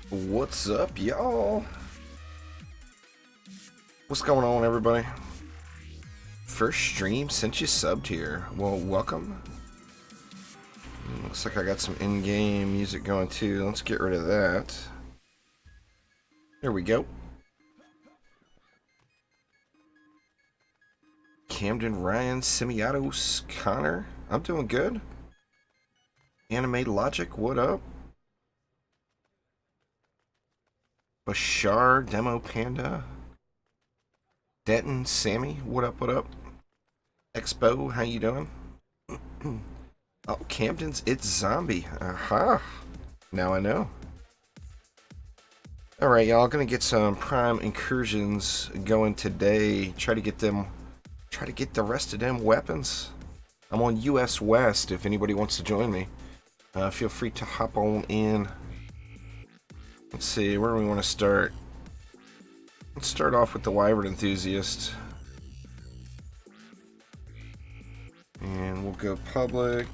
What's up, y'all? What's going on, everybody? First stream since you subbed here. Well, welcome. Looks like I got some in-game music going too. Let's get rid of that. There we go. Camden, Ryan, Semiatos, Connor. I'm doing good. Anime Logic, what up? Bashar, Demo Panda. Denton, Sammy, what up, what up? Expo, how you doing? Oh, Camden's It's Zombie. Aha. Now I know. Alright, y'all, gonna get some Prime Incursions going today. Try to get the rest of them weapons. I'm on US West if anybody wants to join me. Feel free to hop on in. Let's see, where do we want to start? Let's start off with the Wyvern Enthusiast. And we'll go public.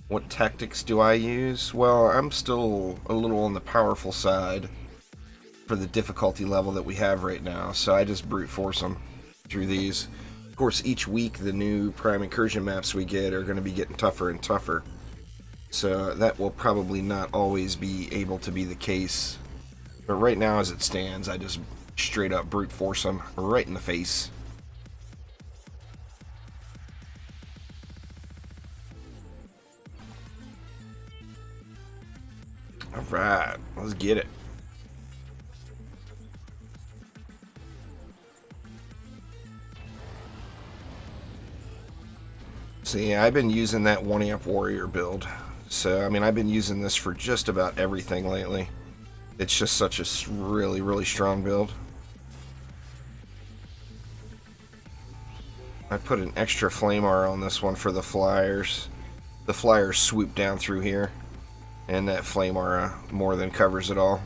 What tactics do I use? Well, I'm still a little on the powerful side for the difficulty level that we have right now, so I just brute force them through these. Of course, each week the new Prime Incursion maps we get are going to be getting tougher and tougher. So that will probably not always be able to be the case. But right now, as it stands, I just straight up brute force them right in the face. Alright, let's get it. See, I've been using that 1-amp warrior build. So, I mean, I've been using this for just about everything lately. It's just such a really, really strong build. I put an extra flame R on this one for the flyers. The flyers swoop down through here, and that flame R more than covers it all.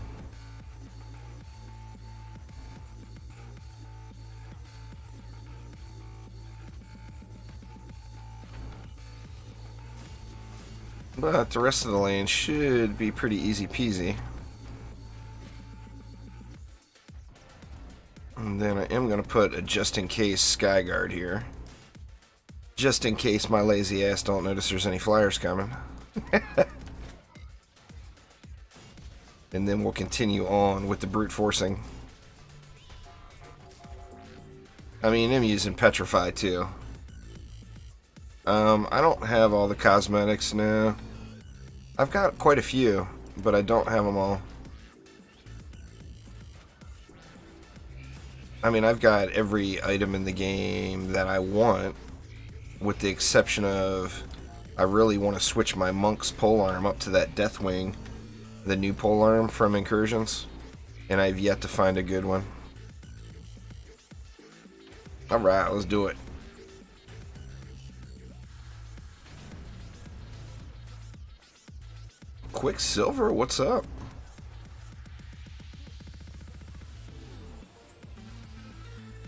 But the rest of the lane should be pretty easy peasy. And then I am going to put a just-in-case Skyguard here. Just in case my lazy ass don't notice there's any flyers coming. And then we'll continue on with the brute forcing. I mean, I'm using Petrify too. I don't have all the cosmetics now. I've got quite a few, but I don't have them all. I mean, I've got every item in the game that I want, with the exception of I really want to switch my Monk's polearm up to that Deathwing, the new polearm from Incursions, and I've yet to find a good one. Alright, let's do it. Quicksilver, what's up?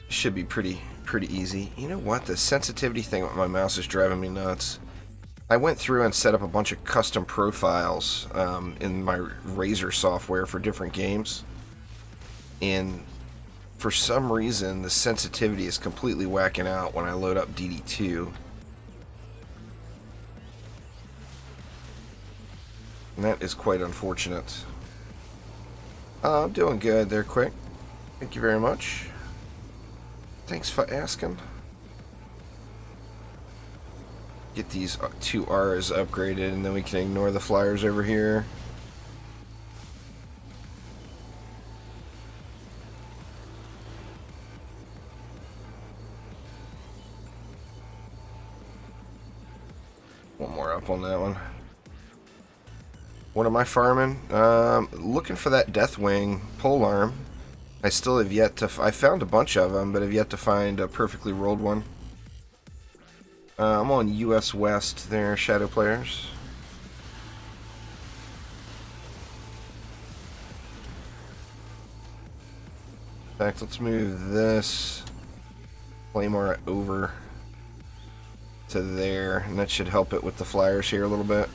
Should be pretty easy. You know what? The sensitivity thing with my mouse is driving me nuts. I went through and set up a bunch of custom profiles in my Razer software for different games, and for some reason the sensitivity is completely whacking out when I load up DD2. And that is quite unfortunate. I'm doing good there, Quick. Thank you very much. Thanks for asking. Get these two R's upgraded, and then we can ignore the flyers over here. One more up on that one. What am I farming? Looking for that Deathwing polearm. I still have yet to... I found a bunch of them, but have yet to find a perfectly rolled one. I'm on US West there, Shadow Players. In fact, let's move this Claymore over to there, and that should help it with the flyers here a little bit.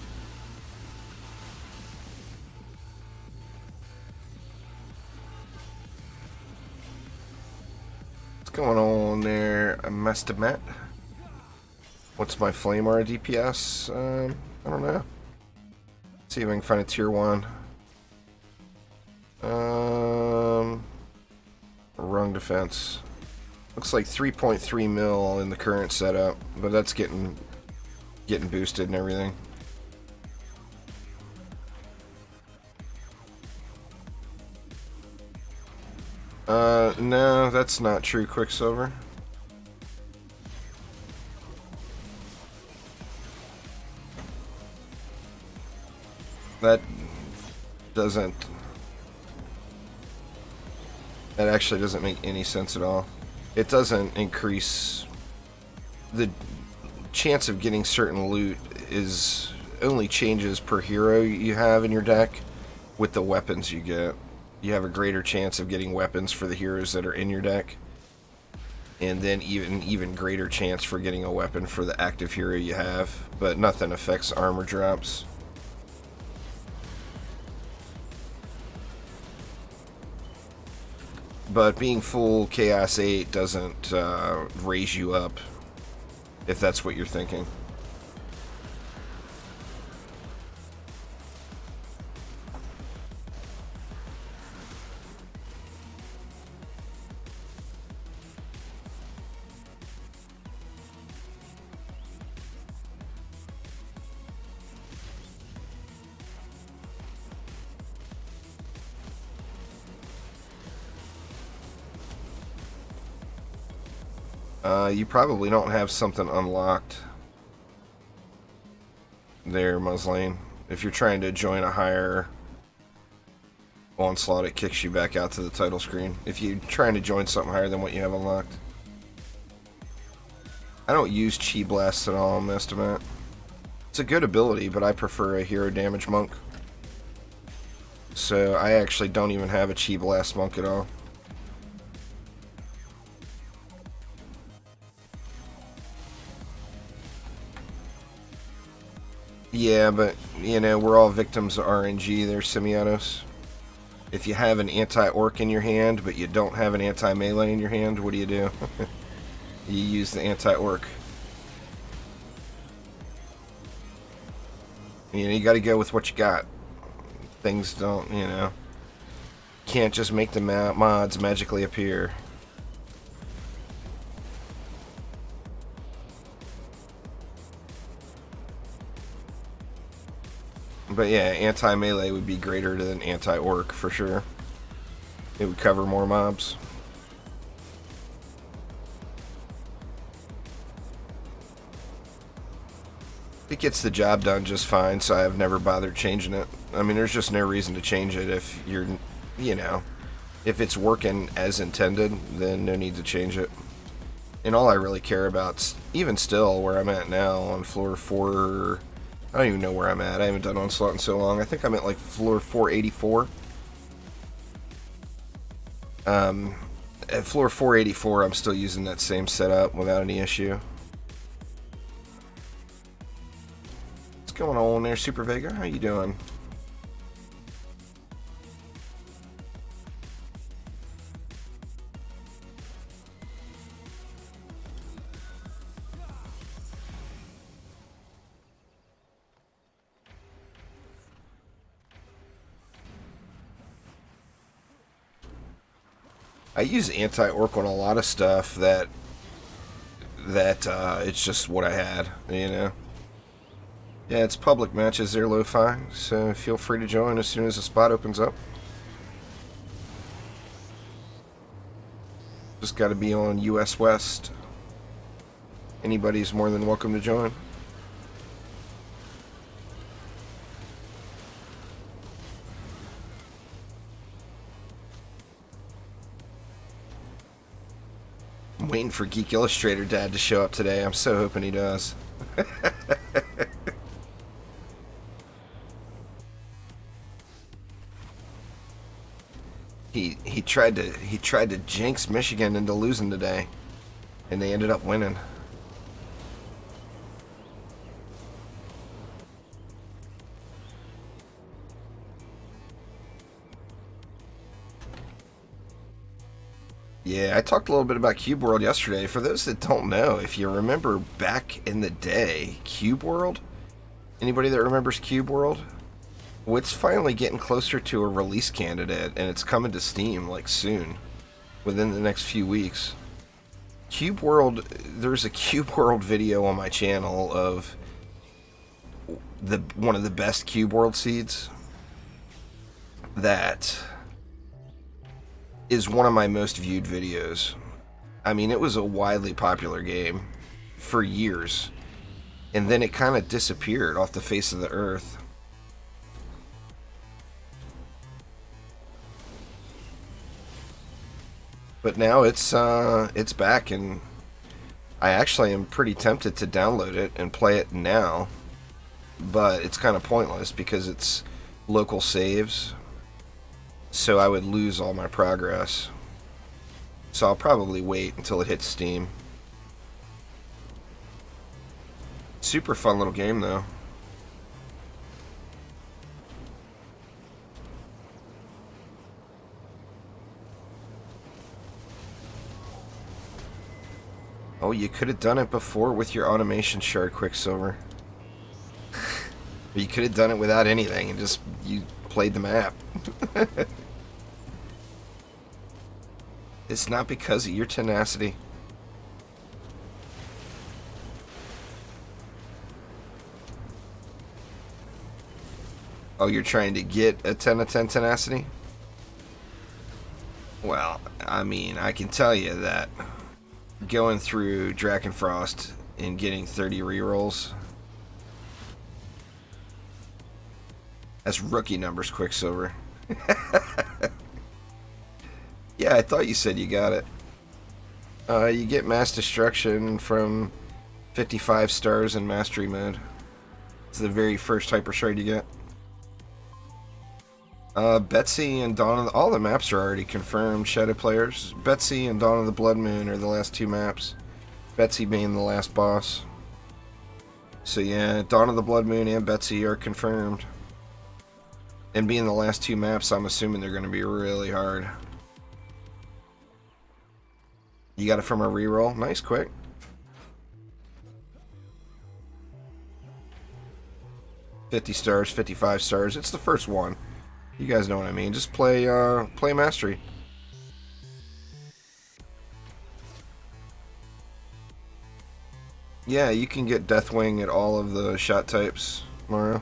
estimate. What's my flame aura DPS? I don't know. See if I can find a tier 1. Rung defense. Looks like 3.3 mil in the current setup, but that's getting boosted and everything. No, that's not true, Quicksilver. That actually doesn't make any sense at all. It doesn't increase the chance of getting certain loot. Is only changes per hero you have in your deck with the weapons you get. You have a greater chance of getting weapons for the heroes that are in your deck, and then even greater chance for getting a weapon for the active hero you have, but nothing affects armor drops. But being full Chaos 8 doesn't raise you up, if that's what you're thinking. You probably don't have something unlocked there, Muslane. If you're trying to join a higher onslaught, it kicks you back out to the title screen. If you're trying to join something higher than what you have unlocked. I don't use Chi Blast at all in Estimate. It's a good ability, but I prefer a hero damage monk. So I actually don't even have a Chi Blast monk at all. Yeah, but, you know, we're all victims of RNG there, Semiatos. If you have an anti-orc in your hand, but you don't have an anti-melee in your hand, what do? You use the anti-orc. You know, you gotta go with what you got. Things don't, you know, can't just make the mods magically appear. But yeah, anti-melee would be greater than anti-orc for sure. It would cover more mobs. It gets the job done just fine, so I've never bothered changing it. I mean, there's just no reason to change it if you're, you know, if it's working as intended, then no need to change it. And all I really care about, even still, where I'm at now on floor 4... I don't even know where I'm at. I haven't done Onslaught in so long. I think I'm at like floor 484. At floor 484, I'm still using that same setup without any issue. What's going on there, Super Vega? How you doing? I use anti-orc on a lot of stuff that it's just what I had, you know. Yeah, it's public matches there, Lo-Fi, so feel free to join as soon as the spot opens up. Just got to be on US West. Anybody's more than welcome to join. I'm waiting for Geek Illustrator Dad to show up today. I'm so hoping he does. He tried to jinx Michigan into losing today, and they ended up winning. Yeah, I talked a little bit about Cube World yesterday. For those that don't know, if you remember back in the day, Cube World, anybody that remembers Cube World? Well, it's finally getting closer to a release candidate, and it's coming to Steam, like, soon. Within the next few weeks. Cube World, there's a Cube World video on my channel of one of the best Cube World seeds that is one of my most viewed videos. I mean, it was a widely popular game for years, and then it kind of disappeared off the face of the earth. But now it's back, and I actually am pretty tempted to download it and play it now, but it's kind of pointless because it's local saves, so I would lose all my progress. So I'll probably wait until it hits Steam. Super fun little game, though. Oh, you could have done it before with your automation shard, Quicksilver. You could have done it without anything and just you played the map. It's not because of your tenacity. Oh, you're trying to get a 10 out of 10 tenacity? Well, I mean, I can tell you that going through Drakenfrost and getting 30 rerolls, that's rookie numbers, Quicksilver. Yeah, I thought you said you got it. You get mass destruction from 55 stars in mastery mode. It's the very first hyper shard you get. Betsy and Dawn of all the maps are already confirmed. Shadow players. Betsy and Dawn of the Blood Moon are the last two maps. Betsy being the last boss. So yeah, Dawn of the Blood Moon and Betsy are confirmed. And being the last two maps, I'm assuming they're going to be really hard. You got it from a reroll. Nice, quick. $50 stars, 55 stars. It's the first one. You guys know what I mean. Just play Mastery. Yeah, you can get Deathwing at all of the shot types, Mario.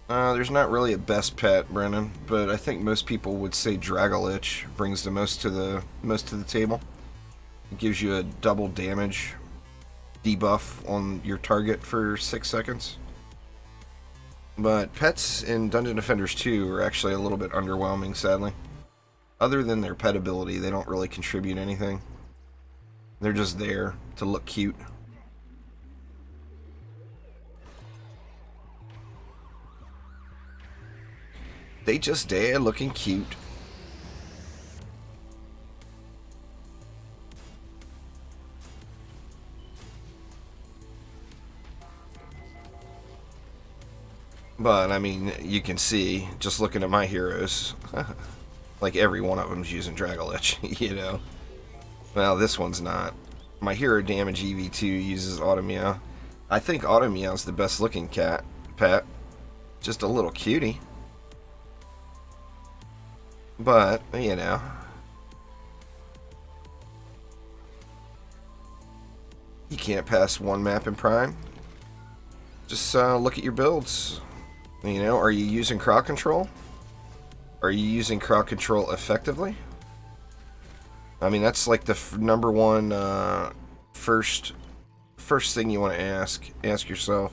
There's not really a best pet, Brennan, but I think most people would say Dragolich brings the most to the table. It gives you a double damage debuff on your target for 6 seconds. But pets in Dungeon Defenders 2 are actually a little bit underwhelming, sadly. Other than their pet ability, they don't really contribute anything. They're just there to look cute. They just there looking cute. But, I mean, you can see, just looking at my heroes, like every one of them's using Dragolich, you know? Well, this one's not. My hero damage EV2 uses Automeow. I think Automeow's the best looking pet. Just a little cutie. But, you know. You can't pass one map in Prime. Just look at your builds. You know, are you using crowd control? Are you using crowd control effectively? I mean, that's like the number one first thing you want to ask yourself.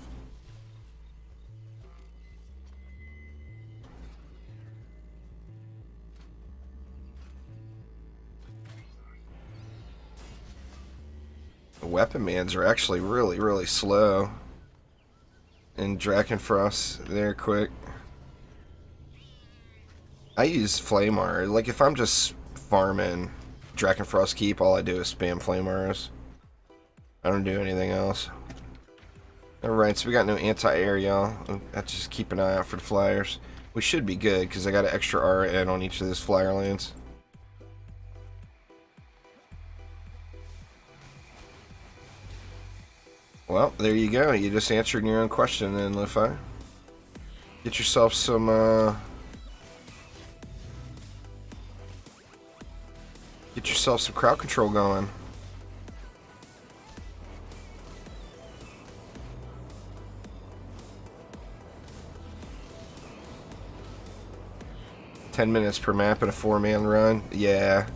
The weapon mans are actually really, really slow. And Drakenfrost, they're quick. I use Flame Arrow. Like, if I'm just farming Drakenfrost Keep, all I do is spam Flame Arrows. I don't do anything else. Alright, so we got no anti-air, y'all. Just keep an eye out for the flyers. We should be good, because I got an extra RN on each of those flyer lanes. Well, there you go. You just answered your own question then, Li-Fi. Get yourself some, Get yourself some crowd control going. $10 per map in a 4-man run. Yeah.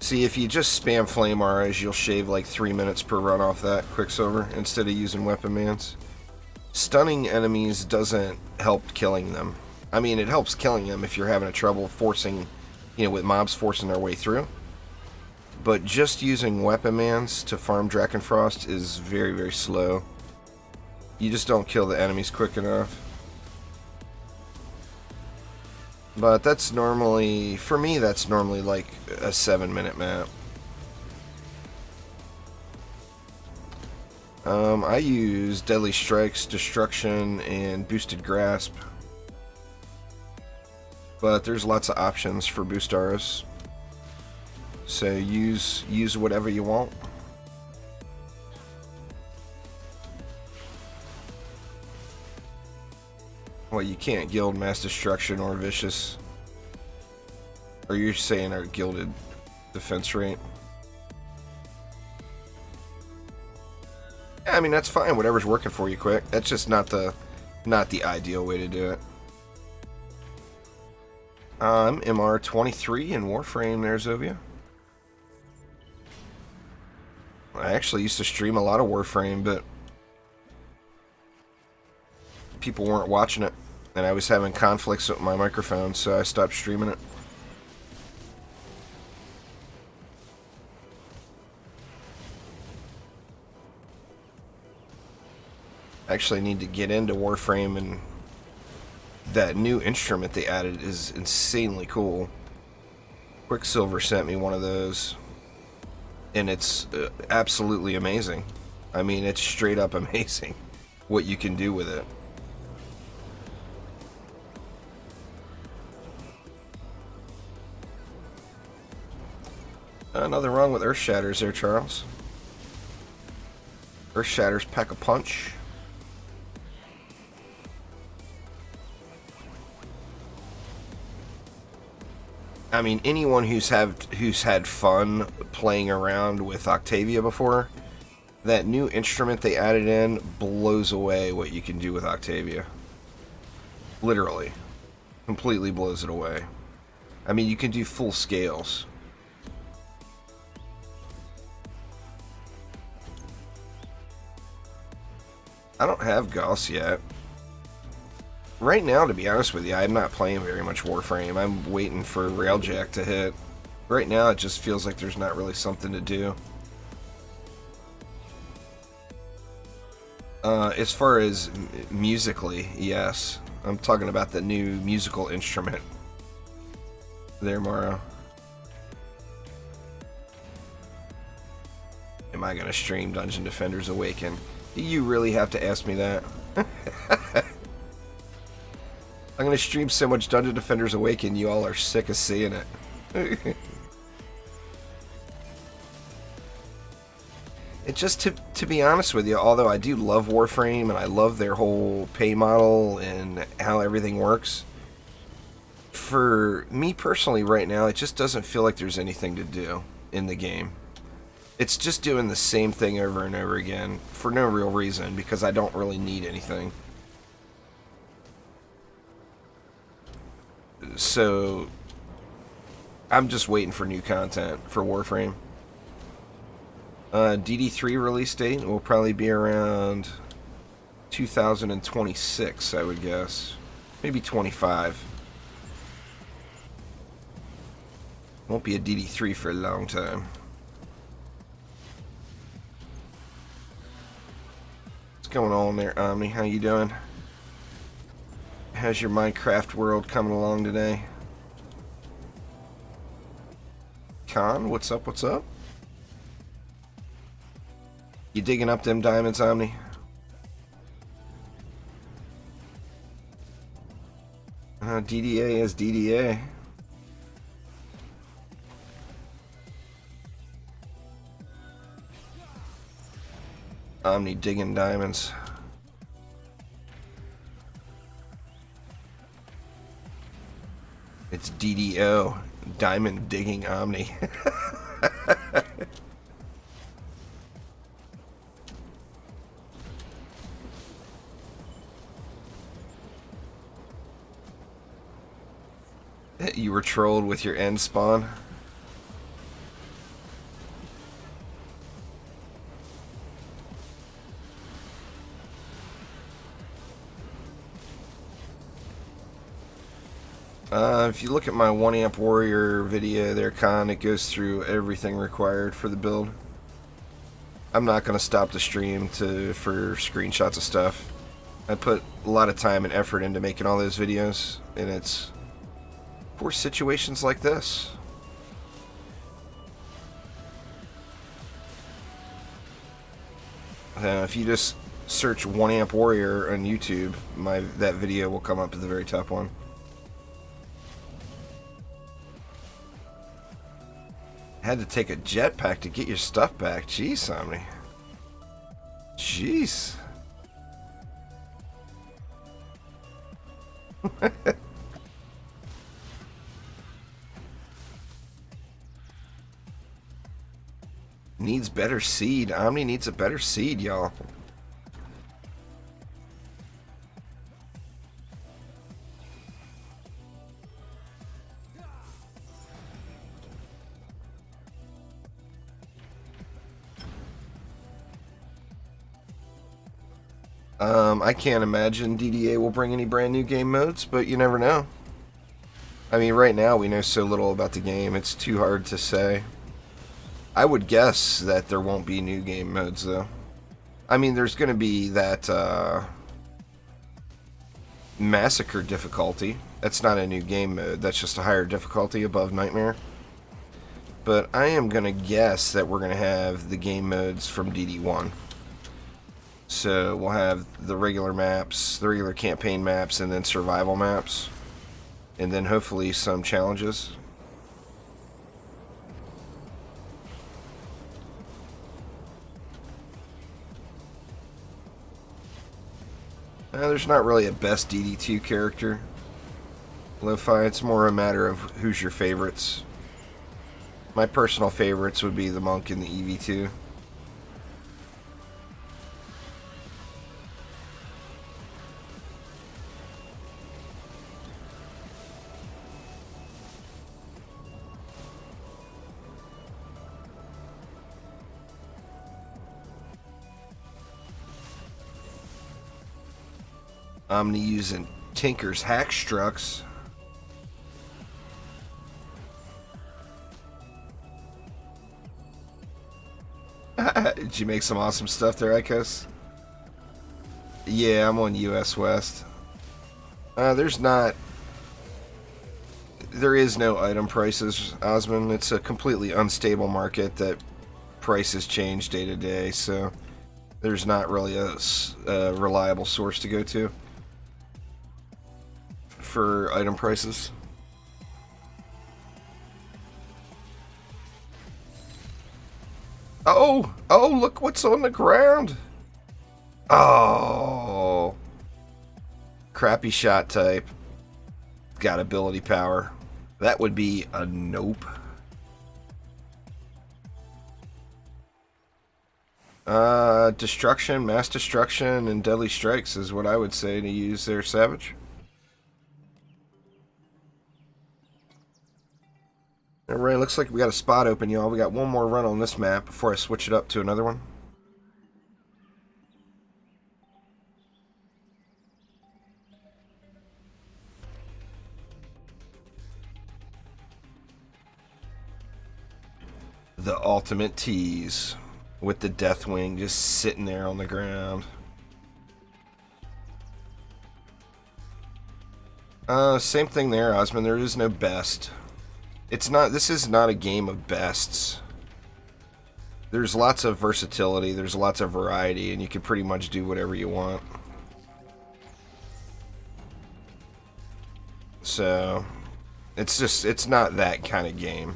See, if you just spam flame auras, you'll shave like 3 minutes per run off that Quicksilver instead of using weapon mans. Stunning enemies doesn't help killing them. I mean, it helps killing them if you're having a trouble forcing, with mobs forcing their way through. But just using weapon mans to farm Drakenfrost is very, very slow. You just don't kill the enemies quick enough. But that's normally, for me, that's normally like a 7-minute map. I use Deadly Strikes, Destruction, and Boosted Grasp. But there's lots of options for boost auras. So use whatever you want. Well, you can't guild Mass Destruction or Vicious. Or you're saying our gilded defense rate. Yeah, I mean, that's fine. Whatever's working for you, quick. That's just not the ideal way to do it. I'm MR23 in Warframe there, Zovia. I actually used to stream a lot of Warframe, but people weren't watching it, and I was having conflicts with my microphone, so I stopped streaming it. I actually need to get into Warframe, and that new instrument they added is insanely cool. Quicksilver sent me one of those, and it's absolutely amazing. I mean, it's straight up amazing what you can do with it. Nothing wrong with Earth Shatters there, Charles. Earth Shatters pack a punch. I mean, anyone who's had fun playing around with Octavia before, that new instrument they added in blows away what you can do with Octavia. Literally. Completely blows it away. I mean, you can do full scales. I don't have Gauss yet. Right now, to be honest with you, I'm not playing very much Warframe. I'm waiting for Railjack to hit. Right now, it just feels like there's not really something to do. As far as musically, yes. I'm talking about the new musical instrument. There, Mara. Am I going to stream Dungeon Defenders Awaken? Do you really have to ask me that? I'm going to stream so much Dungeon Defenders Awaken, you all are sick of seeing it. It just, to be honest with you, although I do love Warframe and I love their whole pay model and how everything works, for me personally right now, it just doesn't feel like there's anything to do in the game. It's just doing the same thing over and over again for no real reason, because I don't really need anything. So I'm just waiting for new content for Warframe. DD2 release date will probably be around 2026, I would guess. Maybe 25. Won't be a DD2 for a long time. What's going on there, Omni? How you doing? How's your Minecraft world coming along today? Con, what's up, what's up? You digging up them diamonds, Omni? DDA is DDA. Omni digging diamonds. It's DDO, diamond digging Omni. You were trolled with your end spawn. If you look at my 1 amp warrior video there, Con, it goes through everything required for the build. I'm not going to stop the stream for screenshots of stuff. I put a lot of time and effort into making all those videos, and it's for situations like this. If you just search 1 amp warrior on YouTube, that video will come up at the very top one. Had to take a jetpack to get your stuff back. Jeez, Omni. Jeez. Needs better seed. Omni needs a better seed, y'all. I can't imagine DDA will bring any brand new game modes, but you never know. I mean, right now we know so little about the game, it's too hard to say. I would guess that there won't be new game modes, though. I mean, there's going to be that Massacre difficulty. That's not a new game mode, that's just a higher difficulty above Nightmare. But I am going to guess that we're going to have the game modes from DD1. So we'll have the regular maps, the regular campaign maps, and then survival maps. And then hopefully some challenges. There's not really a best DD2 character. Lo-Fi, it's more a matter of who's your favorites. My personal favorites would be the Monk and the EV2. Omni using Tinker's hack structs. Did you make some awesome stuff there, Icos? Yeah, I'm on US West. There is no item prices, Osman. It's a completely unstable market that prices change day to day, so there's not really a reliable source to go to for item prices. Oh, look what's on the ground. Oh, crappy shot type. Got ability power. That would be a nope. Destruction, mass destruction, and deadly strikes is what I would say to use their Savage. Alright, looks like we got a spot open, y'all. We got one more run on this map before I switch it up to another one. The ultimate tease with the Deathwing just sitting there on the ground. Same thing there, Osman. There is no best. This is not a game of bests. There's lots of versatility, there's lots of variety, and you can pretty much do whatever you want. So it's not that kind of game.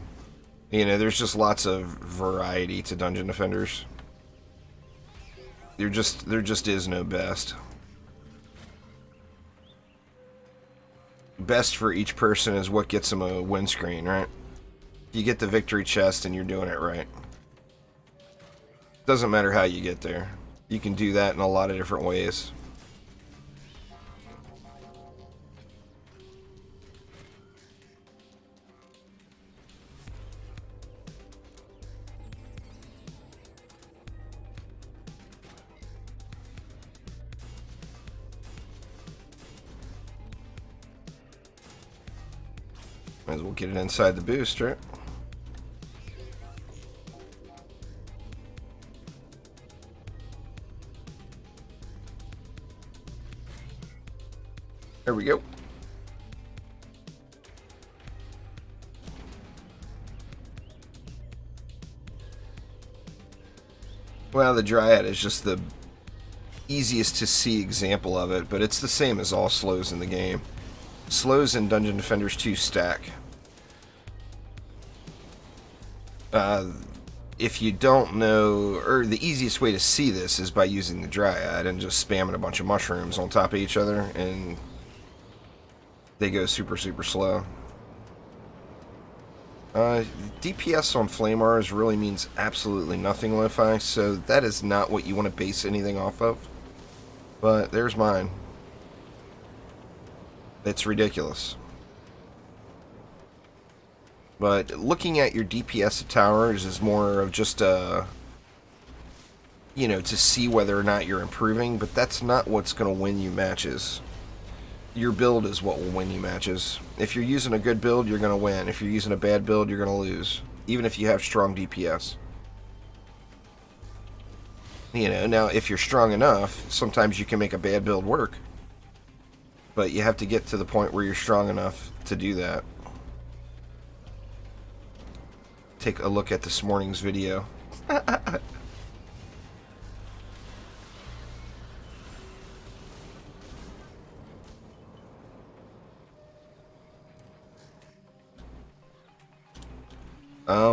You know, there's just lots of variety to Dungeon Defenders. There just is no best. Best for each person is what gets them a win screen, right? You get the victory chest and you're doing it right. Doesn't matter how you get there. You can do that in a lot of different ways. Might as well get it inside the boost, right? There we go. Well, the Dryad is just the easiest to see example of it, but it's the same as all slows in the game. Slows in Dungeon Defenders 2 stack. If you don't know, or the easiest way to see this is by using the Dryad and just spamming a bunch of mushrooms on top of each other, and they go super, super slow. DPS on Flamars really means absolutely nothing lo-fi, so that is not what you want to base anything off of. But there's mine. It's ridiculous. But looking at your DPS of towers is more of just a, you know, to see whether or not you're improving, but that's not what's going to win you matches. Your build is what will win you matches. If you're using a good build, you're going to win. If you're using a bad build, you're going to lose. Even if you have strong DPS. You know, now if you're strong enough, sometimes you can make a bad build work. But you have to get to the point where you're strong enough to do that. Take a look at this morning's video.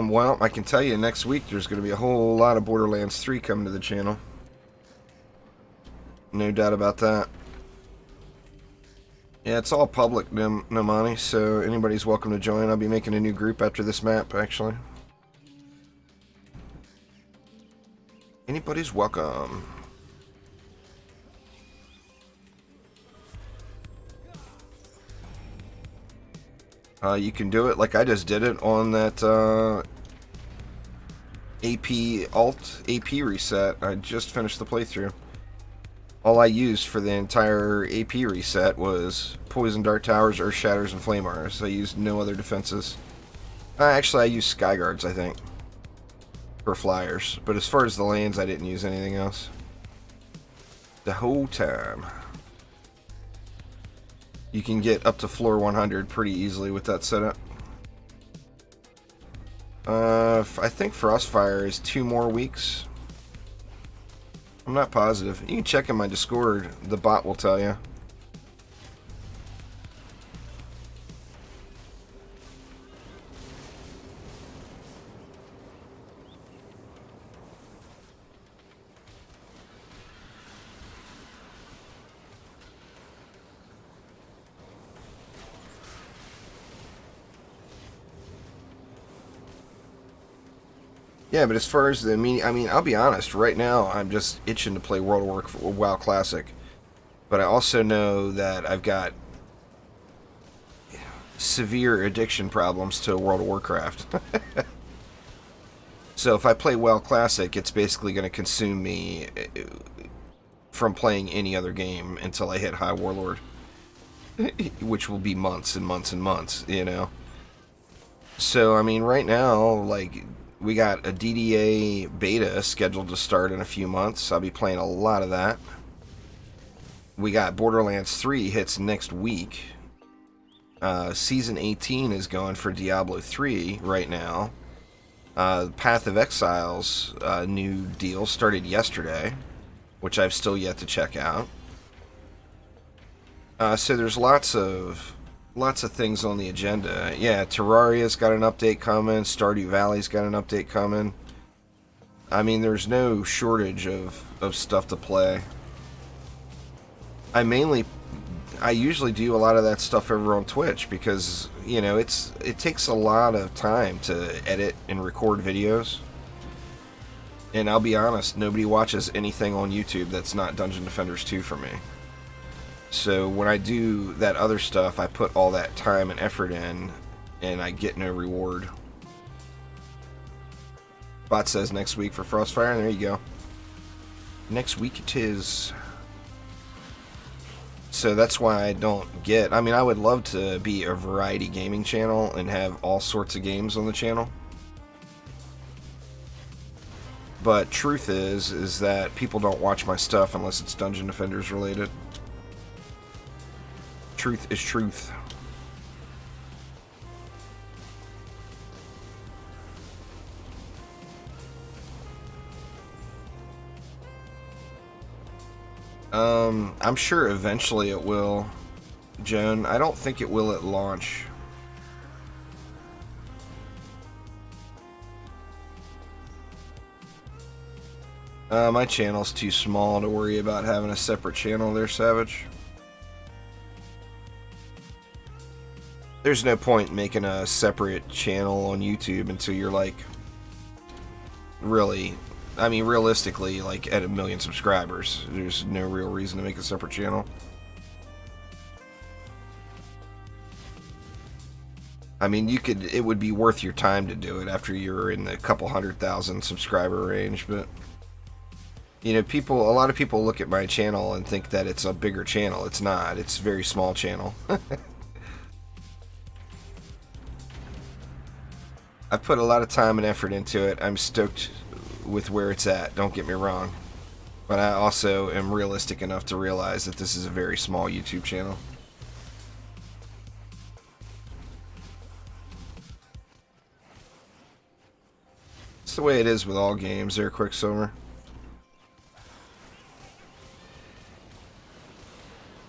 Well, I can tell you next week there's going to be a whole lot of Borderlands 3 coming to the channel. No doubt about that. Yeah, it's all public, Nomani, so anybody's welcome to join. I'll be making a new group after this map, actually. Anybody's welcome. You can do it like I just did it on that AP Alt AP reset. I just finished the playthrough. All I used for the entire AP reset was Poison Dart Towers, Earth Shatters, and Flamars. I used no other defenses. Actually, I used Sky Guards, I think, for flyers. But as far as the lanes, I didn't use anything else. The whole time. You can get up to floor 100 pretty easily with that setup. I think Frostfire is 2 more weeks. I'm not positive. You can check in my Discord. The bot will tell you. Yeah, but as far as the I mean, I'll be honest. Right now, I'm just itching to play World of WoW Classic, but I also know that I've got severe addiction problems to World of Warcraft. So if I play WoW Classic, it's basically going to consume me from playing any other game until I hit High Warlord, which will be months and months and months, you know. So I mean, right now, like, we got a DDA beta scheduled to start in a few months. I'll be playing a lot of that. We got Borderlands 3 hits next week. Season 18 is going for Diablo 3 right now. Path of Exile's new deal started yesterday, which I've still yet to check out. So there's lots of lots of things on the agenda. Yeah, Terraria's got an update coming. Stardew Valley's got an update coming. I mean, there's no shortage of stuff to play. I usually do a lot of that stuff over on Twitch because, you know, it takes a lot of time to edit and record videos. And I'll be honest, nobody watches anything on YouTube that's not Dungeon Defenders 2 for me. So when I do that other stuff, I put all that time and effort in, and I get no reward. Bot says next week for Frostfire, and there you go. Next week it is. So that's why I don't get... I mean, I would love to be a variety gaming channel and have all sorts of games on the channel. But truth is that people don't watch my stuff unless it's Dungeon Defenders related. Truth is truth. I'm sure eventually it will, Joan. I don't think it will at launch. My channel's too small to worry about having a separate channel there, Savage. There's no point making a separate channel on YouTube until you're like really, I mean realistically, like at 1 million subscribers. There's no real reason to make a separate channel. I mean, it would be worth your time to do it after you're in the couple 100,000 subscriber range, but you know, a lot of people look at my channel and think that it's a bigger channel. It's not. It's a very small channel. I put a lot of time and effort into it. I'm stoked with where it's at, don't get me wrong. But I also am realistic enough to realize that this is a very small YouTube channel. It's the way it is with all games there, Quicksilver.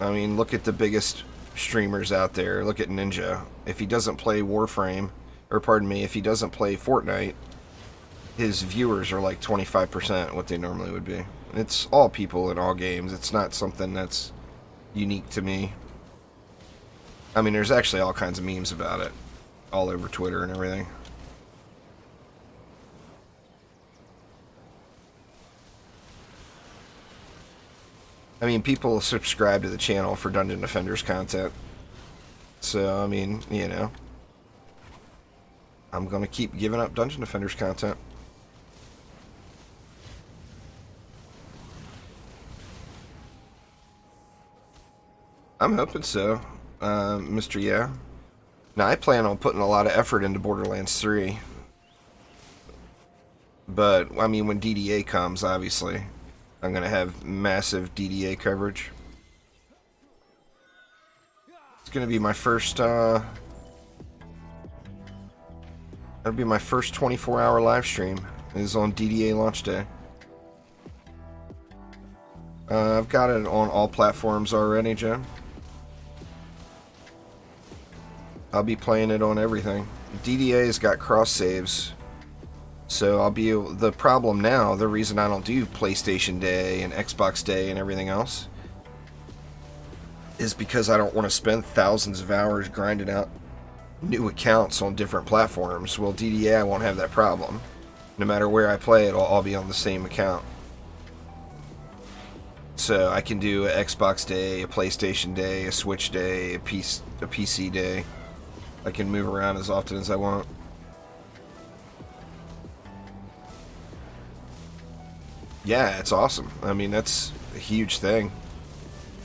I mean, look at the biggest streamers out there. Look at Ninja. If he doesn't play Warframe, or pardon me, if he doesn't play Fortnite, his viewers are like 25% what they normally would be. It's all people in all games. It's not something that's unique to me. I mean, there's actually all kinds of memes about it all over Twitter and everything. I mean, people subscribe to the channel for Dungeon Defenders content. So, I mean, you know, I'm going to keep giving up Dungeon Defenders content. I'm hoping so, Mr. Yeah. Now, I plan on putting a lot of effort into Borderlands 3. But, I mean, when DDA comes, obviously, I'm going to have massive DDA coverage. It's going to be my first, that'll be my first 24-hour live stream. It is on DDA launch day. I've got it on all platforms already, Joe. I'll be playing it on everything. DDA's got cross saves. So I'll be able, the problem now, the reason I don't do PlayStation Day and Xbox Day and everything else is because I don't want to spend thousands of hours grinding out new accounts on different platforms. Well, DDA, I won't have that problem. No matter where I play, it'll all be on the same account. So I can do an Xbox Day, a PlayStation Day, a Switch Day, a PC Day. I can move around as often as I want. Yeah, it's awesome. I mean, that's a huge thing.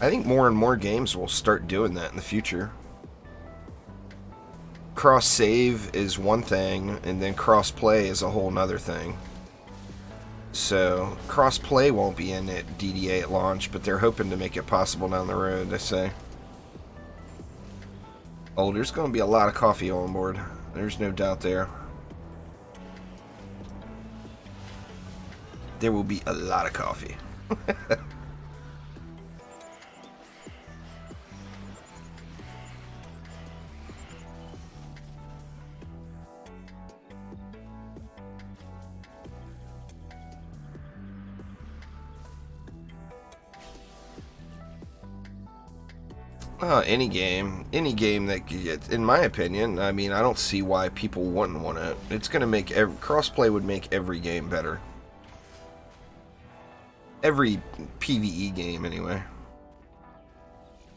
I think more and more games will start doing that in the future. Cross-save is one thing, and then cross-play is a whole nother thing. So, cross-play won't be in at DDA at launch, but they're hoping to make it possible down the road, they say. Oh, there's going to be a lot of coffee on board. There's no doubt there. There will be a lot of coffee. Any game that gets, in my opinion, I mean, I don't see why people wouldn't want it. It's going to make crossplay would make every game better. Every PvE game, anyway.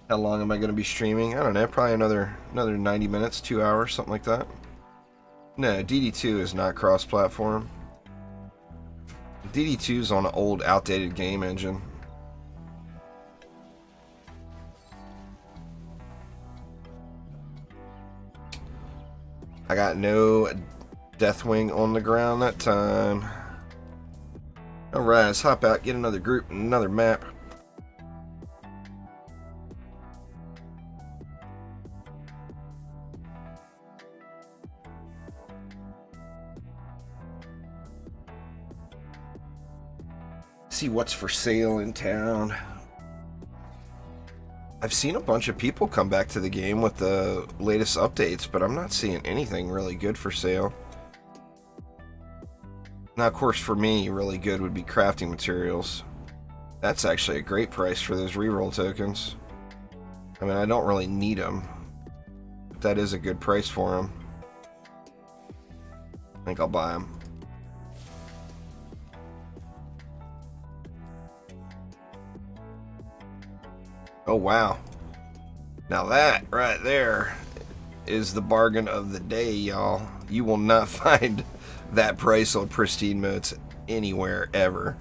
How long am I going to be streaming? I don't know, probably another 90 minutes, 2 hours, something like that. No, DD2 is not cross-platform. DD2 is on an old, outdated game engine. I got no Deathwing on the ground that time. Alright, let's hop out, get another group, another map. See what's for sale in town. I've seen a bunch of people come back to the game with the latest updates, but I'm not seeing anything really good for sale. Now, of course, for me, really good would be crafting materials. That's actually a great price for those reroll tokens. I mean, I don't really need them, but that is a good price for them. I think I'll buy them. Oh, wow. Now that right there is the bargain of the day, y'all. You will not find that price on pristine modes anywhere ever.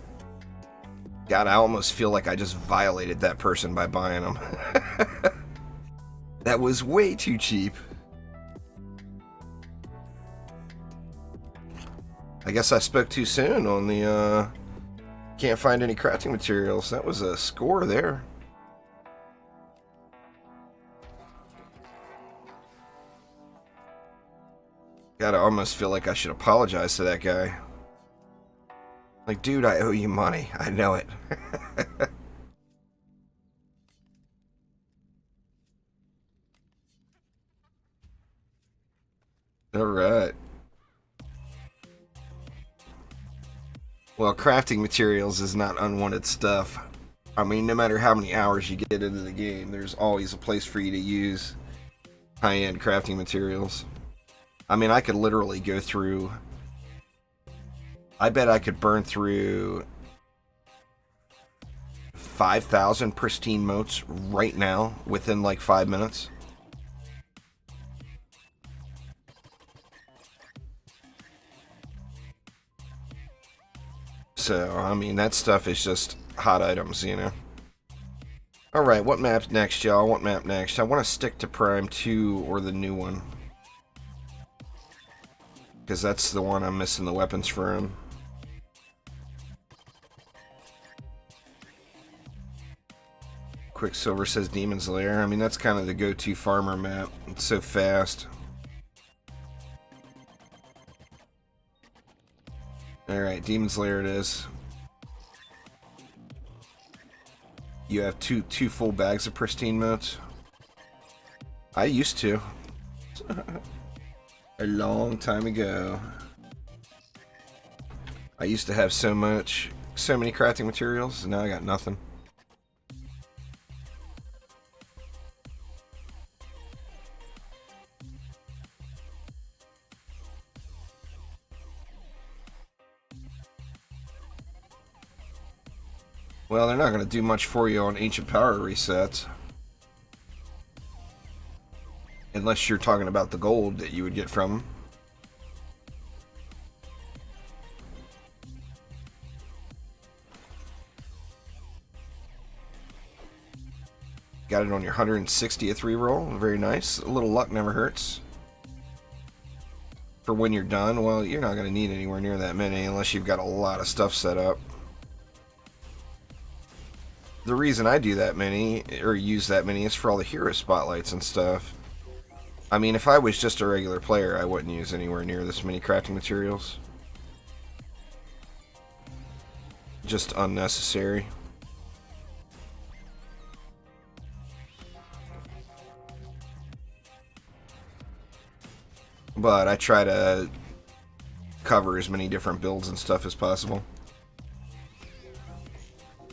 God, I almost feel like I just violated that person by buying them. That was way too cheap. I guess I spoke too soon on the can't find any crafting materials. That was a score there. God, I almost feel like I should apologize to that guy. Like, dude, I owe you money. I know it. Alright. Well, crafting materials is not unwanted stuff. I mean, no matter how many hours you get into the game, there's always a place for you to use high-end crafting materials. I mean, I could literally go through... I bet I could burn through 5,000 pristine motes right now within like 5 minutes. So, I mean, that stuff is just hot items, you know. Alright, what map next, y'all? What map next? I want to stick to Prime 2 or the new one. Because that's the one I'm missing the weapons from. Quicksilver says Demon's Lair. I mean, that's kind of the go-to farmer map. It's so fast. Alright, Demon's Lair it is. You have two full bags of pristine motes. I used to. A long time ago. I used to have so many crafting materials, and now I got nothing. Well, they're not going to do much for you on Ancient Power resets. Unless you're talking about the gold that you would get from them. Got it on your 160th reroll. Very nice. A little luck never hurts. For when you're done, well, you're not going to need anywhere near that many unless you've got a lot of stuff set up. The reason I do that many, or use that many, is for all the hero spotlights and stuff. I mean, if I was just a regular player, I wouldn't use anywhere near this many crafting materials. Just unnecessary. But I try to cover as many different builds and stuff as possible.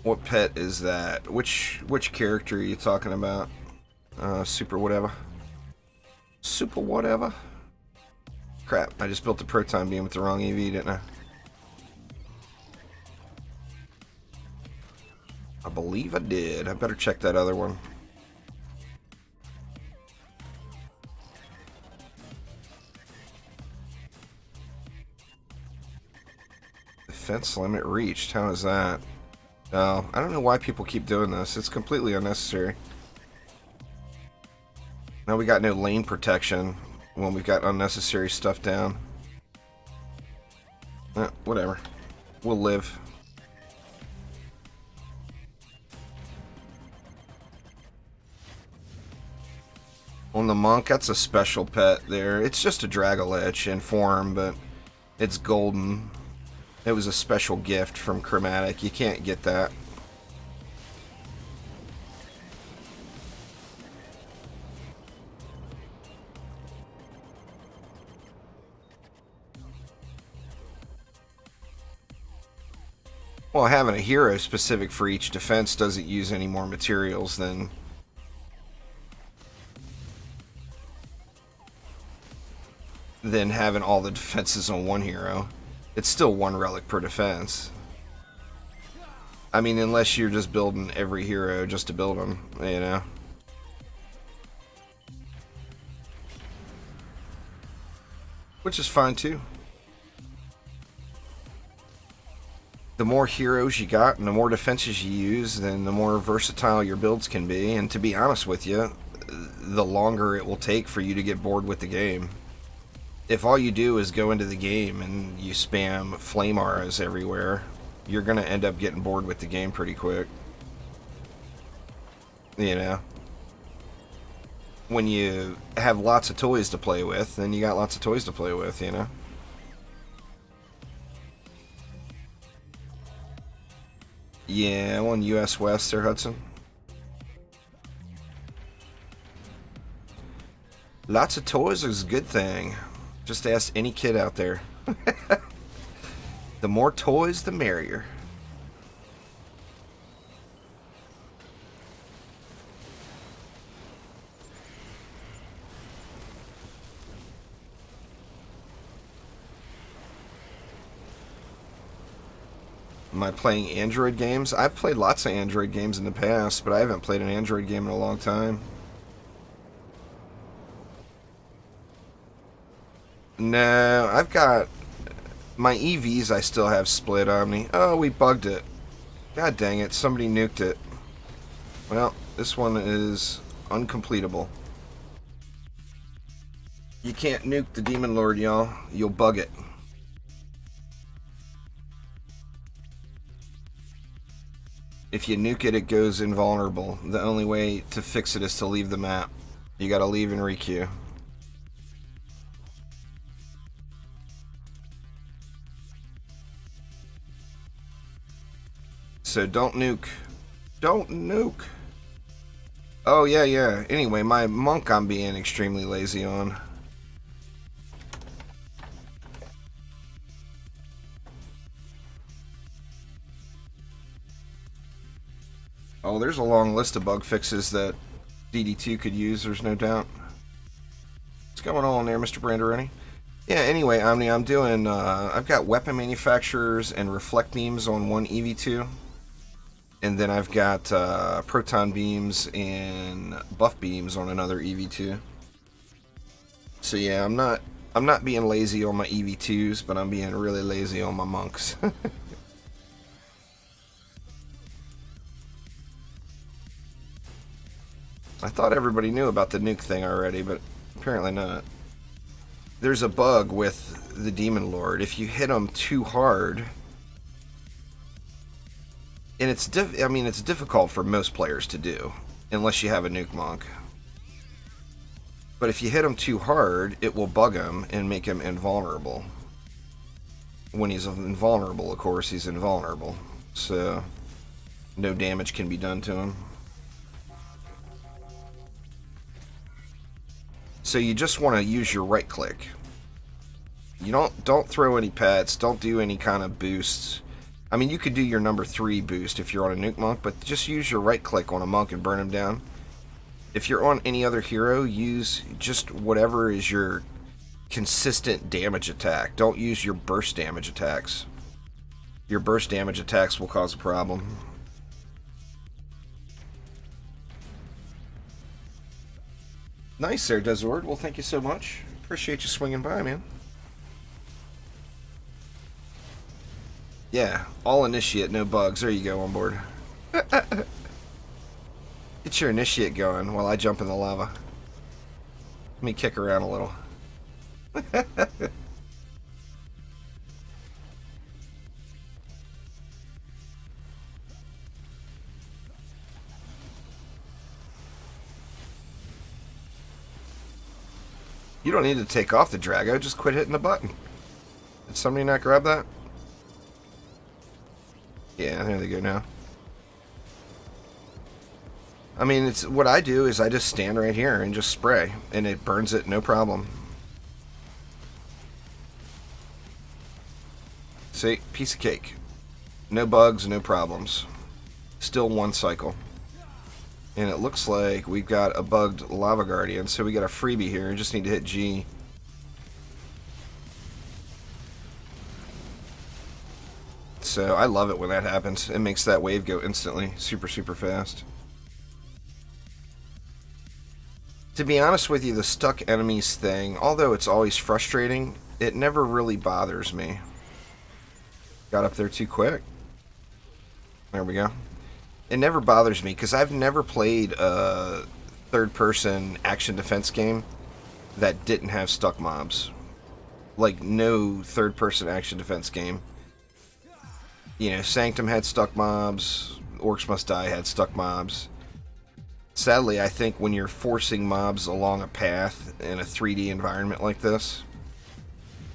What pet is that? Which character are you talking about? Super whatever. Super whatever. Crap, I just built the proton beam with the wrong EV, didn't I? I believe I did. I better check that other one. Defense limit reached. How is that? Oh, I don't know why people keep doing this. It's completely unnecessary. Now we got no lane protection when we've got unnecessary stuff down. Whatever. We'll live. On the monk, that's a special pet there. It's just a Dragolich in form, but it's golden. It was a special gift from Chromatic. You can't get that. Well, having a hero specific for each defense doesn't use any more materials than having all the defenses on one hero. It's still one relic per defense. I mean, unless you're just building every hero just to build them, you know. Which is fine too. The more heroes you got and the more defenses you use, then the more versatile your builds can be. And to be honest with you, the longer it will take for you to get bored with the game. If all you do is go into the game and you spam flame auras everywhere, you're going to end up getting bored with the game pretty quick. You know? When you have lots of toys to play with, then you got lots of toys to play with, you know? Yeah, on US West there, Hudson. Lots of toys is a good thing. Just ask any kid out there. The more toys, the merrier. Am I playing Android games? I've played lots of Android games in the past, but I haven't played an Android game in a long time. No, I've got my EVs. I still have split Omni. Oh, we bugged it. God dang it, somebody nuked it. Well, this one is uncompletable. You can't nuke the Demon Lord, y'all. You'll bug it. If you nuke it, it goes invulnerable. The only way to fix it is to leave the map. You gotta leave and requeue. So don't nuke. Don't nuke. Oh, yeah. Anyway, my monk I'm being extremely lazy on. Oh, there's a long list of bug fixes that DD2 could use, there's no doubt. What's going on there, Mr. Brandaroni? Yeah, anyway, Omni, I'm doing, I've got weapon manufacturers and reflect beams on one EV2. And then I've got proton beams and buff beams on another EV2. So yeah, I'm not being lazy on my EV2s, but I'm being really lazy on my monks. I thought everybody knew about the nuke thing already, but apparently not. There's a bug with the Demon Lord. If you hit him too hard, and it's difficult for most players to do, unless you have a nuke monk. But if you hit him too hard, it will bug him and make him invulnerable. When he's invulnerable, of course, he's invulnerable. So, no damage can be done to him. So you just want to use your right click. You don't throw any pets, don't do any kind of boosts. I mean, you could do your number 3 boost if you're on a nuke monk, but just use your right click on a monk and burn him down. If you're on any other hero, use just whatever is your consistent damage attack. Don't use your burst damage attacks. Your burst damage attacks will cause a problem. Nice there, Desord. Well, thank you so much. Appreciate you swinging by, man. Yeah, all initiate, no bugs. There you go, on board. Get your initiate going while I jump in the lava. Let me kick around a little. You don't need to take off the Drago, just quit hitting the button. Did somebody not grab that? Yeah, there they go now. I mean, it's what I do is I just stand right here and just spray, and it burns it, no problem. See, piece of cake. No bugs, no problems. Still one cycle. And it looks like we've got a bugged Lava Guardian, so we got a freebie here. We just need to hit G. So I love it when that happens. It makes that wave go instantly, super, super fast. To be honest with you, the stuck enemies thing, although it's always frustrating, it never really bothers me. Got up there too quick. There we go. It never bothers me because I've never played a third-person action defense game that didn't have stuck mobs. Like, no third-person action defense game. You know, Sanctum had stuck mobs, Orcs Must Die had stuck mobs. Sadly, I think when you're forcing mobs along a path in a 3D environment like this,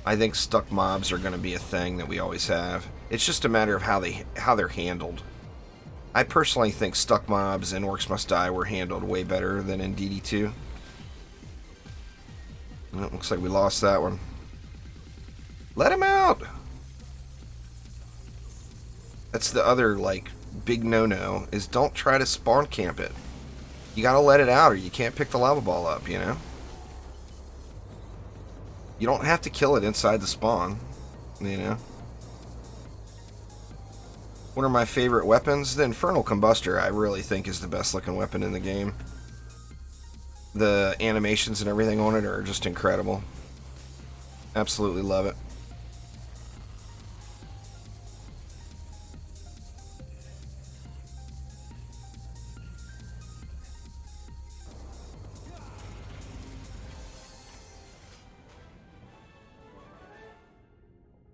I think stuck mobs are going to be a thing that we always have. It's just a matter of how they're handled. I personally think stuck mobs in Orcs Must Die were handled way better than in DD2. Well, it looks like we lost that one. Let him out! That's the other, like, big no-no, is don't try to spawn camp it. You gotta let it out or you can't pick the lava ball up, you know? You don't have to kill it inside the spawn, you know? One of my favorite weapons, the Infernal Combustor, I really think is the best looking weapon in the game. The animations and everything on it are just incredible. Absolutely love it.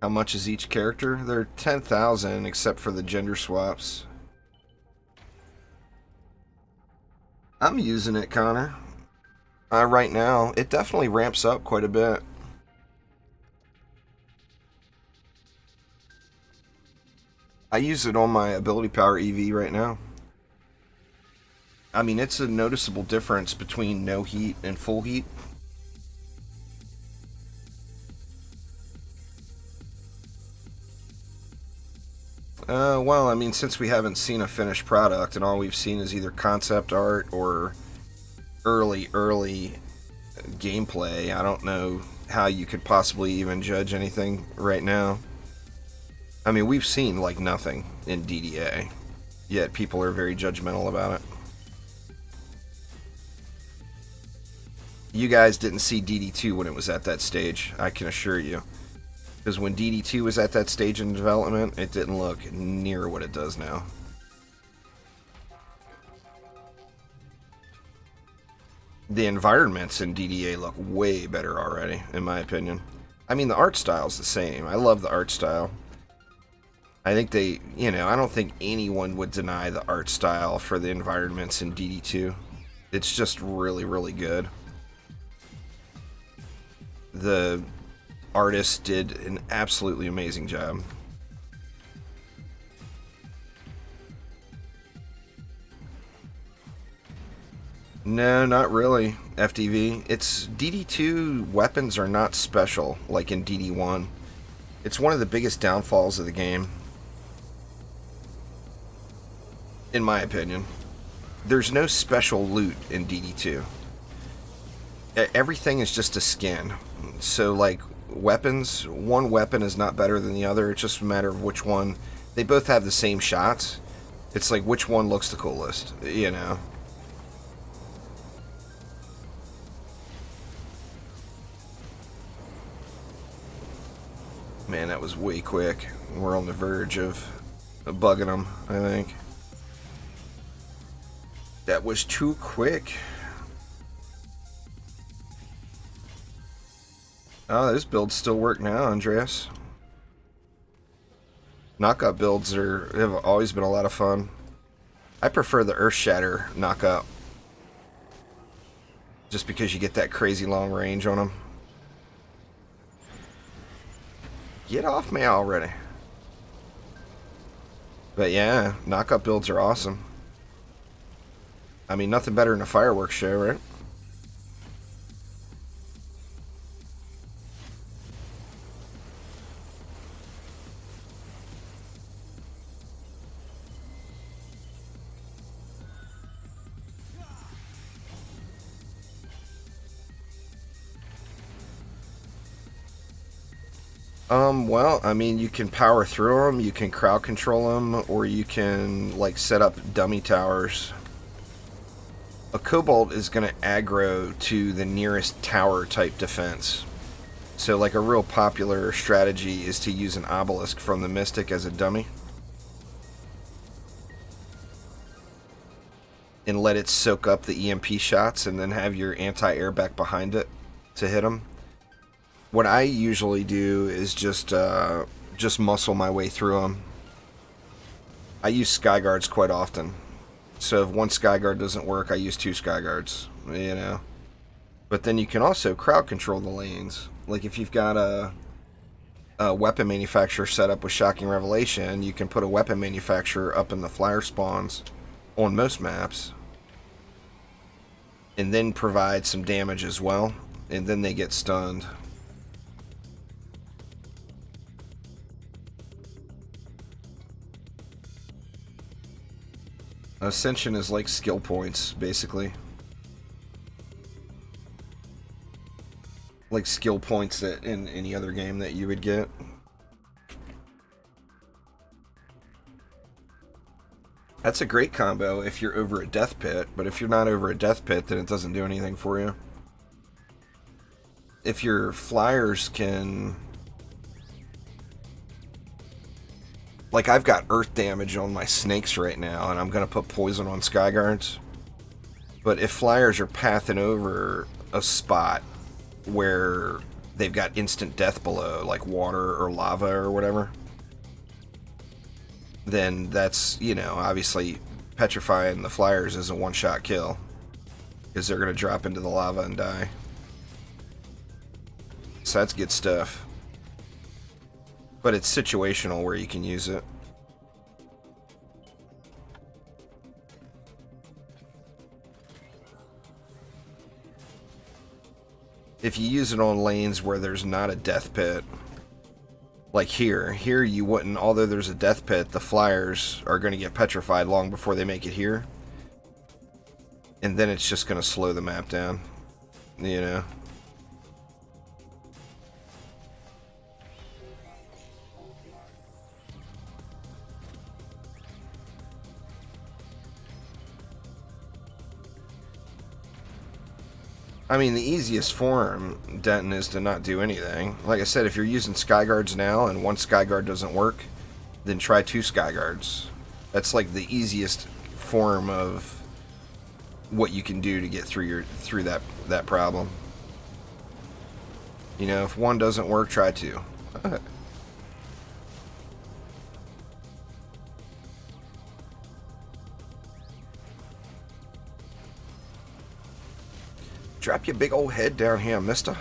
How much is each character? They're 10,000 except for the gender swaps. I'm using it, Connor. Right now, it definitely ramps up quite a bit. I use it on my ability power EV right now. I mean, it's a noticeable difference between no heat and full heat. Well, I mean, since we haven't seen a finished product and all we've seen is either concept art or early gameplay, I don't know how you could possibly even judge anything right now. I mean, we've seen, like, nothing in DDA, yet people are very judgmental about it. You guys didn't see DD2 when it was at that stage, I can assure you. Because when DD2 was at that stage in development, it didn't look near what it does now. The environments in DDA look way better already, in my opinion. I mean, the art style's the same. I love the art style. I think they, you know, I don't think anyone would deny the art style for the environments in DD2. It's just really, really good. The artist did an absolutely amazing job. No, not really, FTV. It's DD2 weapons are not special like in DD1. It's one of the biggest downfalls of the game, in my opinion. there's no special loot in DD2. Everything is just a skin. So, like, weapons, one weapon is not better than the other. It's just a matter of which one. They both have the same shots. It's like which one looks the coolest, you know? Man, that was way quick. We're on the verge of bugging them, I think. That was too quick. Oh, those builds still work now, Andreas. Knockout builds have always been a lot of fun. I prefer the Earth Shatter knockout. Just because you get that crazy long range on them. Get off me already. But yeah, knockout builds are awesome. I mean, nothing better than a fireworks show, right? Well, I mean, you can power through them, you can crowd control them, or you can, like, set up dummy towers. A Cobalt is going to aggro to the nearest tower type defense. So, like, a real popular strategy is to use an Obelisk from the Mystic as a dummy. And let it soak up the EMP shots and then have your anti-air back behind it to hit them. What I usually do is just muscle my way through them. I use Skyguards quite often. So if one Skyguard doesn't work, I use two Skyguards, you know. But then you can also crowd control the lanes. Like if you've got a weapon manufacturer set up with Shocking Revelation, you can put a weapon manufacturer up in the flyer spawns on most maps. And then provide some damage as well. And then they get stunned. Ascension is like skill points, basically. Like skill points that in any other game that you would get. That's a great combo if you're over a death pit, but if you're not over a death pit, then it doesn't do anything for you. If your flyers can... Like, I've got earth damage on my snakes right now, and I'm going to put poison on Skyguards. But if flyers are pathing over a spot where they've got instant death below, like water or lava or whatever, then that's, you know, obviously petrifying the flyers is a one-shot kill. Because they're going to drop into the lava and die. So that's good stuff. But it's situational where you can use it. If you use it on lanes where there's not a death pit, like here you wouldn't, although there's a death pit, the flyers are going to get petrified long before they make it here. And then it's just going to slow the map down, you know. I mean, the easiest form, Denton, is to not do anything. Like I said, if you're using Skyguards now and one Skyguard doesn't work, then try two Skyguards. That's like the easiest form of what you can do to get through that problem. You know, if one doesn't work, try two. Drop your big old head down here, mister.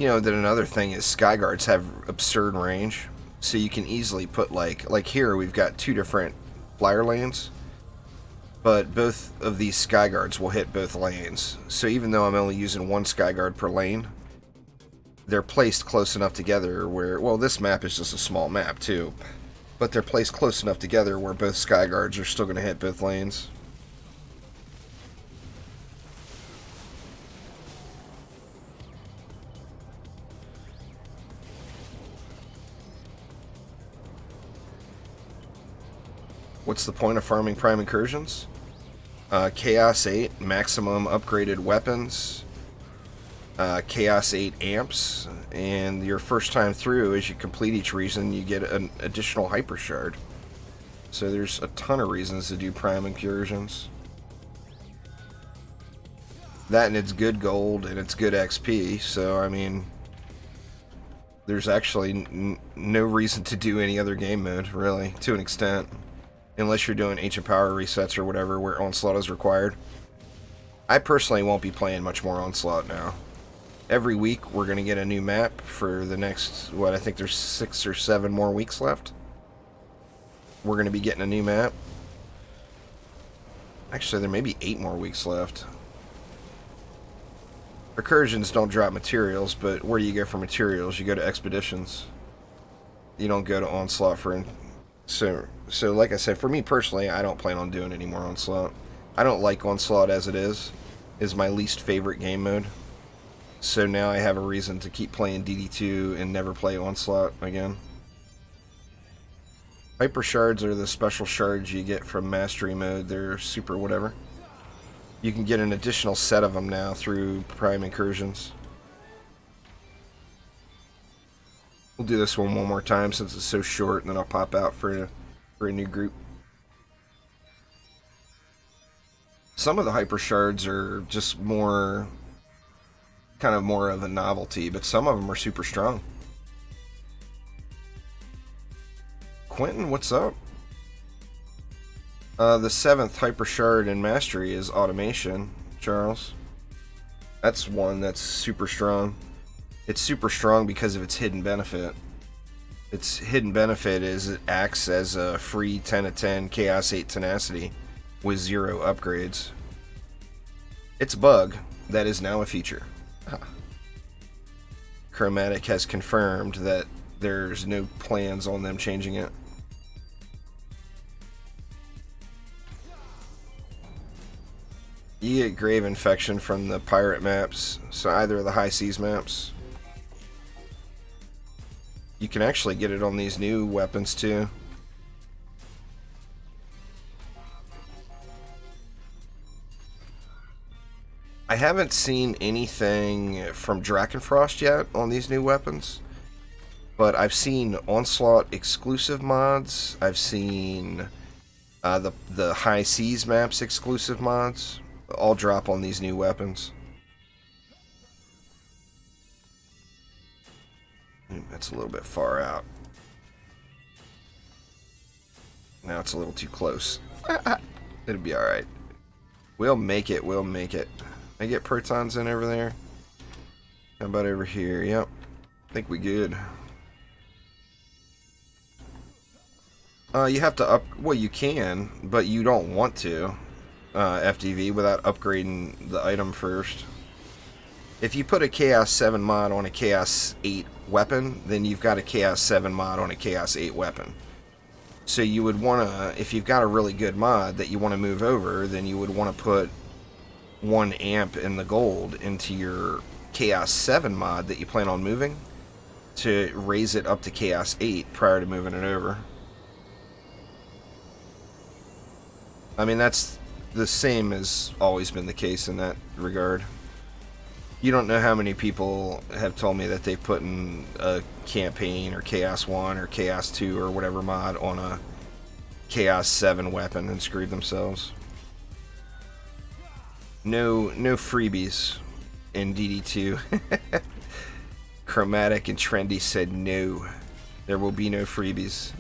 You know, then another thing is Skyguards have absurd range, so you can easily put like here we've got 2 different flyer lanes, but both of these Skyguards will hit both lanes. So even though I'm only using 1 Skyguard per lane, they're placed close enough together where, well, this map is just a small map too, but they're placed close enough together where both Skyguards are still going to hit both lanes. What's the point of farming Prime Incursions? Chaos 8, maximum upgraded weapons, Chaos 8 amps, and your first time through, as you complete each region, you get an additional Hyper Shard. So there's a ton of reasons to do Prime Incursions. That and it's good gold and it's good XP, so I mean, there's actually no reason to do any other game mode, really, to an extent. Unless you're doing Ancient Power resets or whatever where Onslaught is required. I personally won't be playing much more Onslaught now. Every week we're going to get a new map for the next, what, I think there's 6 or 7 more weeks left. We're going to be getting a new map. Actually, there may be 8 more weeks left. Incursions don't drop materials, but where do you go for materials? You go to Expeditions. You don't go to Onslaught for... So like I said, for me personally, I don't plan on doing any more Onslaught. I don't like Onslaught as it is my least favorite game mode. So now I have a reason to keep playing DD2 and never play Onslaught again. Hyper Shards are the special shards you get from Mastery Mode. They're super whatever. You can get an additional set of them now through Prime Incursions. We'll do this one more time since it's so short, and then I'll pop out for a new group. Some of the Hyper Shards are just more, kind of more of a novelty, but some of them are super strong. Quentin, what's up? The 7th Hyper Shard in Mastery is Automation, Charles. That's one that's super strong. It's super strong because of its hidden benefit. Its hidden benefit is it acts as a free 10/10 Chaos 8 Tenacity with 0 upgrades. It's a bug that is now a feature. Chromatic has confirmed that there's no plans on them changing it. You get Grave Infection from the pirate maps, so either of the High Seas maps. You can actually get it on these new weapons too. I haven't seen anything from Drakenfrost yet on these new weapons, but I've seen Onslaught exclusive mods. I've seen the High Seas maps exclusive mods all drop on these new weapons. That's a little bit far out. Now it's a little too close. It'll be alright. We'll make it, we'll make it. I get protons in over there. How about over here? Yep. I think we good. You have to well, you can, but you don't want to FTV without upgrading the item first. If you put a Chaos 7 mod on a Chaos 8 weapon, then you've got a Chaos 7 mod on a Chaos 8 weapon. So you would want to, if you've got a really good mod that you want to move over, then you would want to put 1 amp in the gold into your Chaos 7 mod that you plan on moving to raise it up to Chaos 8 prior to moving it over. I mean, that's the same as always been the case in that regard. You don't know how many people have told me that they've put in a campaign or Chaos 1 or Chaos 2 or whatever mod on a Chaos 7 weapon and screwed themselves. No freebies in DD2. Chromatic and Trendy said no. There will be no freebies.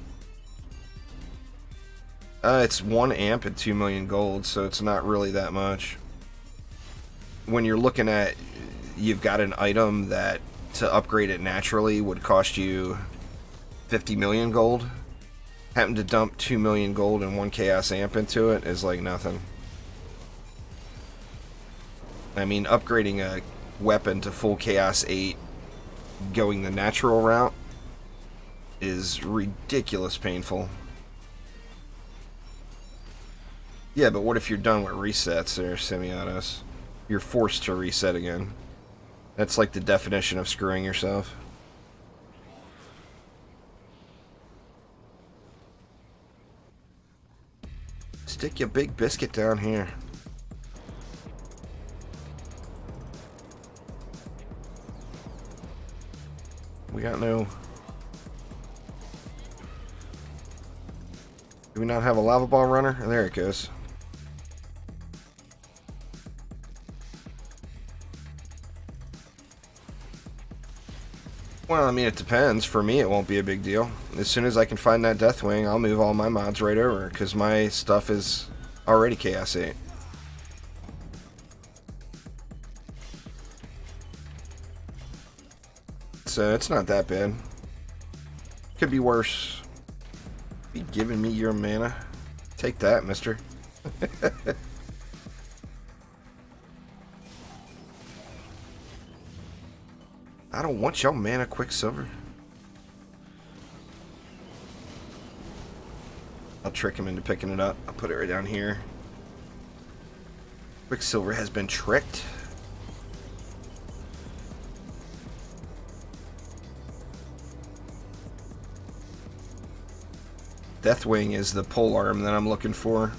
It's 1 amp and 2 million gold, so it's not really that much. When you're looking at, you've got an item that to upgrade it naturally would cost you 50 million gold. Having to dump 2 million gold and 1 chaos amp into it is like nothing. I mean, upgrading a weapon to full chaos 8 going the natural route is ridiculous painful. Yeah, but what if you're done with resets there, semi-autos? You're forced to reset again. That's like the definition of screwing yourself. Stick your big biscuit down here. We got no... Do we not have a lava ball runner? There it goes. Well, I mean, it depends. For me, it won't be a big deal. As soon as I can find that Deathwing, I'll move all my mods right over, because my stuff is already Chaos 8. So it's not that bad. Could be worse. Be giving me your mana. Take that, mister. I don't want your mana, Quicksilver. I'll trick him into picking it up. I'll put it right down here. Quicksilver has been tricked. Deathwing is the polearm that I'm looking for.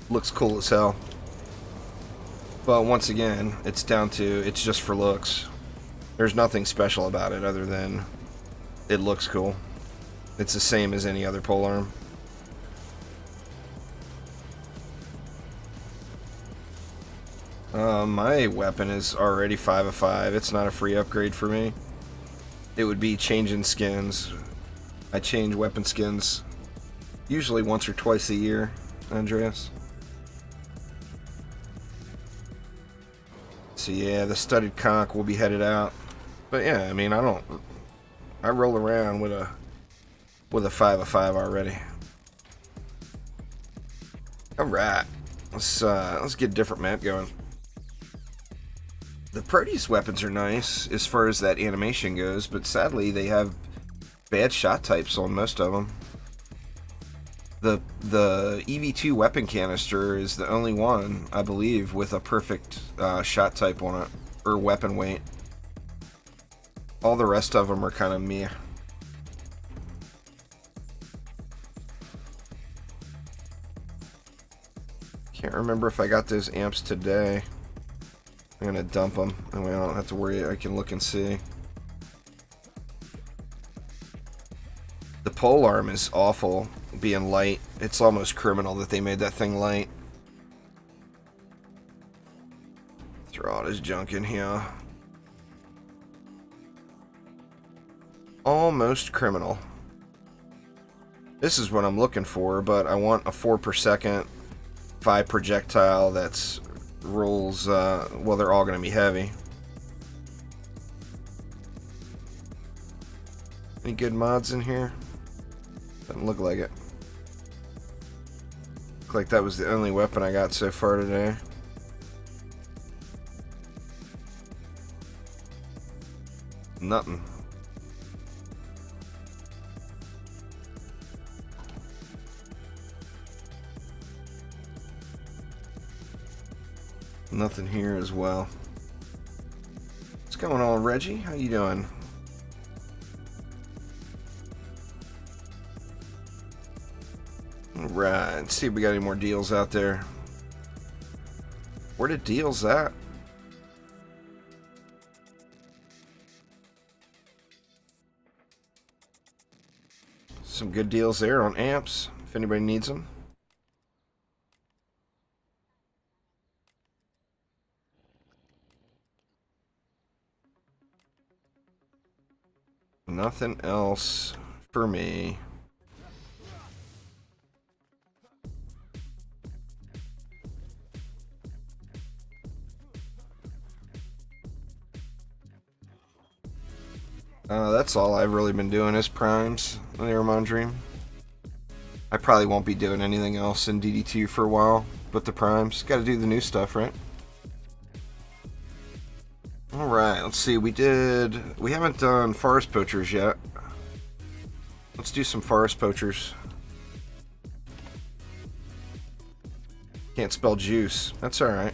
Looks cool as hell. But once again, it's just for looks. There's nothing special about it other than it looks cool. It's the same as any other polearm. My weapon is already 5 of 5. It's not a free upgrade for me. It would be changing skins. I change weapon skins usually once or twice a year, Andreas. So yeah, the studded conch will be headed out. But yeah, I mean, I roll around with a 5 of 5 already. Alright. Let's get a different map going. The Proteus weapons are nice as far as that animation goes, but sadly they have bad shot types on most of them. The EV2 weapon canister is the only one, I believe, with a perfect shot type on it, or weapon weight. All the rest of them are kind of meh. Can't remember if I got those amps today. I'm gonna dump them, and we don't have to worry. I can look and see. The polearm is awful, being light. It's almost criminal that they made that thing light. Throw all this junk in here. Almost criminal. This is what I'm looking for, but I want a 4 per second 5 projectile that's rolls, well, they're all going to be heavy. Any good mods in here? Doesn't look like it. Look like that was the only weapon I got so far today. Nothing. Nothing here as well. What's going on, Reggie? How you doing? Alright, let's see if we got any more deals out there. Where the deals at? Some good deals there on amps, if anybody needs them. Nothing else for me. That's all I've really been doing is primes in Airmon Dream. I probably won't be doing anything else in DD2 for a while, but the primes. Gotta do the new stuff, right? Alright, let's see. We haven't done Forest Poachers yet. Let's do some Forest Poachers. Can't spell juice. That's alright.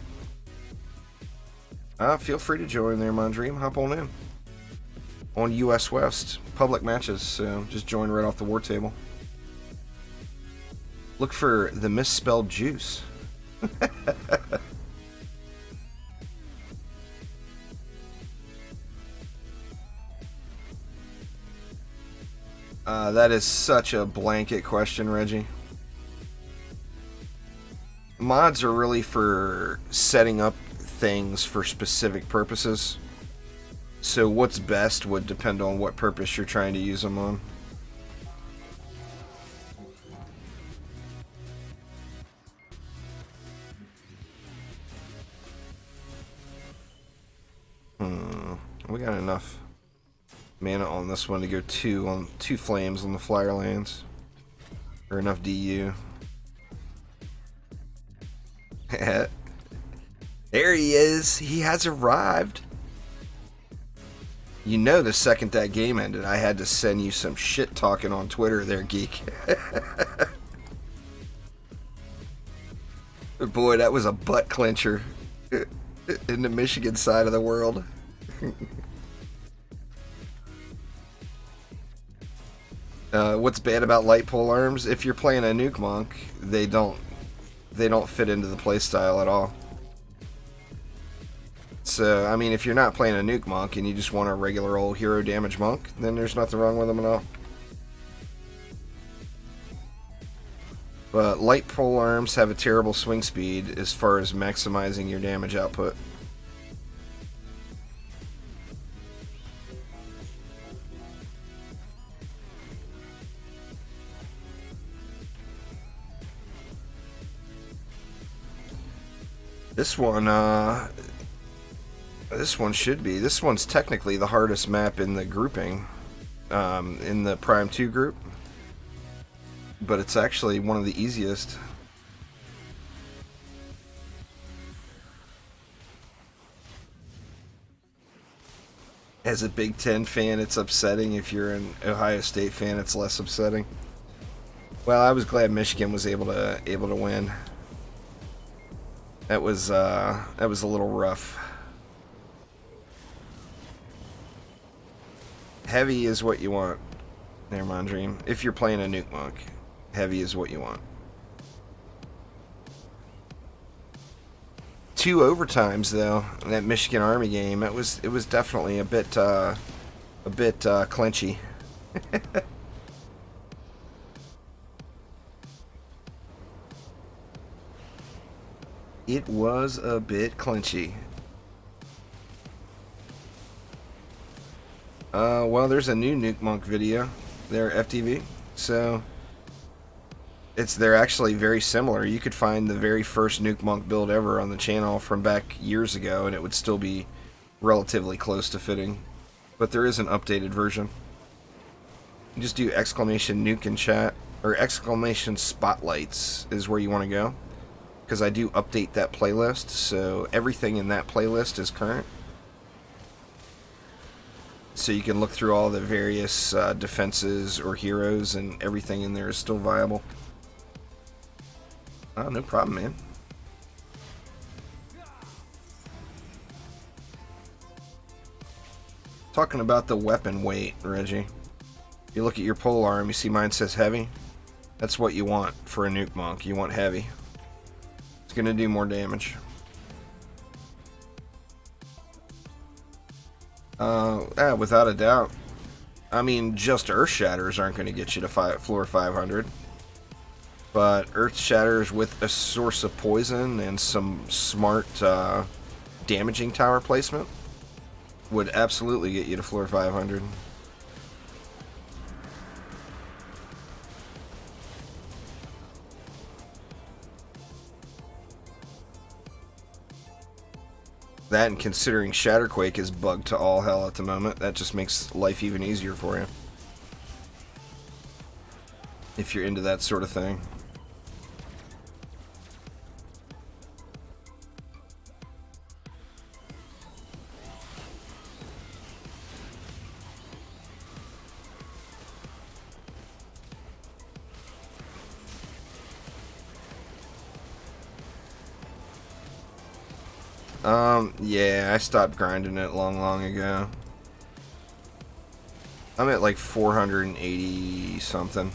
Feel free to join there, Mon Dream. Hop on in. On US West. Public matches, so just join right off the war table. Look for the misspelled juice. That is such a blanket question, Reggie. Mods are really for setting up things for specific purposes. So what's best would depend on what purpose you're trying to use them on. We got enough mana on this one to go two flames on the flyer lands. Or enough DU. There he is. He has arrived. You know, the second that game ended, I had to send you some shit talking on Twitter there, geek. Boy, that was a butt clincher in the Michigan side of the world. What's bad about light pole arms? If you're playing a nuke monk, they don't fit into the playstyle at all. So, I mean, if you're not playing a nuke monk and you just want a regular old hero damage monk, then there's nothing wrong with them at all. But light pole arms have a terrible swing speed as far as maximizing your damage output. This one should be. This one's technically the hardest map in the grouping, in the Prime 2 group. But it's actually one of the easiest. As a Big Ten fan, it's upsetting. If you're an Ohio State fan, it's less upsetting. Well, I was glad Michigan was able to win. That was a little rough. Heavy is what you want. There, Mon Dream. If you're playing a nuke monk, heavy is what you want. 2 overtimes though. In that Michigan Army game, it was definitely a bit clinchy. It was a bit clinchy. Well, there's a new Nuke Monk video there, FTV. So, they're actually very similar. You could find the very first Nuke Monk build ever on the channel from back years ago, and it would still be relatively close to fitting. But there is an updated version. You just do exclamation nuke in chat, or exclamation spotlights is where you want to go. Because I do update that playlist, so everything in that playlist is current. So you can look through all the various defenses or heroes, and everything in there is still viable. Oh, no problem, man. Talking about the weapon weight, Reggie. You look at your pole arm, you see mine says heavy. That's what you want for a nuke monk. You want heavy. It's going to do more damage. Without a doubt. I mean, just Earth Shatters aren't going to get you to floor 500. But Earth Shatters with a source of poison and some smart damaging tower placement would absolutely get you to floor 500. That, and considering Shatterquake is bugged to all hell at the moment, that just makes life even easier for you. If you're into that sort of thing. Yeah, I stopped grinding it long ago. I'm at like 480 something.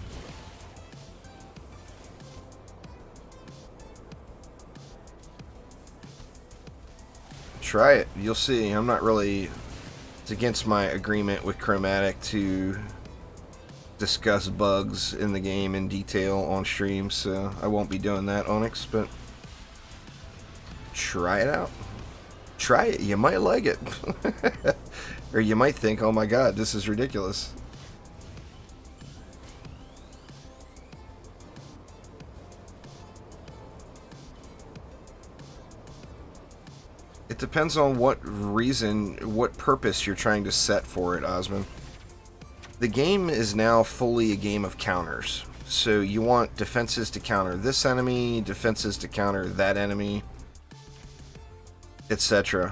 Try it. You'll see. I'm not really... It's against my agreement with Chromatic to discuss bugs in the game in detail on stream, so I won't be doing that, Onyx, but try it out. Try it. You might like it. Or you might think, oh my god, this is ridiculous. It depends on what reason, what purpose you're trying to set for it, Osmond. The game is now fully a game of counters. So you want defenses to counter this enemy, defenses to counter that enemy, etc.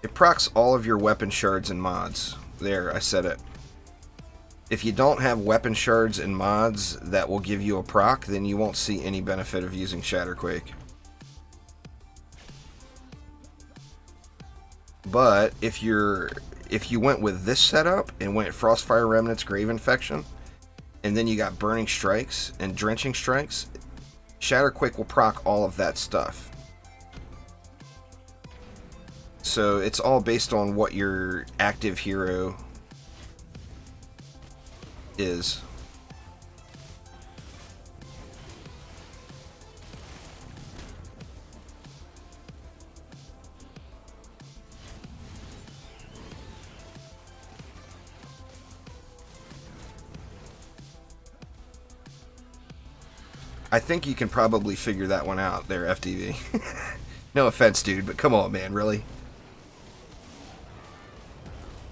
It procs all of your weapon shards and mods. There, I said it. If you don't have weapon shards and mods that will give you a proc, then you won't see any benefit of using Shatterquake. But if you went with this setup and went Frostfire Remnants, Grave Infection, and then you got Burning Strikes and Drenching Strikes, Shatterquake will proc all of that stuff. So it's all based on what your active hero is. I think you can probably figure that one out there, FTV. No offense, dude, but come on, man, really?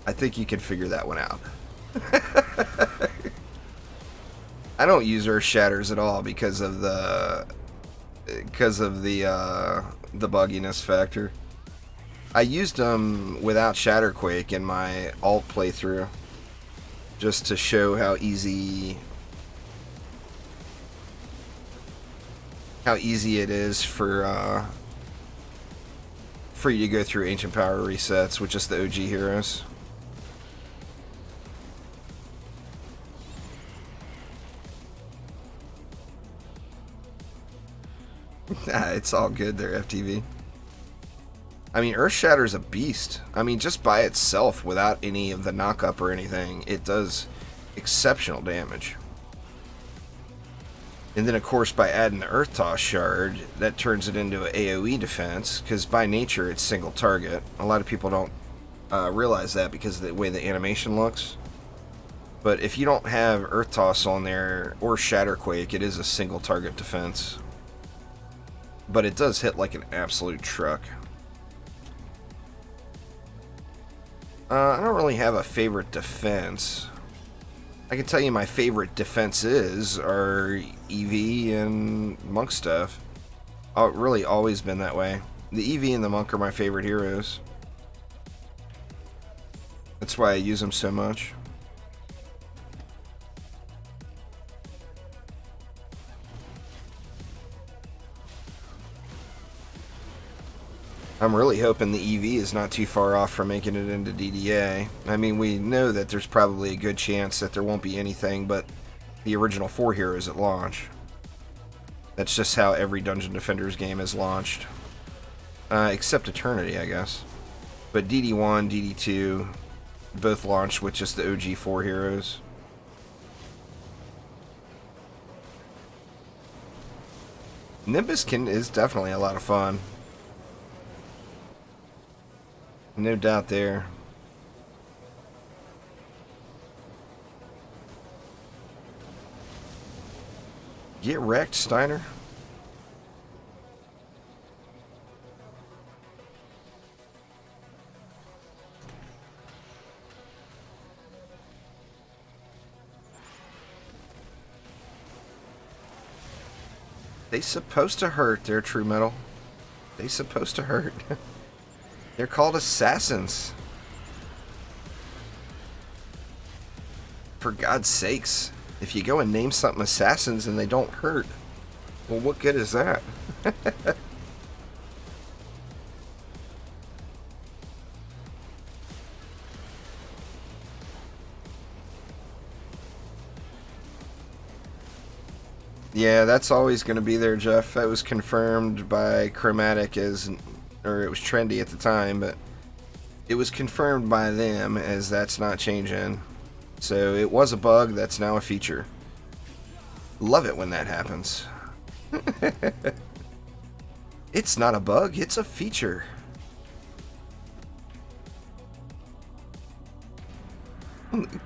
I think you can figure that one out. I don't use Earth Shatters at all because of the bugginess factor. I used them without Shatterquake in my alt playthrough, just to show how easy it is for you to go through Ancient Power resets with just the OG heroes. It's all good there, FTV. I mean, Earth Shatter's a beast. I mean, just by itself, without any of the knockup or anything, it does exceptional damage. And then, of course, by adding the Earth Toss Shard, that turns it into an AoE defense, because by nature, it's single target. A lot of people don't realize that because of the way the animation looks. But if you don't have Earth Toss on there, or Shatterquake, it is a single target defense. But it does hit like an absolute truck. I don't really have a favorite defense. I can tell you my favorite defenses are EV and Monk stuff. Really always been that way. The EV and the Monk are my favorite heroes. That's why I use them so much. I'm really hoping the EV is not too far off from making it into DDA. I mean, we know that there's probably a good chance that there won't be anything but the original 4 heroes at launch. That's just how every Dungeon Defenders game is launched. Except Eternity, I guess. But DD1, DD2, both launched with just the OG 4 heroes. Nimbuskin is definitely a lot of fun. No doubt there. Get wrecked, Steiner. They supposed to hurt, they're true metal. They supposed to hurt. They're called assassins. For God's sakes. If you go and name something assassins and they don't hurt, well, what good is that? Yeah, that's always going to be there, Jeff. That was confirmed by Chromatic as, or it was trendy at the time, but it was confirmed by them as that's not changing. So it was a bug, that's now a feature. Love it when that happens. It's not a bug, it's a feature.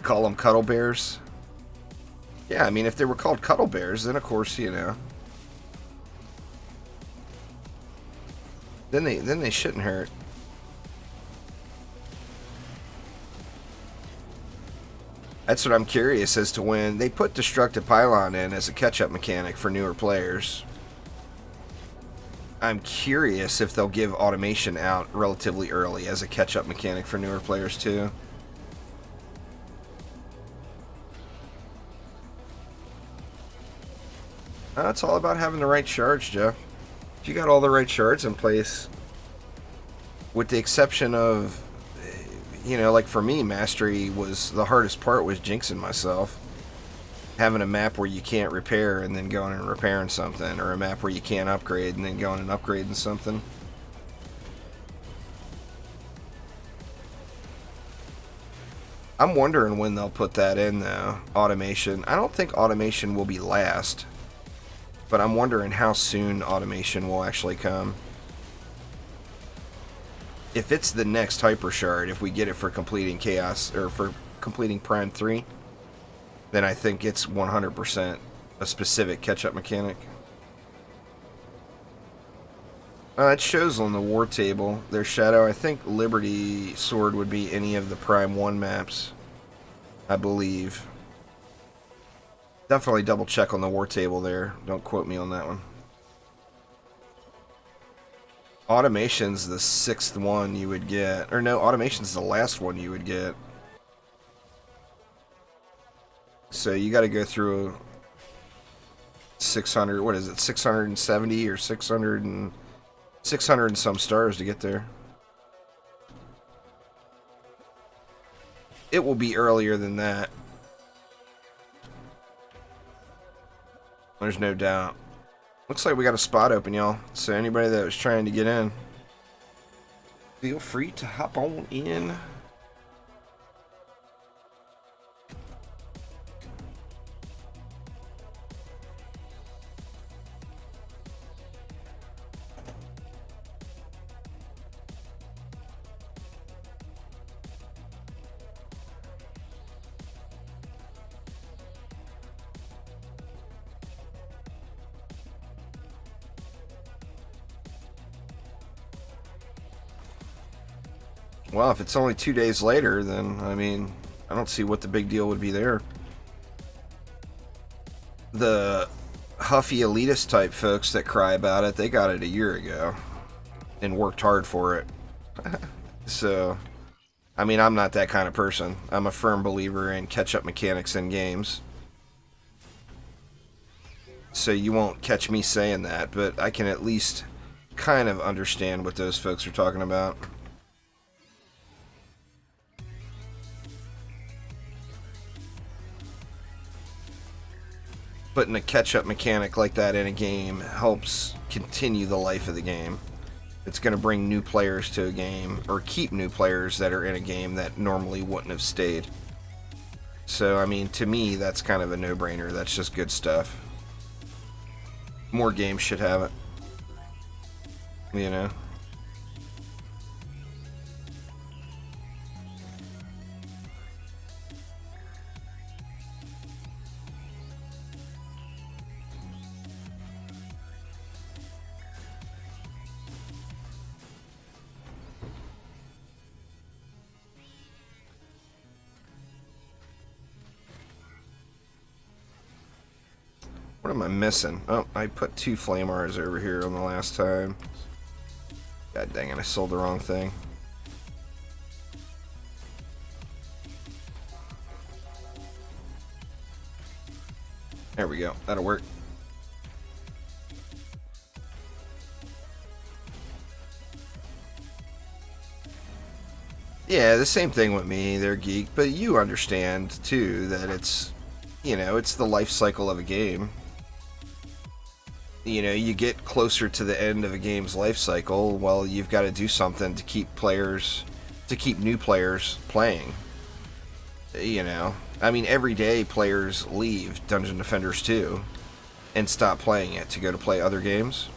Call them cuddle bears. Yeah, I mean, if they were called cuddle bears, then of course, you know. Then they shouldn't hurt. That's what I'm curious as to when they put Destructive Pylon in as a catch-up mechanic for newer players. I'm curious if they'll give automation out relatively early as a catch-up mechanic for newer players too. It's all about having the right shards, Jeff. If you got all the right shards in place, with the exception of, you know, like for me, Mastery was the hardest part was jinxing myself. Having a map where you can't repair and then going and repairing something, or a map where you can't upgrade and then going and upgrading something. I'm wondering when they'll put that in, though, automation. I don't think automation will be last, but I'm wondering how soon automation will actually come. If it's the next Hyper Shard, if we get it for completing Chaos, or for completing Prime 3, then I think it's 100% a specific catch-up mechanic. It shows on the war table. There's Shadow. I think Liberty Sword would be any of the Prime 1 maps, I believe. Definitely double check on the war table there. Don't quote me on that one. Automation's the 6th one you would get. Or no, Automation's the last one you would get. So you got to go through 600, what is it, 670 or 600 and some stars to get there. It will be earlier than that. There's no doubt. Looks like we got a spot open, y'all. So anybody that was trying to get in, feel free to hop on in. Well, if it's only 2 days later, then, I mean, I don't see what the big deal would be there. The huffy elitist type folks that cry about it, they got it a year ago and worked hard for it. So, I mean, I'm not that kind of person. I'm a firm believer in catch-up mechanics in games. So you won't catch me saying that, but I can at least kind of understand what those folks are talking about. Putting a catch-up mechanic like that in a game helps continue the life of the game. It's going to bring new players to a game, or keep new players that are in a game that normally wouldn't have stayed. So, I mean, to me, that's kind of a no-brainer. That's just good stuff. More games should have it. You know? What am I missing? Oh, I put 2 flamers over here on the last time. God dang it, I sold the wrong thing. There we go. That'll work. Yeah, the same thing with me. They're geek, but you understand too that it's, you know, it's the life cycle of a game. You know, you get closer to the end of a game's life cycle, well, you've got to do something to keep new players playing. You know, I mean, every day players leave Dungeon Defenders 2 and stop playing it to go to play other games,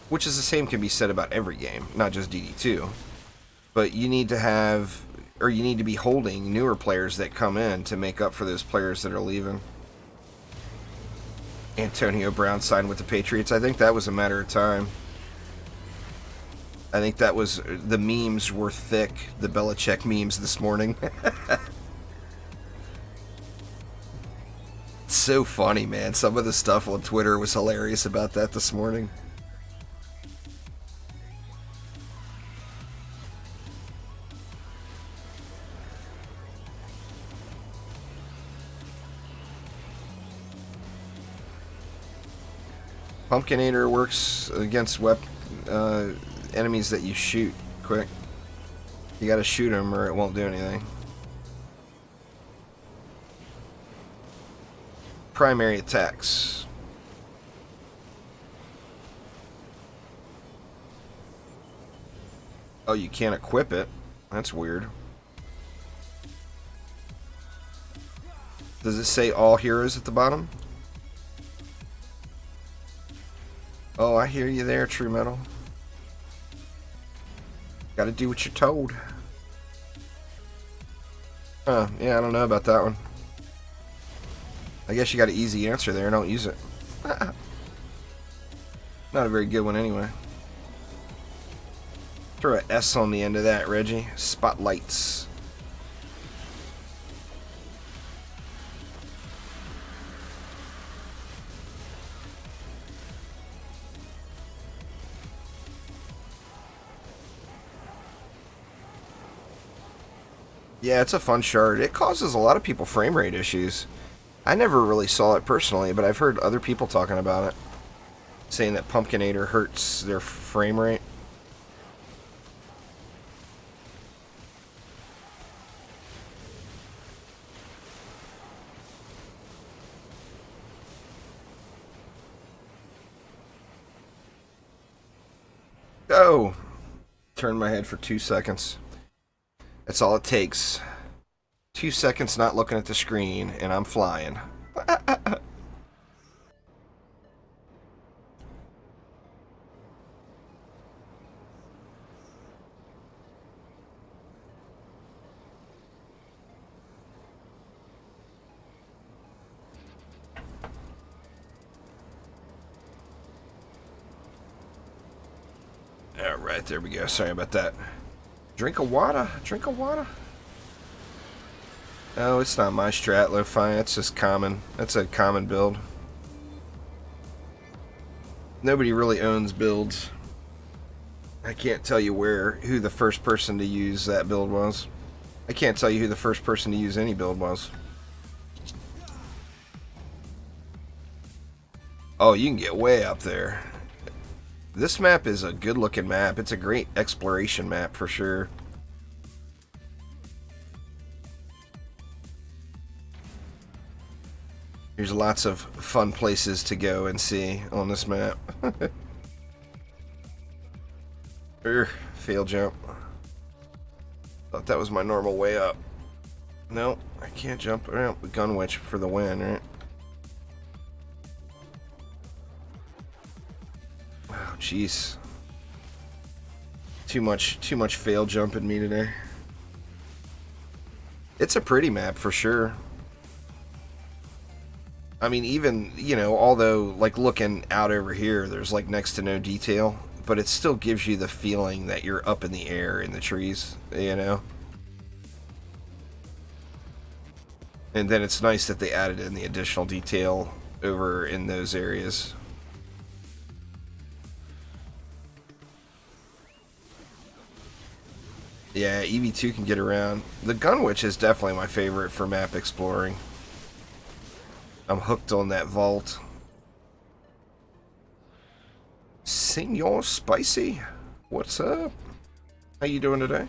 which is the same can be said about every game, not just DD2. But you need to have, or you need to be holding newer players that come in to make up for those players that are leaving. Antonio Brown signed with the Patriots. I think that was a matter of time. I think that was, the memes were thick, the Belichick memes this morning. So funny, man. Some of the stuff on Twitter was hilarious about that this morning. Pumpkinator works against enemies that you shoot quick. You gotta shoot them or it won't do anything. Primary attacks. Oh, you can't equip it. That's weird. Does it say all heroes at the bottom? Oh, I hear you there, True Metal. Gotta do what you're told. Huh, yeah, I don't know about that one. I guess you got an easy answer there, don't use it. Not a very good one anyway. Throw an S on the end of that, Reggie. Spotlights. Yeah, it's a fun shard. It causes a lot of people frame rate issues. I never really saw it personally, but I've heard other people talking about it. Saying that Pumpkinator hurts their frame rate. Oh! Turn my head for 2 seconds. That's all it takes. 2 seconds not looking at the screen, and I'm flying. Alright, there we go. Sorry about that. Drink of water. Drink of water. Oh, it's not my strat, Lo-Fi. It's just common. That's a common build. Nobody really owns builds. I can't tell you who the first person to use that build was. I can't tell you who the first person to use any build was. Oh, you can get way up there. This map is a good looking map. It's a great exploration map for sure. There's lots of fun places to go and see on this map. Fail jump. Thought that was my normal way up. No, I can't jump around. Gun witch for the win, right? Wow, jeez. Too much fail jump in me today. It's a pretty map for sure. I mean, even, you know, although, like, looking out over here, there's, like, next to no detail, but it still gives you the feeling that you're up in the air in the trees, you know? And then it's nice that they added in the additional detail over in those areas. Yeah, EV2 can get around. The Gunwitch is definitely my favorite for map exploring. I'm hooked on that vault. Senor Spicy, what's up? How you doing today?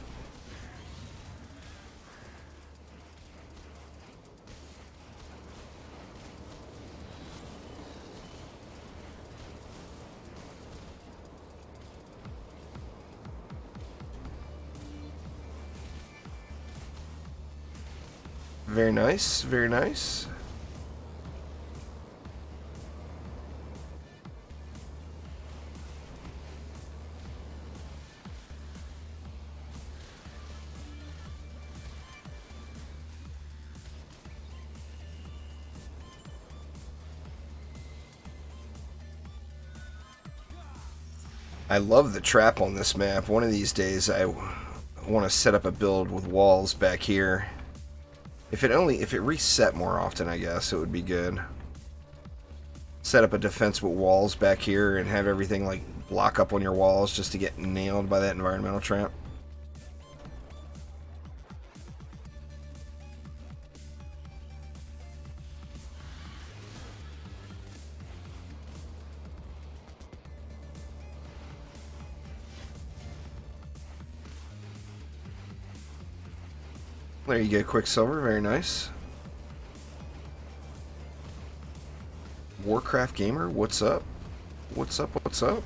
Very nice, very nice. I love the trap on this map. One of these days I want to set up a build with walls back here. If it reset more often, I guess it would be good. Set up a defense with walls back here and have everything like block up on your walls just to get nailed by that environmental trap. There you go, Quicksilver. Very nice. Warcraft Gamer, what's up? What's up? What's up?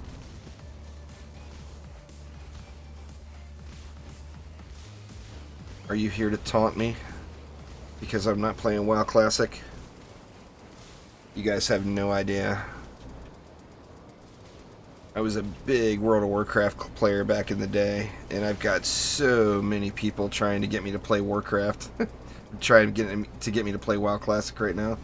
Are you here to taunt me? Because I'm not playing WoW Classic? You guys have no idea. I was a big World of Warcraft player back in the day, and I've got so many people trying to get me to play Warcraft. Trying to get me to play WoW Classic right now.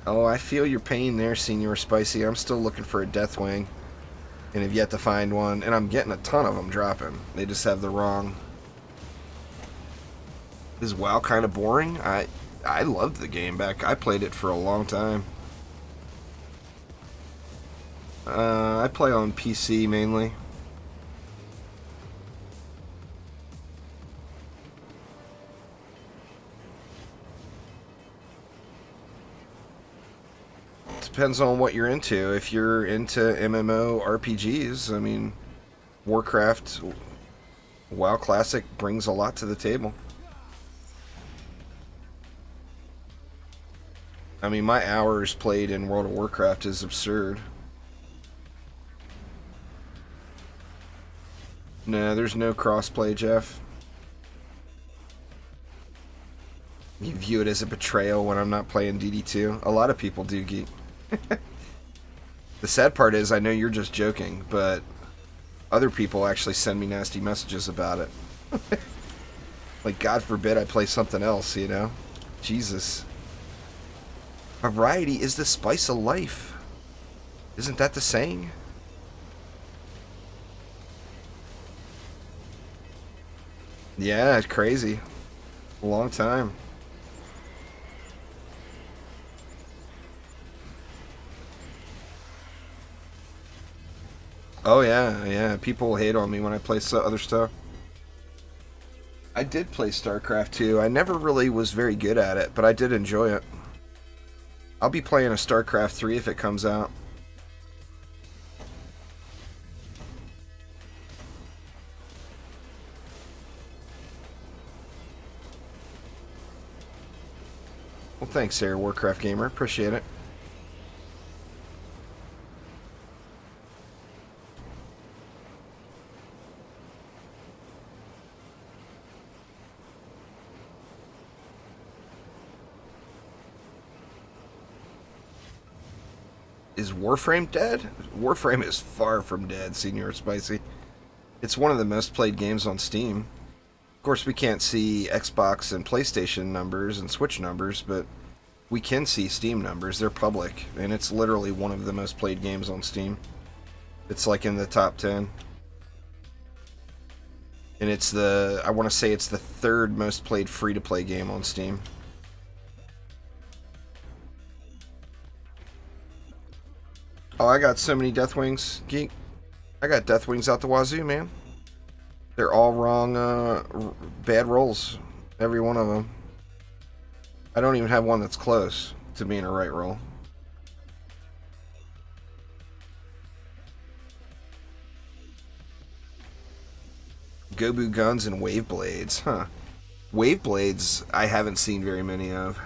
Oh, I feel your pain there, Senor Spicy. I'm still looking for a Deathwing, and have yet to find one, and I'm getting a ton of them dropping. They just have the wrong... Is WoW kind of boring? I loved the game back. I played it for a long time. I play on PC mainly. Depends on what you're into. If you're into MMO RPGs, I mean, Warcraft, WoW Classic brings a lot to the table. I mean, my hours played in World of Warcraft is absurd. No, there's no crossplay, Jeff. You view it as a betrayal when I'm not playing DD2. A lot of people do, Geek. The sad part is I know you're just joking, but other people actually send me nasty messages about it. Like, God forbid I play something else, you know? Jesus. Variety is the spice of life. Isn't that the saying? Yeah, it's crazy. A long time. Oh yeah, yeah. People hate on me when I play other stuff. I did play StarCraft 2. I never really was very good at it, but I did enjoy it. I'll be playing a StarCraft 3 if it comes out. Well, thanks, Sarah, Warcraft Gamer. Appreciate it. Is Warframe dead? Warframe is far from dead, Senior Spicy. It's one of the most played games on Steam. Of course, we can't see Xbox and PlayStation numbers and Switch numbers, but we can see Steam numbers. They're public, and it's literally one of the most played games on Steam. It's like in the top 10. And it's the, I want to say it's the third most played free-to-play game on Steam. Oh, I got so many Deathwings, Geek. I got Deathwings out the wazoo, man. They're all wrong, bad rolls. Every one of them. I don't even have one that's close to being a right roll. Gobu guns and wave blades, huh? Wave blades, I haven't seen very many of.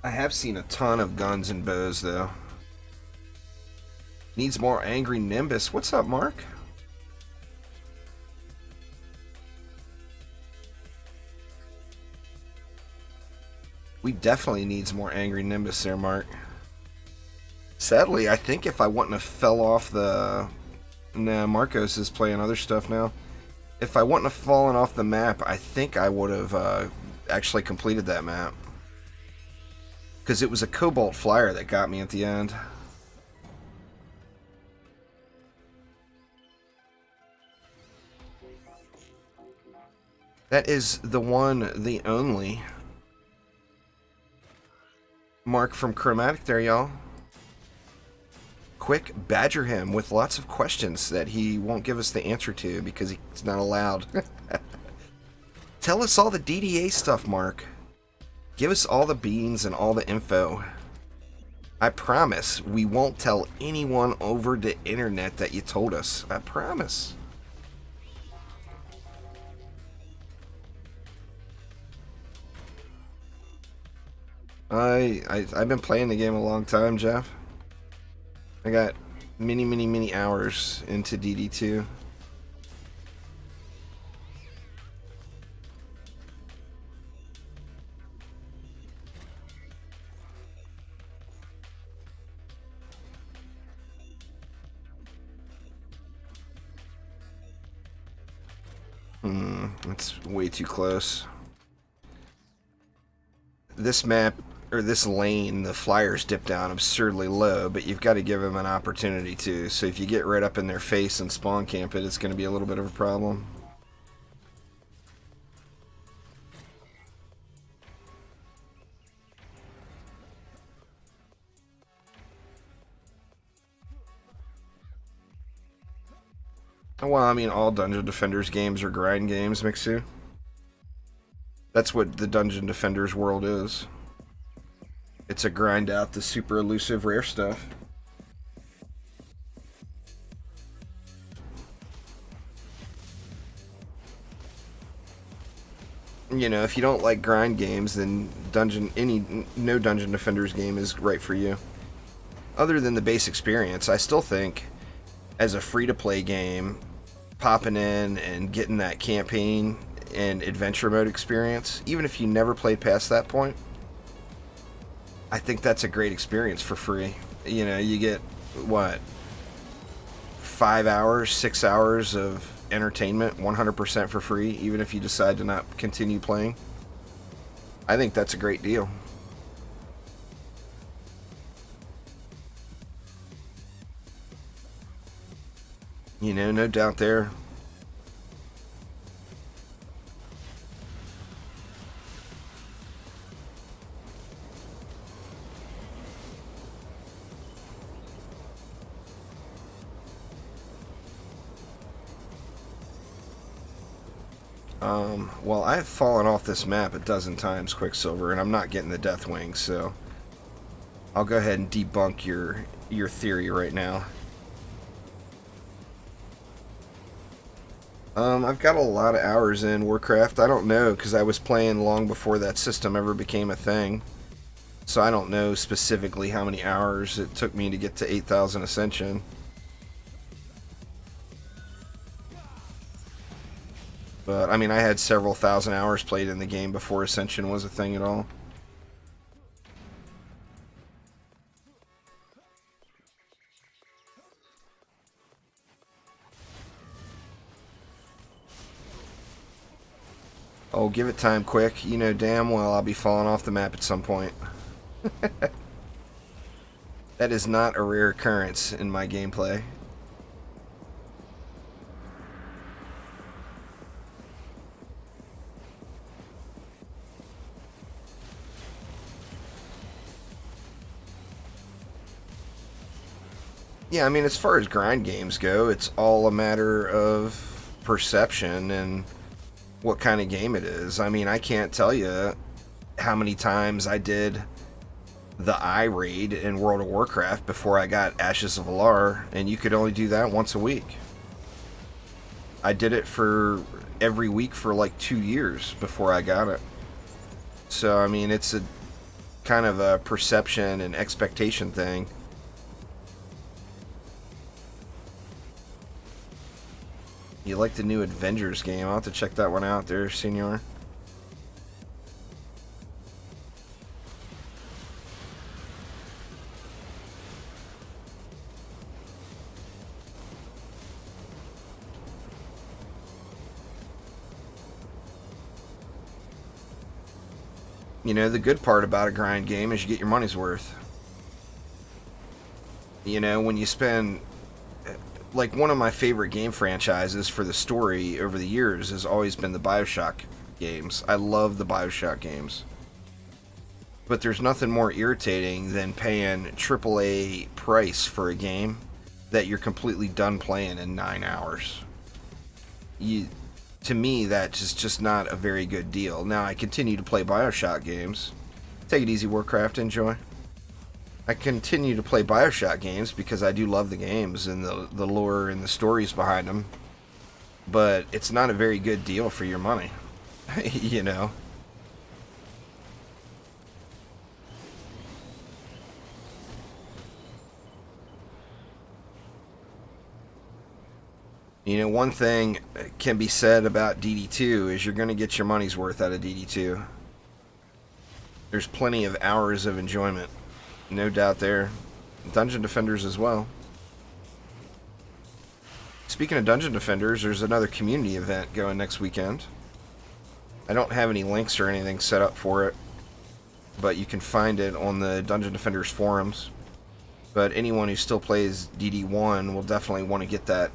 I have seen a ton of guns and bows, though. Needs more angry Nimbus. What's up, Mark? We definitely needs more angry Nimbus there, Mark. Sadly, I think if I wouldn't have fell off the... Nah, Marcos is playing other stuff now. If I wouldn't have fallen off the map, I think I would have actually completed that map. Because it was a Cobalt Flyer that got me at the end. That is the one, the only Mark from Chromatic there, y'all. Quick, badger him with lots of questions that he won't give us the answer to because he's not allowed. Tell us all the DDA stuff, Mark. Give us all the beans and all the info. I promise we won't tell anyone over the internet that you told us. I promise. I've been playing the game a long time, Jeff. I got many hours into DD2. That's way too close. This map, or this lane, the flyers dip down absurdly low, but you've got to give them an opportunity to. So if you get right up in their face and spawn camp it, it's going to be a little bit of a problem. Well, I mean, all Dungeon Defenders games are grind games, Mixu. That's what the Dungeon Defenders world is. It's a grind out the super elusive rare stuff. You know, if you don't like grind games, then no Dungeon Defenders game is right for you. Other than the base experience, I still think as a free-to-play game, popping in and getting that campaign and adventure mode experience, even if you never played past that point, I think that's a great experience for free. You know, you get, what, 5 hours, 6 hours of entertainment 100% for free, even if you decide to not continue playing. I think that's a great deal. You know, no doubt there. Well, I've fallen off this map a dozen times, Quicksilver, and I'm not getting the Deathwing, so I'll go ahead and debunk your theory right now. I've got a lot of hours in Warcraft. I don't know, because I was playing long before that system ever became a thing. So I don't know specifically how many hours it took me to get to 8,000 Ascension. But, I mean, I had several thousand hours played in the game before Ascension was a thing at all. Oh, give it time, quick. You know damn well I'll be falling off the map at some point. That is not a rare occurrence in my gameplay. Yeah, I mean, as far as grind games go, it's all a matter of perception and what kind of game it is. I mean, I can't tell you how many times I did the I raid in World of Warcraft before I got Ashes of Alar, and you could only do that once a week. I did it for every week for like 2 years before I got it. So, I mean, it's a kind of a perception and expectation thing. You like the new Avengers game? I'll have to check that one out there, senor. You know, the good part about a grind game is you get your money's worth. You know, when you spend... Like, one of my favorite game franchises for the story over the years has always been the BioShock games. I love the BioShock games. But there's nothing more irritating than paying AAA price for a game that you're completely done playing in 9 hours. To me, that's just not a very good deal. Now, I continue to play BioShock games. Take it easy, Warcraft. Enjoy. I continue to play BioShock games because I do love the games and the lore and the stories behind them. But it's not a very good deal for your money. You know? You know, one thing can be said about DD2 is you're going to get your money's worth out of DD2. There's plenty of hours of enjoyment. No doubt there. Dungeon Defenders as well. Speaking of Dungeon Defenders, there's another community event going next weekend. I don't have any links or anything set up for it, but you can find it on the Dungeon Defenders forums. But anyone who still plays DD1 will definitely want to get that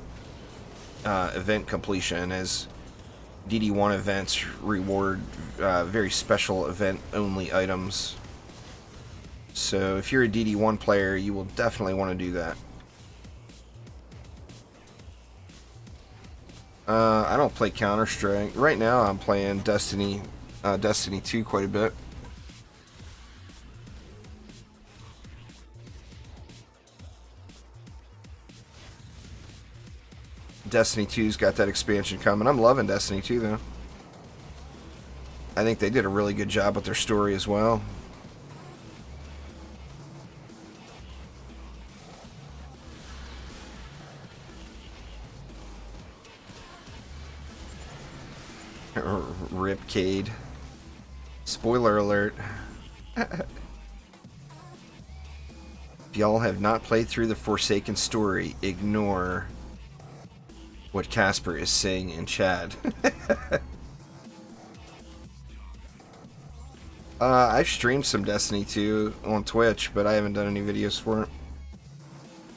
event completion, as DD1 events reward very special event-only items. So if you're a DD1 player, you will definitely want to do that. I don't play Counter-Strike. Right now I'm playing Destiny 2 quite a bit. Destiny 2's got that expansion coming. I'm loving Destiny 2 though. I think they did a really good job with their story as well. Ripcade. Spoiler alert. If y'all have not played through the Forsaken story, ignore what Casper is saying in chat. I've streamed some Destiny 2 on Twitch, but I haven't done any videos for it.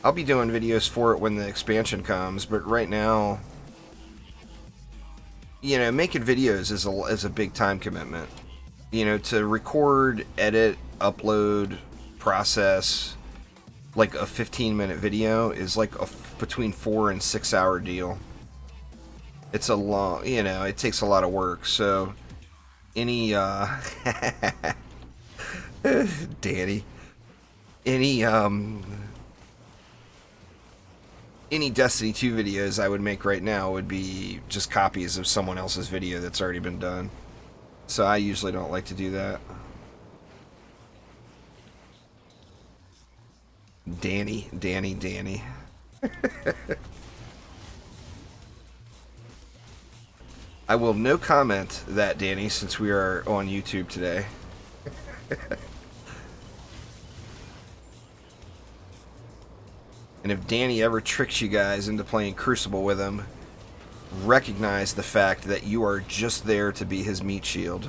I'll be doing videos for it when the expansion comes, but right now, you know, making videos is a big time commitment. You know, to record, edit, upload, process, like a 15-minute video is like a between 4 and 6 hour deal. It's a long, you know, it takes a lot of work. So any Danny, any Destiny 2 videos I would make right now would be just copies of someone else's video that's already been done. So I usually don't like to do that. Danny. I will no comment that, Danny, since we are on YouTube today. And if Danny ever tricks you guys into playing Crucible with him, recognize the fact that you are just there to be his meat shield.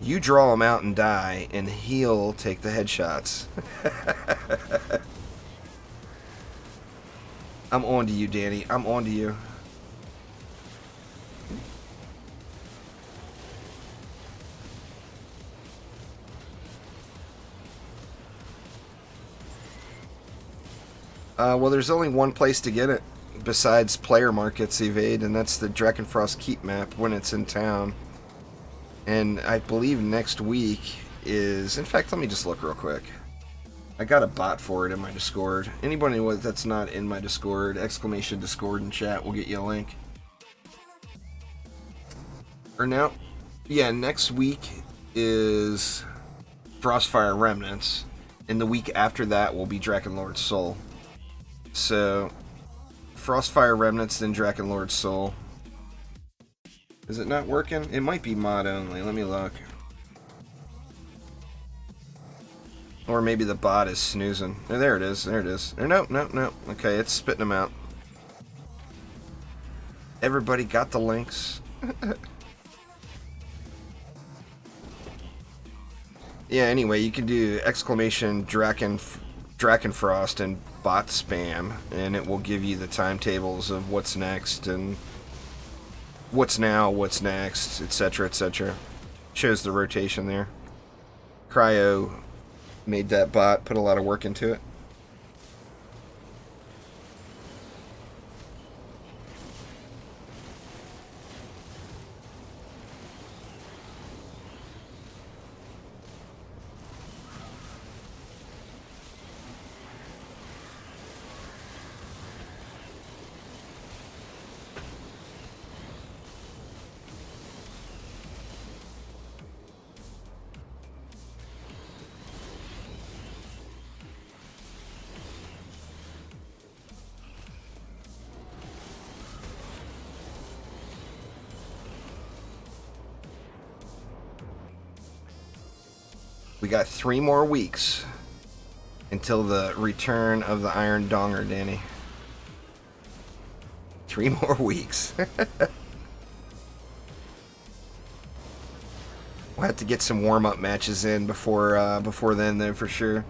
You draw him out and die, and he'll take the headshots. I'm on to you, Danny. I'm on to you. Well, there's only one place to get it besides player markets evade, and that's the Drakenfrost Keep map when it's in town. And I believe next week is... In fact, let me just look real quick. I got a bot for it in my Discord. Anybody that's not in my Discord, exclamation Discord in chat will get you a link. Or now, yeah, next week is Frostfire Remnants, and the week after that will be Drakenlord's Soul. So, Frostfire Remnants, then Drakenlord's Soul. Is it not working? It might be mod only. Let me look. Or maybe the bot is snoozing. Oh, there it is. There it is. Or no. Okay, it's spitting them out. Everybody got the links. Yeah, anyway, you can do exclamation Drakenfrost and bot spam, and it will give you the timetables of what's next and what's now, what's next, etc., etc. Shows the rotation there. Cryo made that bot, put a lot of work into it. We got 3 more weeks until the return of the Iron Donger, Danny. 3 more weeks. We'll have to get some warm-up matches in before then, though, for sure.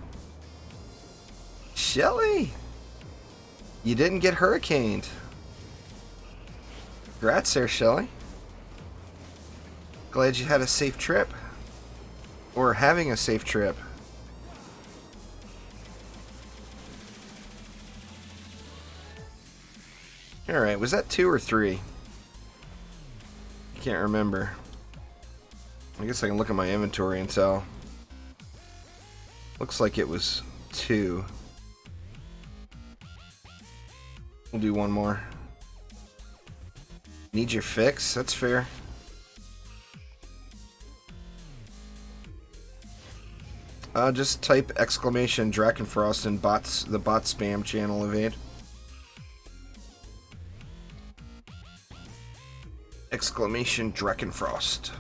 Shelly! You didn't get hurricaned. Congrats there, Shelly. Glad you had a safe trip. Or having a safe trip. Alright, was that 2 or 3? I can't remember. I guess I can look at my inventory and tell. Looks like it was 2. We'll do one more. Need your fix? That's fair. Just type exclamation Drakenfrost and the bot spam channel evade. Exclamation Drakenfrost.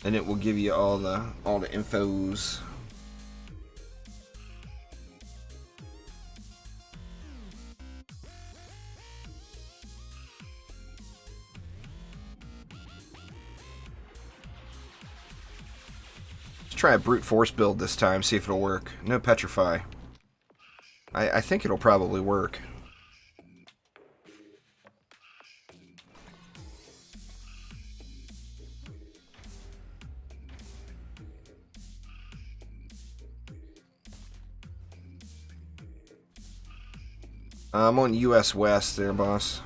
And it will give you all the infos. Try a brute force build this time, see if it'll work. No petrify. I think it'll probably work. I'm on US West there, boss.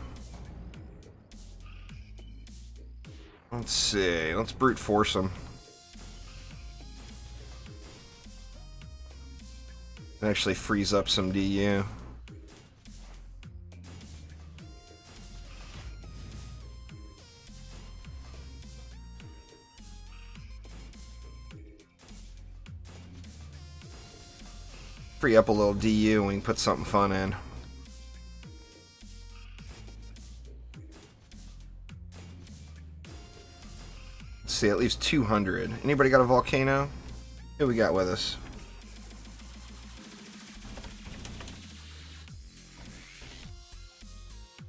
Let's see. Let's brute force them. Actually freeze up some DU. Free up a little DU and we can put something fun in. Let's see, at least 200. Anybody got a volcano? Who we got with us?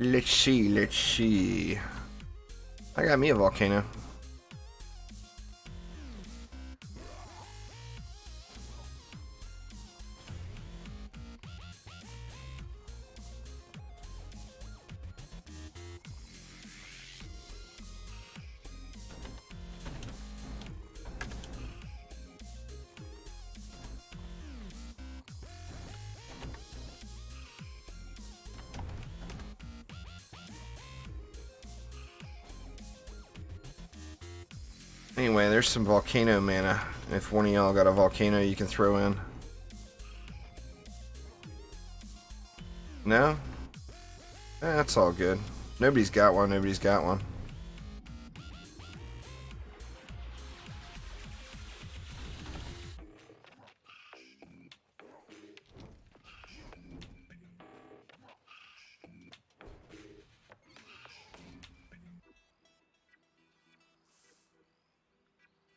Let's see. I got me a volcano. Anyway, there's some volcano mana. If one of y'all got a volcano you can throw in. No? That's all good. Nobody's got one, nobody's got one.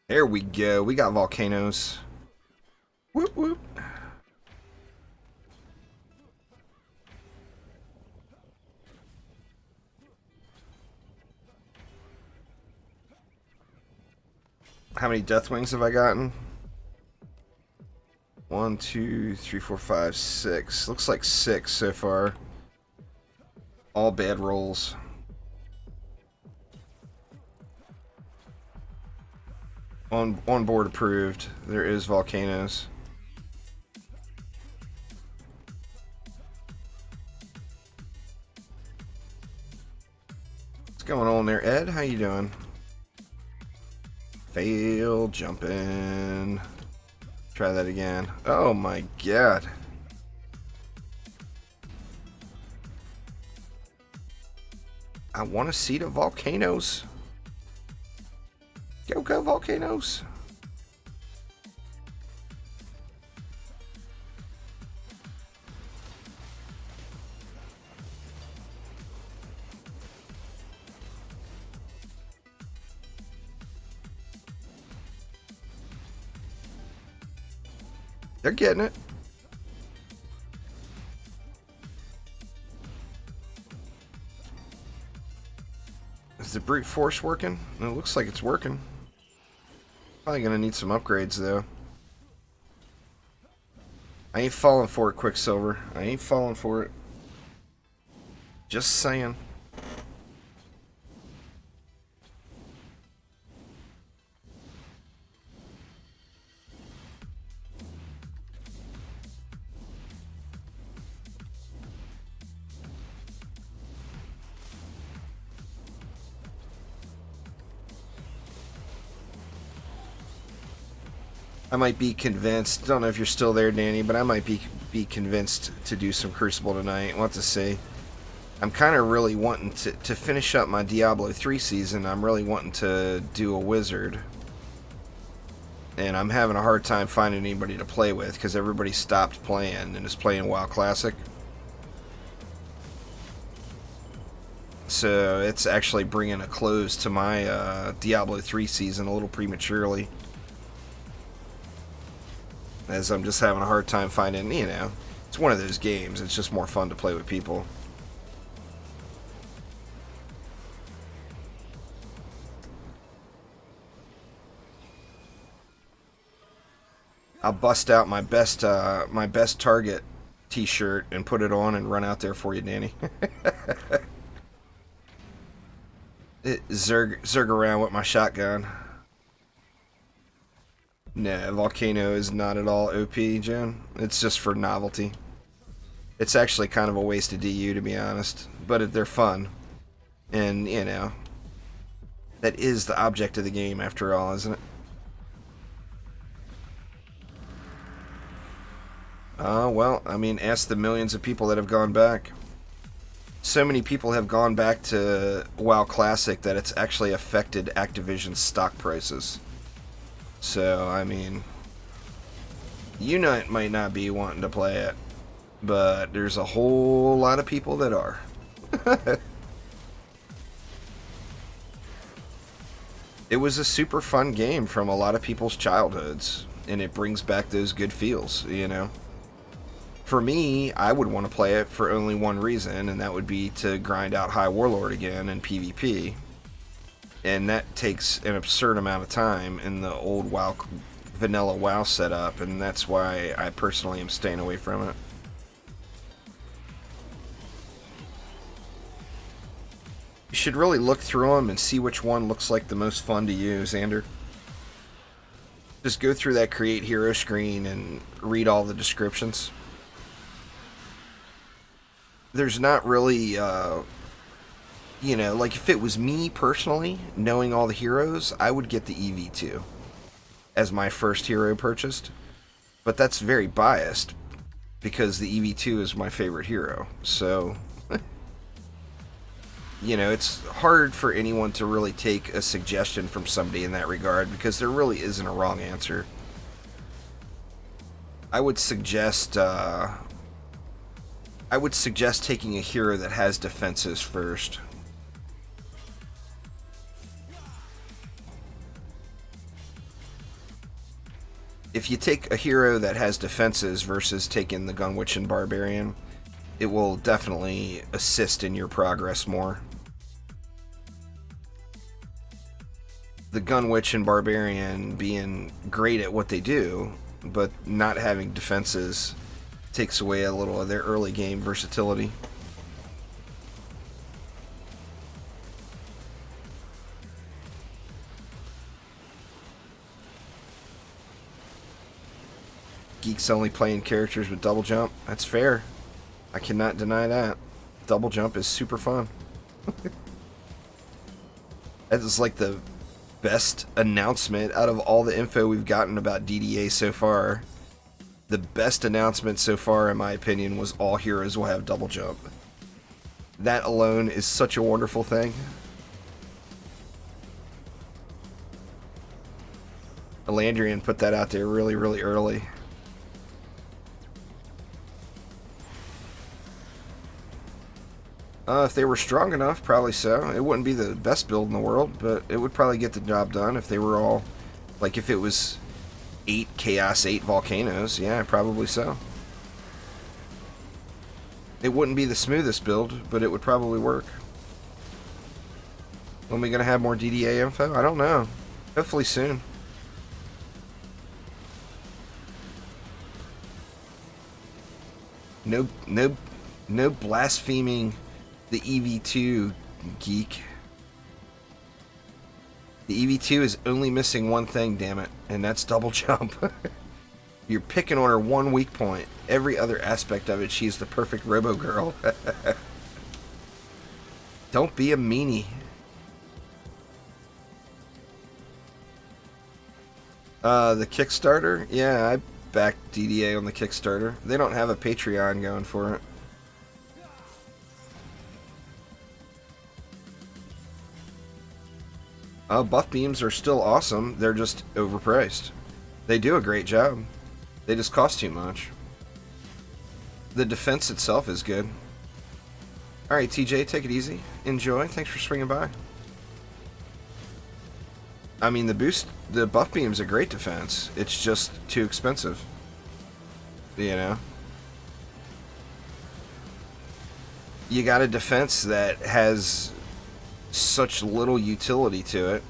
There we go. We got volcanoes. Whoop whoop. How many death wings have I gotten? 1, 2, 3, 4, 5, 6. Looks like 6 so far. All bad rolls. On board approved. There is volcanoes. What's going on there, Ed? How you doing? Fail jumping. Try that again. Oh my god. I want to see the volcanoes. Go, go, volcanoes. They're getting it. Is the brute force working? It looks like it's working. Probably gonna need some upgrades though. I ain't falling for it, Quicksilver. I ain't falling for it. Just saying. I might be convinced, don't know if you're still there, Danny, but I might be convinced to do some Crucible tonight. Want to see. I'm kind of really wanting to finish up my Diablo 3 season. I'm really wanting to do a wizard. And I'm having a hard time finding anybody to play with because everybody stopped playing and is playing WoW Classic. So it's actually bringing a close to my Diablo 3 season a little prematurely. As I'm just having a hard time finding, you know, it's one of those games. It's just more fun to play with people. I'll bust out my best target t-shirt and put it on and run out there for you, Danny. Zerg around with my shotgun. Nah, Volcano is not at all OP, Joan. It's just for novelty. It's actually kind of a waste of DU, to be honest. But they're fun. And, you know, that is the object of the game, after all, isn't it? Well, I mean, ask the millions of people that have gone back. So many people have gone back to WoW Classic that it's actually affected Activision's stock prices. So, I mean, you might not be wanting to play it, but there's a whole lot of people that are. It was a super fun game from a lot of people's childhoods, and it brings back those good feels, you know. For me, I would want to play it for only one reason, and that would be to grind out High Warlord again in PvP. And that takes an absurd amount of time in the old WoW, vanilla WoW setup, and that's why I personally am staying away from it. You should really look through them and see which one looks like the most fun to use, Ander. Just go through that Create Hero screen and read all the descriptions. There's not really, You know, like if it was me personally, knowing all the heroes, I would get the EV2 as my first hero purchased. But that's very biased because the EV2 is my favorite hero. So, you know, it's hard for anyone to really take a suggestion from somebody in that regard because there really isn't a wrong answer. I would suggest taking a hero that has defenses first. If you take a hero that has defenses versus taking the Gunwitch and Barbarian, it will definitely assist in your progress more. The Gunwitch and Barbarian being great at what they do, but not having defenses takes away a little of their early game versatility. Geeks only playing characters with double jump. That's fair. I cannot deny that. Double jump is super fun. That is like the best announcement out of all the info we've gotten about DDA so far. The best announcement so far, in my opinion, was all heroes will have double jump. That alone is such a wonderful thing. Elandrian put that out there really, really early. If they were strong enough, probably so. It wouldn't be the best build in the world, but it would probably get the job done if they were all... Like, if it was 8 Chaos, 8 Volcanoes, yeah, probably so. It wouldn't be the smoothest build, but it would probably work. When are we going to have more DDA info? I don't know. Hopefully soon. No blaspheming the EV2, geek. The EV2 is only missing one thing, damn it, and that's double jump. You're picking on her one weak point. Every other aspect of it, she's the perfect robo girl. Don't be a meanie. The Kickstarter? Yeah, I backed DDA on the Kickstarter. They don't have a Patreon going for it. Buff beams are still awesome. They're just overpriced. They do a great job. They just cost too much. The defense itself is good. Alright, TJ, take it easy. Enjoy. Thanks for swinging by. I mean, the buff beam's a great defense. It's just too expensive. You know? You got a defense that has such little utility to it,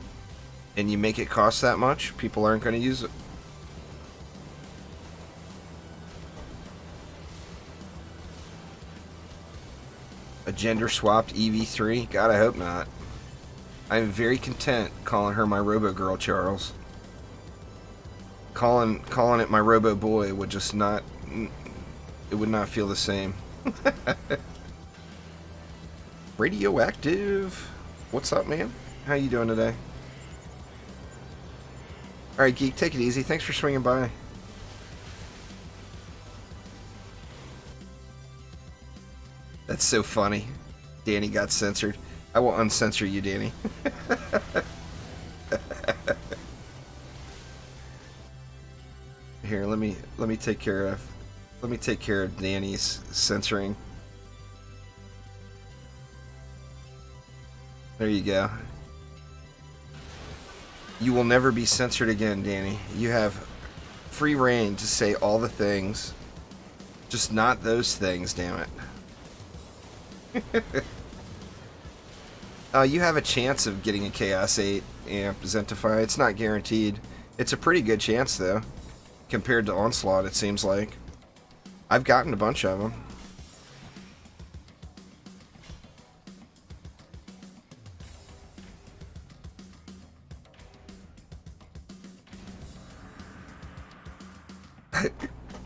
and you make it cost that much, people aren't going to use it. A gender-swapped EV3? God, I hope not. I'm very content calling her my Robo-Girl, Charles. Calling it my Robo-Boy would just not... It would not feel the same. Radioactive! What's up, man? How you doing today? Alright, Geek, take it easy. Thanks for swinging by. That's so funny. Danny got censored. I will uncensor you, Danny. Here, let me take care of Danny's censoring. There you go. You will never be censored again, Danny. You have free reign to say all the things. Just not those things, damn it. You have a chance of getting a Chaos 8 amp Zentify. It's not guaranteed. It's a pretty good chance, though. Compared to Onslaught, it seems like. I've gotten a bunch of them.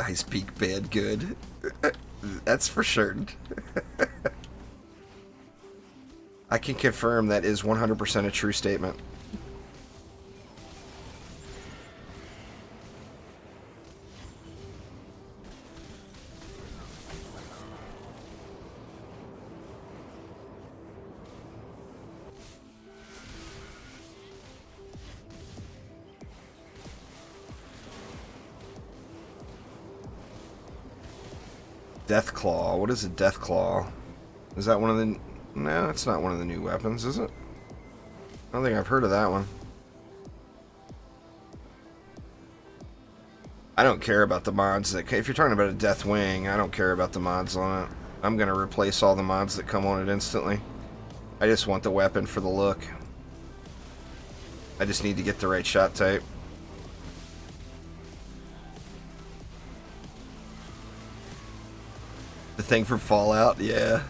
I speak bad good. That's for certain. I can confirm that is 100% a true statement. Deathclaw. What is a Deathclaw? Is that one of the... No, it's not one of the new weapons, is it? I don't think I've heard of that one. I don't care about the mods that... If you're talking about a Deathwing, I don't care about the mods on it. I'm going to replace all the mods that come on it instantly. I just want the weapon for the look. I just need to get the right shot type. The thing from Fallout, yeah.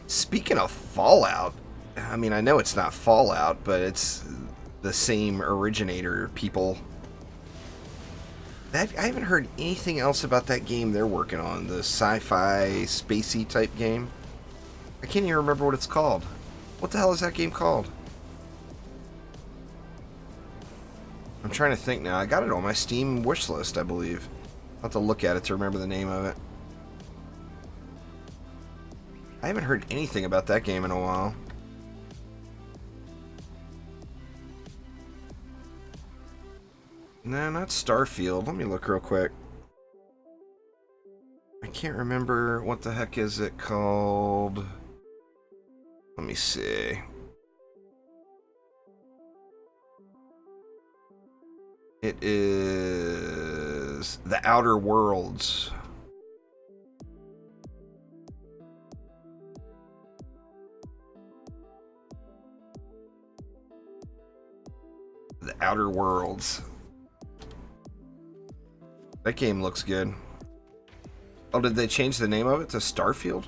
Speaking of Fallout, I mean, I know it's not Fallout, but it's the same originator people. I haven't heard anything else about that game they're working on, the sci-fi, spacey type game. I can't even remember what it's called. What the hell is that game called? I'm trying to think now. I got it on my Steam wish list, I believe. I'll have to look at it to remember the name of it. I haven't heard anything about that game in a while. No, not Starfield. Let me look real quick. I can't remember what the heck is it called. Let me see. It is The Outer Worlds. The Outer Worlds. That game looks good. Oh, did they change the name of it to Starfield?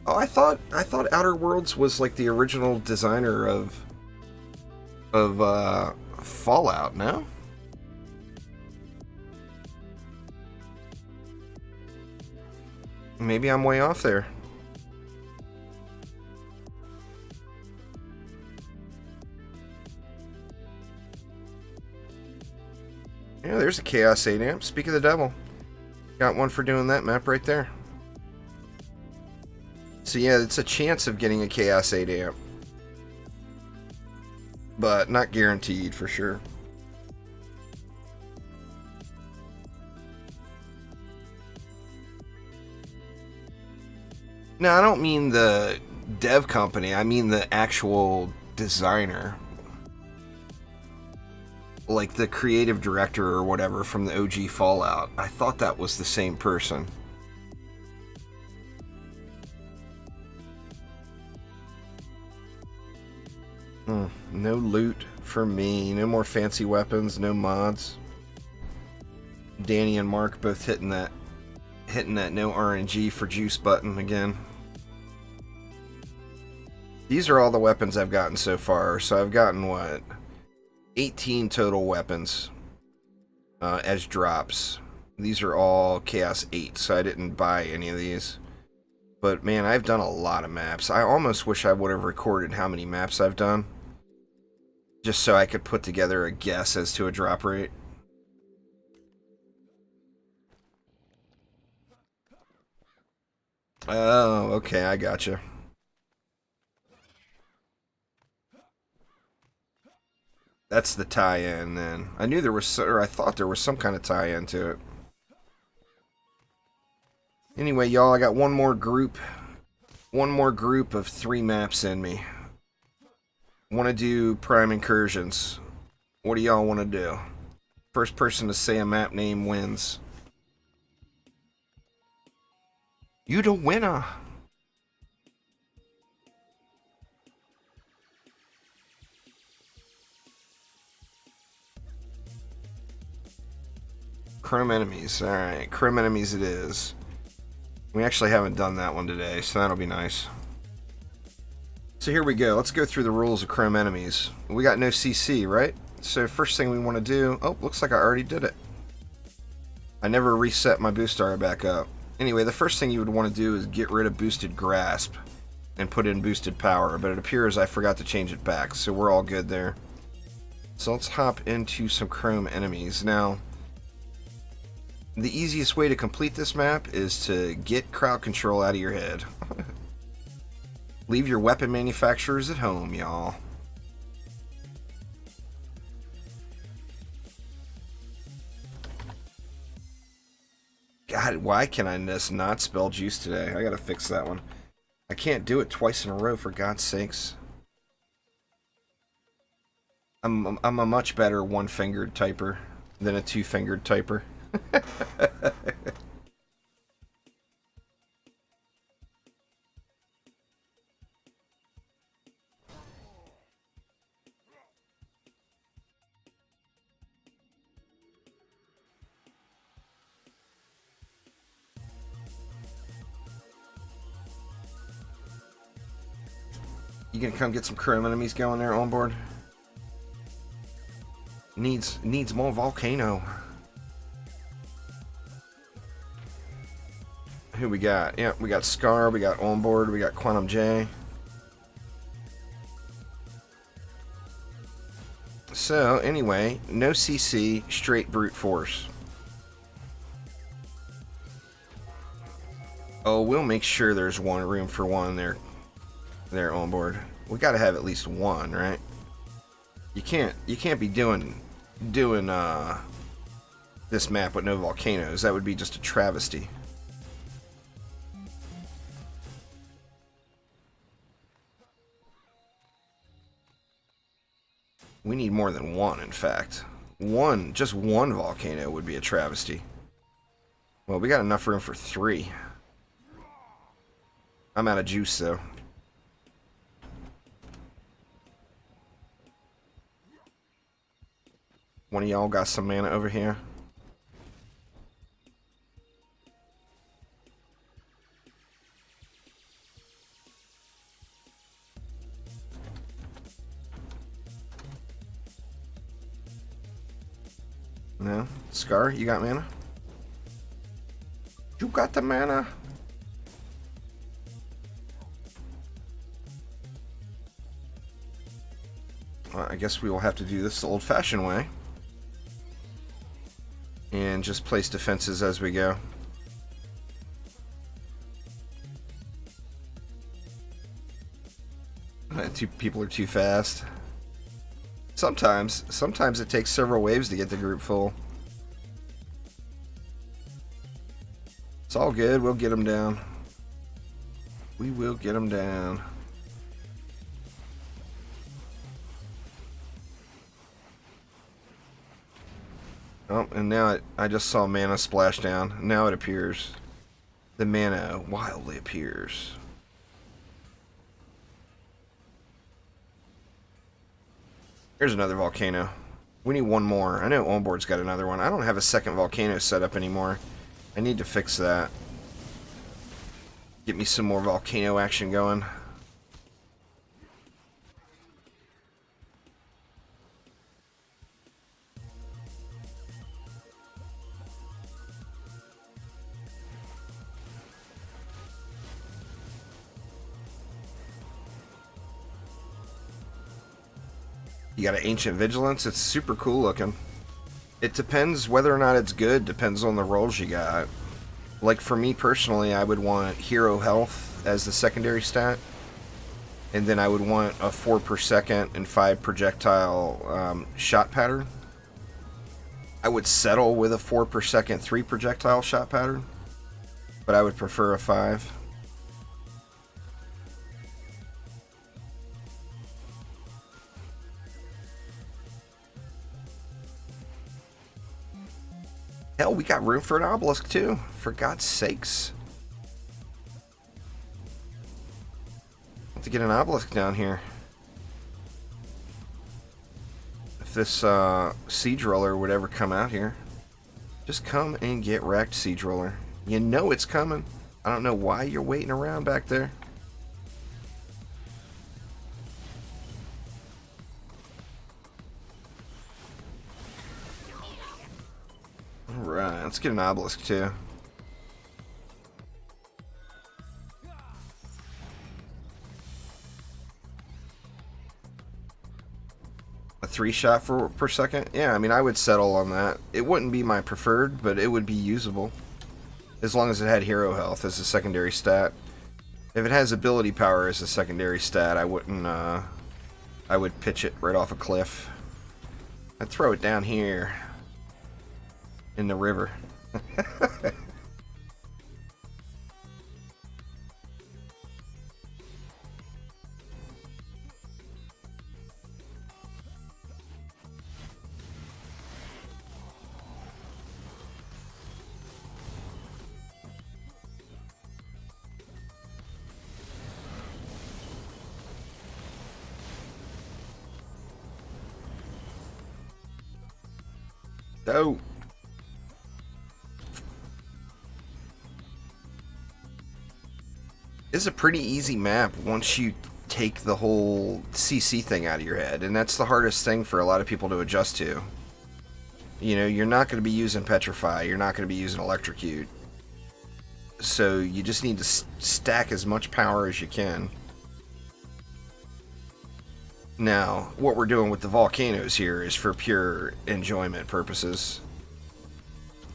Oh, I thought Outer Worlds was like the original designer of Fallout, no? Maybe I'm way off there. Yeah, there's a Chaos 8 amp. Speak of the devil. Got one for doing that map right there. So yeah, it's a chance of getting a Chaos 8 amp. But not guaranteed for sure. No, I don't mean the dev company. I mean the actual designer. Like the creative director or whatever from the OG Fallout. I thought that was the same person. No loot for me. No more fancy weapons. No mods. Danny and Mark both hitting that no RNG for juice button again. These are all the weapons I've gotten so far. So I've gotten what? 18 total weapons as drops. These are all Chaos 8, so I didn't buy any of these. But man, I've done a lot of maps. I almost wish I would have recorded how many maps I've done. Just so I could put together a guess as to a drop rate. Oh, okay, I gotcha. That's the tie-in then. I knew there was, or I thought there was some kind of tie-in to it. Anyway, y'all, I got one more group of 3 maps in me. Want to do Prime Incursions. What do y'all want to do? First person to say a map name wins. You the winner. Chrome enemies. Alright, Chrome enemies it is. We actually haven't done that one today, so that'll be nice. So here we go. Let's go through the rules of Chrome enemies. We got no CC, right? so first thing we want to do... Oh, looks like I already did it. I never reset my boost area back up. Anyway, the first thing you would want to do is get rid of boosted grasp and put in boosted power, but it appears I forgot to change it back, so we're all good there. So let's hop into some chrome enemies. Now, the easiest way to complete this map is to get crowd control out of your head. Leave your weapon manufacturers at home, y'all. God, why can I just not spell juice today? I gotta fix that one. I can't do it twice in a row, for God's sakes. I'm a much better one-fingered typer than a two-fingered typer. You gonna come get some chrome enemies going there on board? Needs more volcano. Who we got? Yeah, we got Scar, we got Onboard, we got Quantum J. So, anyway, no CC, straight brute force. Oh, we'll make sure there's one room for one there Onboard. We gotta have at least one, right? You can't be doing this map with no volcanoes. That would be just a travesty. We need more than one, in fact. Just one volcano would be a travesty. Well, we got enough room for 3. I'm out of juice, though. One of y'all got some mana over here? No? Scar, you got mana? You got the mana? Well, I guess we will have to do this the old-fashioned way. And just place defenses as we go. Two people are too fast. Sometimes it takes several waves to get the group full. It's all good. We'll get them down. We will get them down. Oh, and now I just saw mana splash down. Now it appears. The mana wildly appears. Here's another volcano. We need one more. I know Onboard's got another one. I don't have a second volcano set up anymore. I need to fix that. Get me some more volcano action going. You got an Ancient Vigilance. It's super cool looking. It depends whether or not it's good. Depends on the rolls you got. Like for me personally, I would want Hero Health as the secondary stat. And then I would want a 4 per second and 5 projectile shot pattern. I would settle with a 4 per second, 3 projectile shot pattern. But I would prefer a 5. Hell, we got room for an obelisk too, for God's sakes. Have to get an obelisk down here. If this siege roller would ever come out here, just come and get wrecked, siege roller. You know it's coming. I don't know why you're waiting around back there. Alright, let's get an obelisk too. A 3-shot per second? Yeah, I mean, I would settle on that. It wouldn't be my preferred, but it would be usable. As long as it had hero health as a secondary stat. If it has ability power as a secondary stat, I wouldn't, I would pitch it right off a cliff. I'd throw it down here. In the river. Oh. It's a pretty easy map once you take the whole CC thing out of your head, and that's the hardest thing for a lot of people to adjust to. You know, you're not going to be using Petrify, you're not going to be using Electrocute. So you just need to stack as much power as you can. Now, what we're doing with the volcanoes here is for pure enjoyment purposes.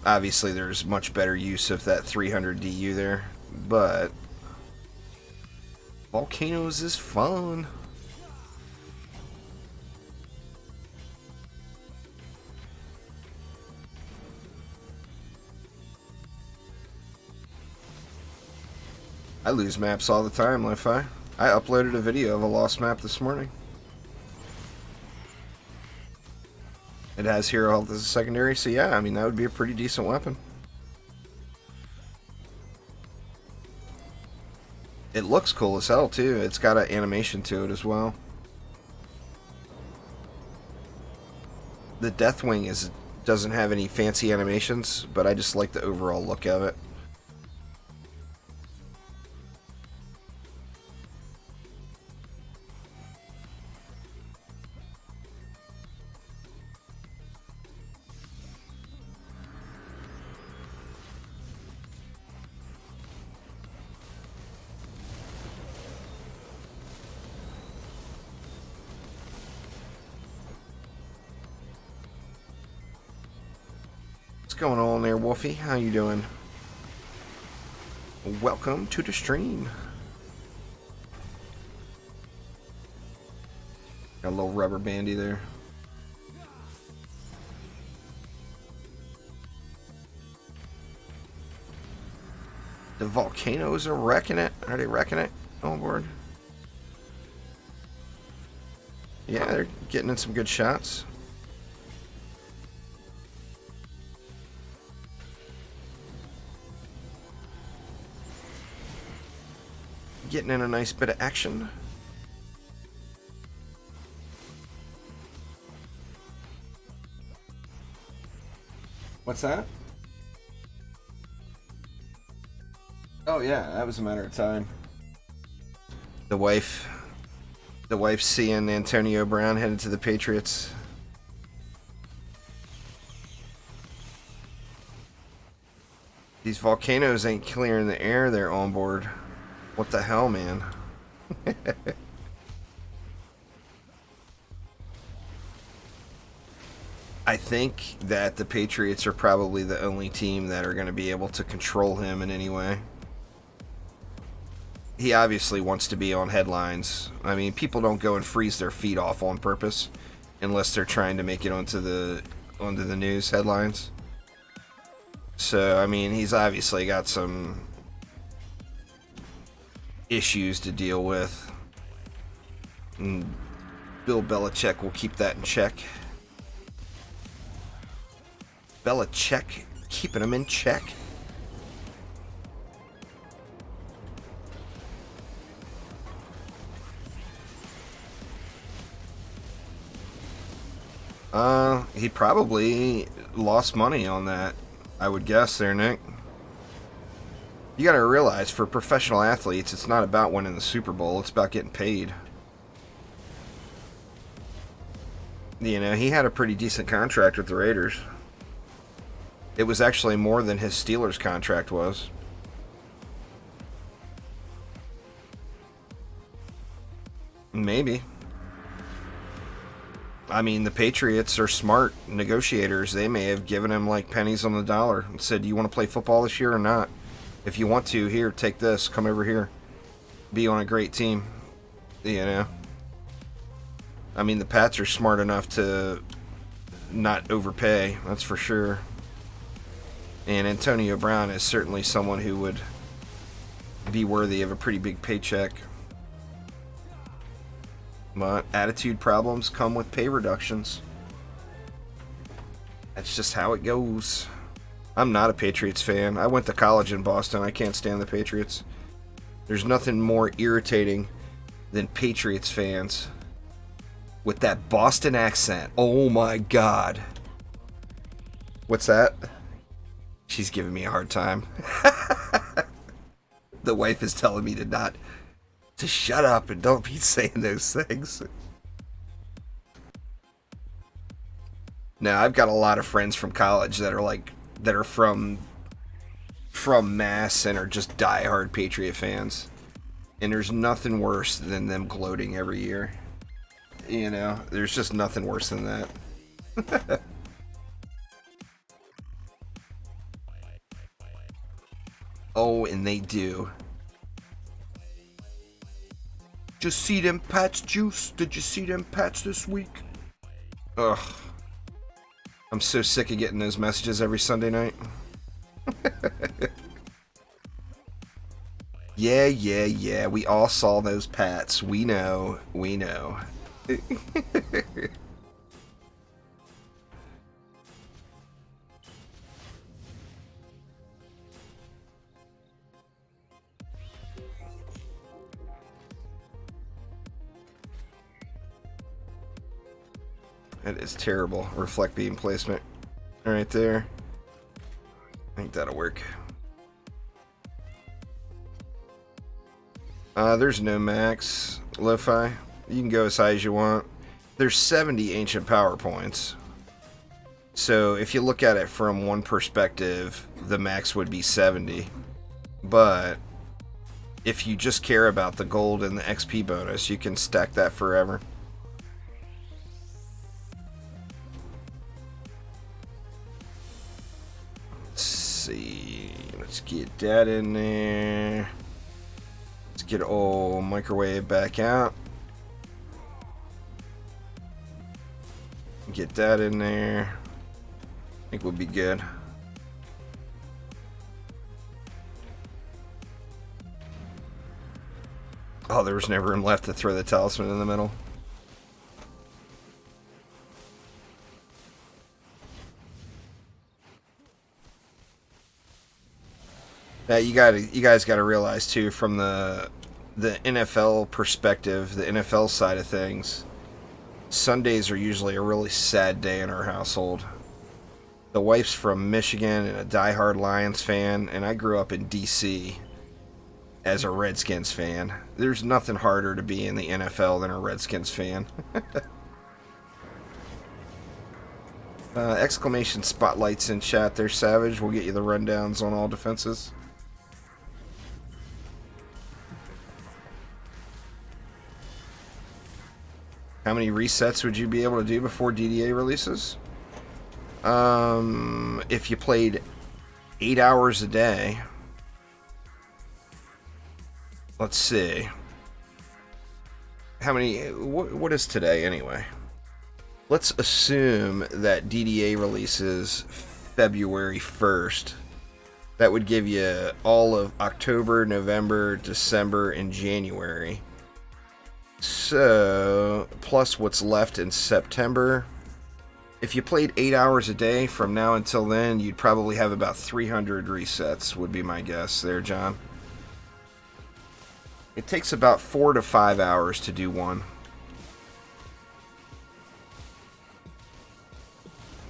Obviously, there's much better use of that 300 DU there, but volcanoes is fun. I lose maps all the time, Li-Fi. I uploaded a video of a lost map this morning. It has hero health as a secondary, so yeah, I mean, that would be a pretty decent weapon. It looks cool as hell, too. It's got an animation to it as well. The Deathwing doesn't have any fancy animations, but I just like the overall look of it. What's going on there, Wolfie? How you doing? Welcome to the stream. Got a little rubber bandy there. The volcanoes are wrecking it. Are they wrecking it on board? Yeah, they're getting in some good shots. Getting in a nice bit of action. What's that? Oh yeah, that was a matter of time. The wife seeing Antonio Brown headed to the Patriots. These volcanoes ain't clearing the air there on board. What the hell, man? I think that the Patriots are probably the only team that are going to be able to control him in any way. He obviously wants to be on headlines. I mean, people don't go and freeze their feet off on purpose unless they're trying to make it onto the news headlines. So, I mean, he's obviously got some issues to deal with. And Bill Belichick will keep that in check. Belichick keeping him in check. He probably lost money on that, I would guess there, Nick. You gotta realize, for professional athletes, it's not about winning the Super Bowl, it's about getting paid. You know, he had a pretty decent contract with the Raiders. It was actually more than his Steelers contract was. Maybe. I mean, the Patriots are smart negotiators. They may have given him like pennies on the dollar and said, "Do you want to play football this year or not? If you want to, here, take this. Come over here. Be on a great team." You know? I mean, the Pats are smart enough to not overpay, that's for sure. And Antonio Brown is certainly someone who would be worthy of a pretty big paycheck. But attitude problems come with pay reductions. That's just how it goes. I'm not a Patriots fan. I went to college in Boston. I can't stand the Patriots. There's nothing more irritating than Patriots fans with that Boston accent. Oh my God. What's that? She's giving me a hard time. The wife is telling me to shut up and don't be saying those things. Now, I've got a lot of friends from college that are from Mass and are just diehard Patriot fans. And there's nothing worse than them gloating every year. You know, there's just nothing worse than that. Oh, and they do. Just see them Pats, Juice? Did you see them Pats this week? Ugh. I'm so sick of getting those messages every Sunday night. Yeah. We all saw those Pats. We know. That is terrible. Reflect beam placement. Right there. I think that'll work. There's no max. Lo-fi. You can go as high as you want. There's 70 ancient power points. So if you look at it from one perspective, the max would be 70. But if you just care about the gold and the XP bonus, you can stack that forever. Let's get that in there. Let's get old microwave back out. Get that in there. I think we'll be good. Oh, there was no room left to throw the talisman in the middle. You guys got to realize too, from the NFL perspective, the NFL side of things, Sundays are usually a really sad day in our household. The wife's from Michigan and a diehard Lions fan, and I grew up in DC as a Redskins fan. There's nothing harder to be in the NFL than a Redskins fan. Exclamation spotlights in chat there, Savage. We'll get you the rundowns on all defenses. How many resets would you be able to do before DDA releases? If you played 8 hours a day, let's see. How many? What is today anyway? Let's assume that DDA releases February 1st. That would give you all of October, November, December, and January. So, plus what's left in September. If you played 8 hours a day from now until then, you'd probably have about 300 resets, would be my guess there, John. It takes about 4 to 5 hours to do one.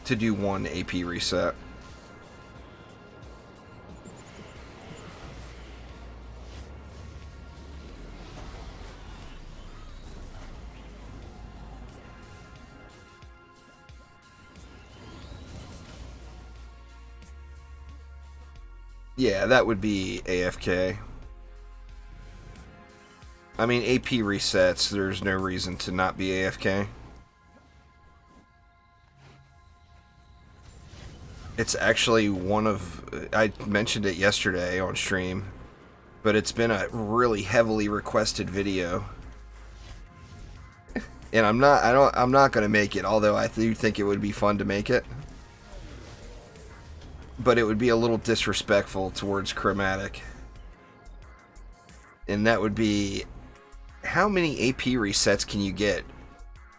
To do one AP reset. Yeah, that would be AFK. I mean, AP resets, there's no reason to not be AFK. It's actually one of... I mentioned it yesterday on stream, but it's been a really heavily requested video. And I'm not gonna make it, although I do think it would be fun to make it. But it would be a little disrespectful towards Chromatic. And that would be, how many AP resets can you get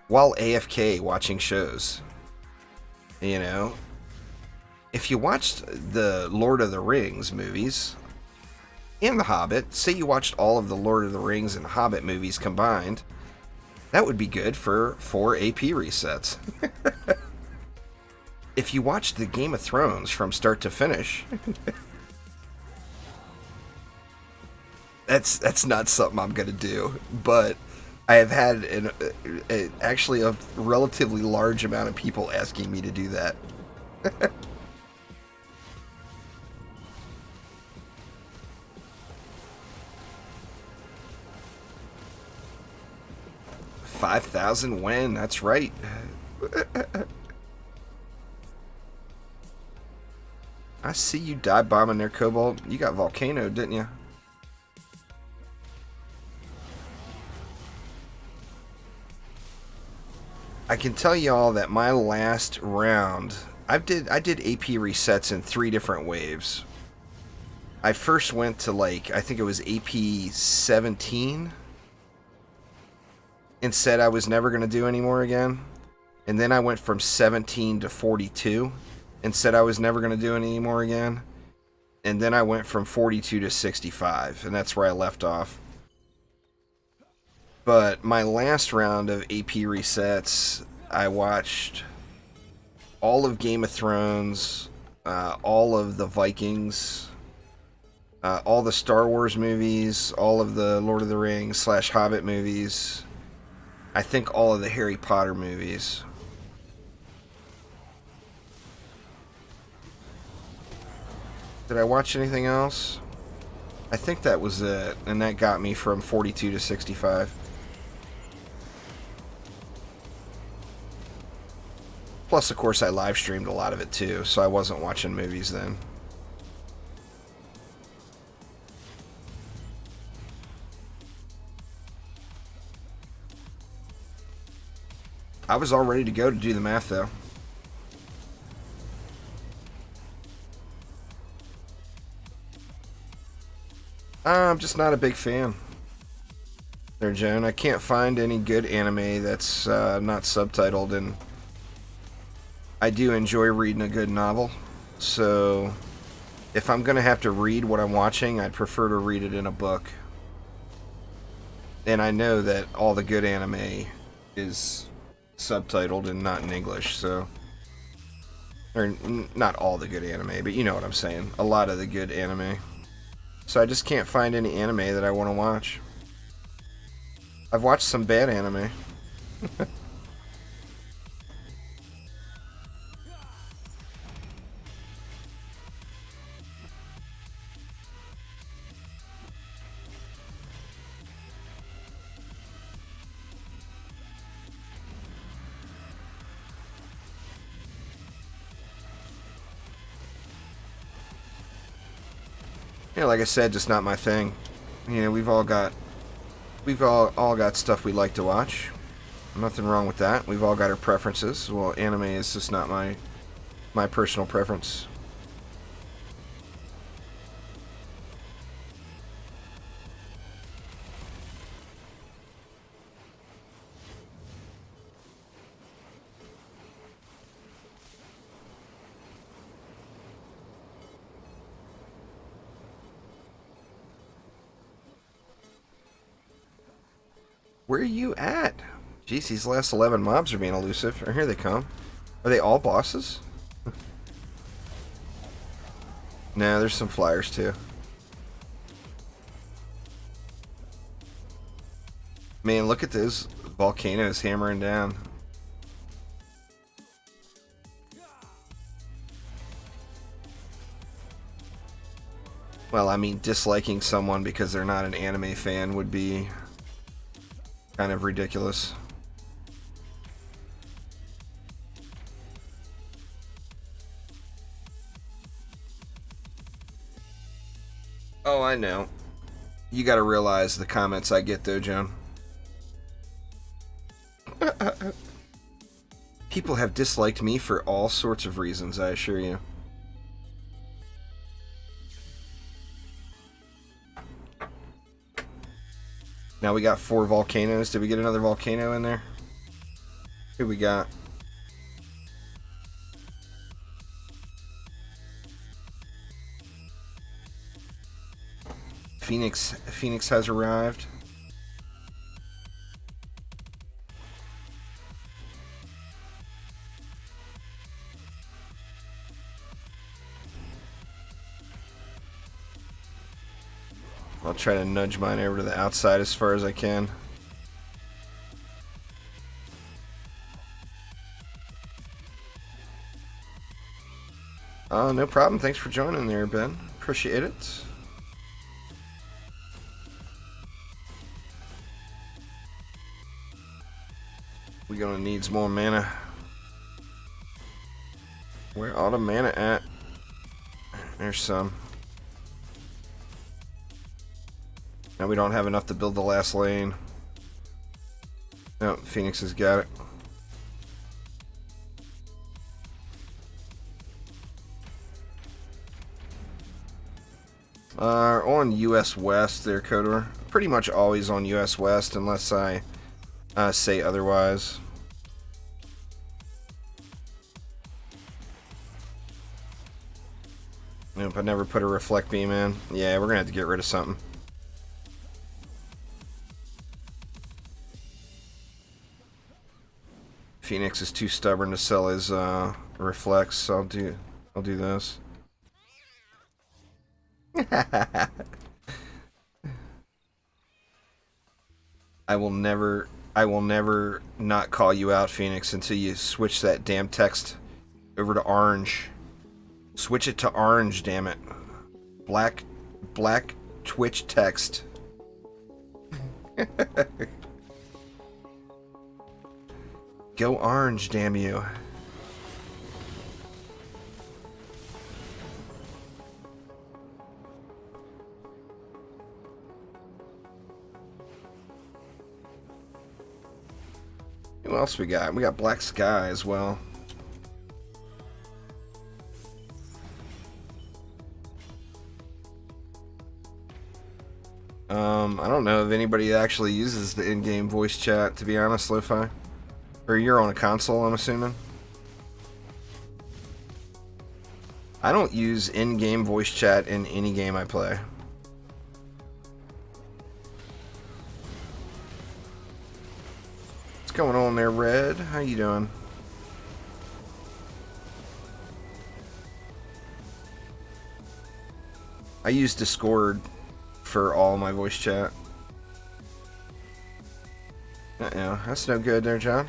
while AFK watching shows? You know? If you watched the Lord of the Rings movies and The Hobbit, say you watched all of the Lord of the Rings and Hobbit movies combined, that would be good for 4 AP resets. If you watched the Game of Thrones from start to finish, that's not something I'm gonna do. But I have had actually a relatively large amount of people asking me to do that. 5,000 when? That's right. I see you dive bombing there, Cobalt. You got Volcano, didn't you? I can tell y'all that my last round, I did AP resets in 3 different waves. I first went to, like, I think it was AP 17, and said I was never going to do any more again. And then I went from 17 to 42 and said I was never going to do any more again. And then I went from 42 to 65, and that's where I left off. But my last round of AP resets, I watched all of Game of Thrones, all of the Vikings, all the Star Wars movies, all of the Lord of the Rings / Hobbit movies, I think all of the Harry Potter movies. Did I watch anything else? I think that was it, and that got me from 42 to 65. Plus, of course, I live streamed a lot of it too, so I wasn't watching movies then. I was all ready to go to do the math, though. I'm just not a big fan. There, Joan. I can't find any good anime that's not subtitled, and I do enjoy reading a good novel. So, if I'm going to have to read what I'm watching, I'd prefer to read it in a book. And I know that all the good anime is subtitled and not in English, so... Or, not all the good anime, but you know what I'm saying. A lot of the good anime. So I just can't find any anime that I want to watch. I've watched some bad anime. Yeah, like I said, just not my thing. You know, we've all got stuff we like to watch. Nothing wrong with that. We've all got our preferences. Well, anime is just not my personal preference. Where are you at? Jeez, these last 11 mobs are being elusive. Or here they come. Are they all bosses? Nah, there's some flyers too. Man, look at those volcanoes hammering down. Well, I mean, disliking someone because they're not an anime fan would be kind of ridiculous. Oh, I know. You gotta realize the comments I get, though, Joan. People have disliked me for all sorts of reasons, I assure you. Now we got 4 volcanoes. Did we get another volcano in there? Who we got? Phoenix has arrived. I'll try to nudge mine over to the outside as far as I can. No problem. Thanks for joining there, Ben. Appreciate it. We gonna need more mana. Where all the mana at? There's some. Now we don't have enough to build the last lane. No, Phoenix has got it. On US West there, Kodor. Pretty much always on US West unless I say otherwise. Nope, I never put a reflect beam in. Yeah, we're gonna have to get rid of something. Phoenix is too stubborn to sell his reflex, so I'll do this. I will never not call you out, Phoenix, until you switch that damn text over to orange. Switch it to orange, damn it. Black Twitch text. Go orange, damn you. What else we got? We got Black Sky as well. I don't know if anybody actually uses the in-game voice chat, to be honest, Lo-Fi. Or you're on a console, I'm assuming? I don't use in-game voice chat in any game I play. What's going on there, Red? How you doing? I use Discord for all my voice chat. Uh-oh, that's no good there, John.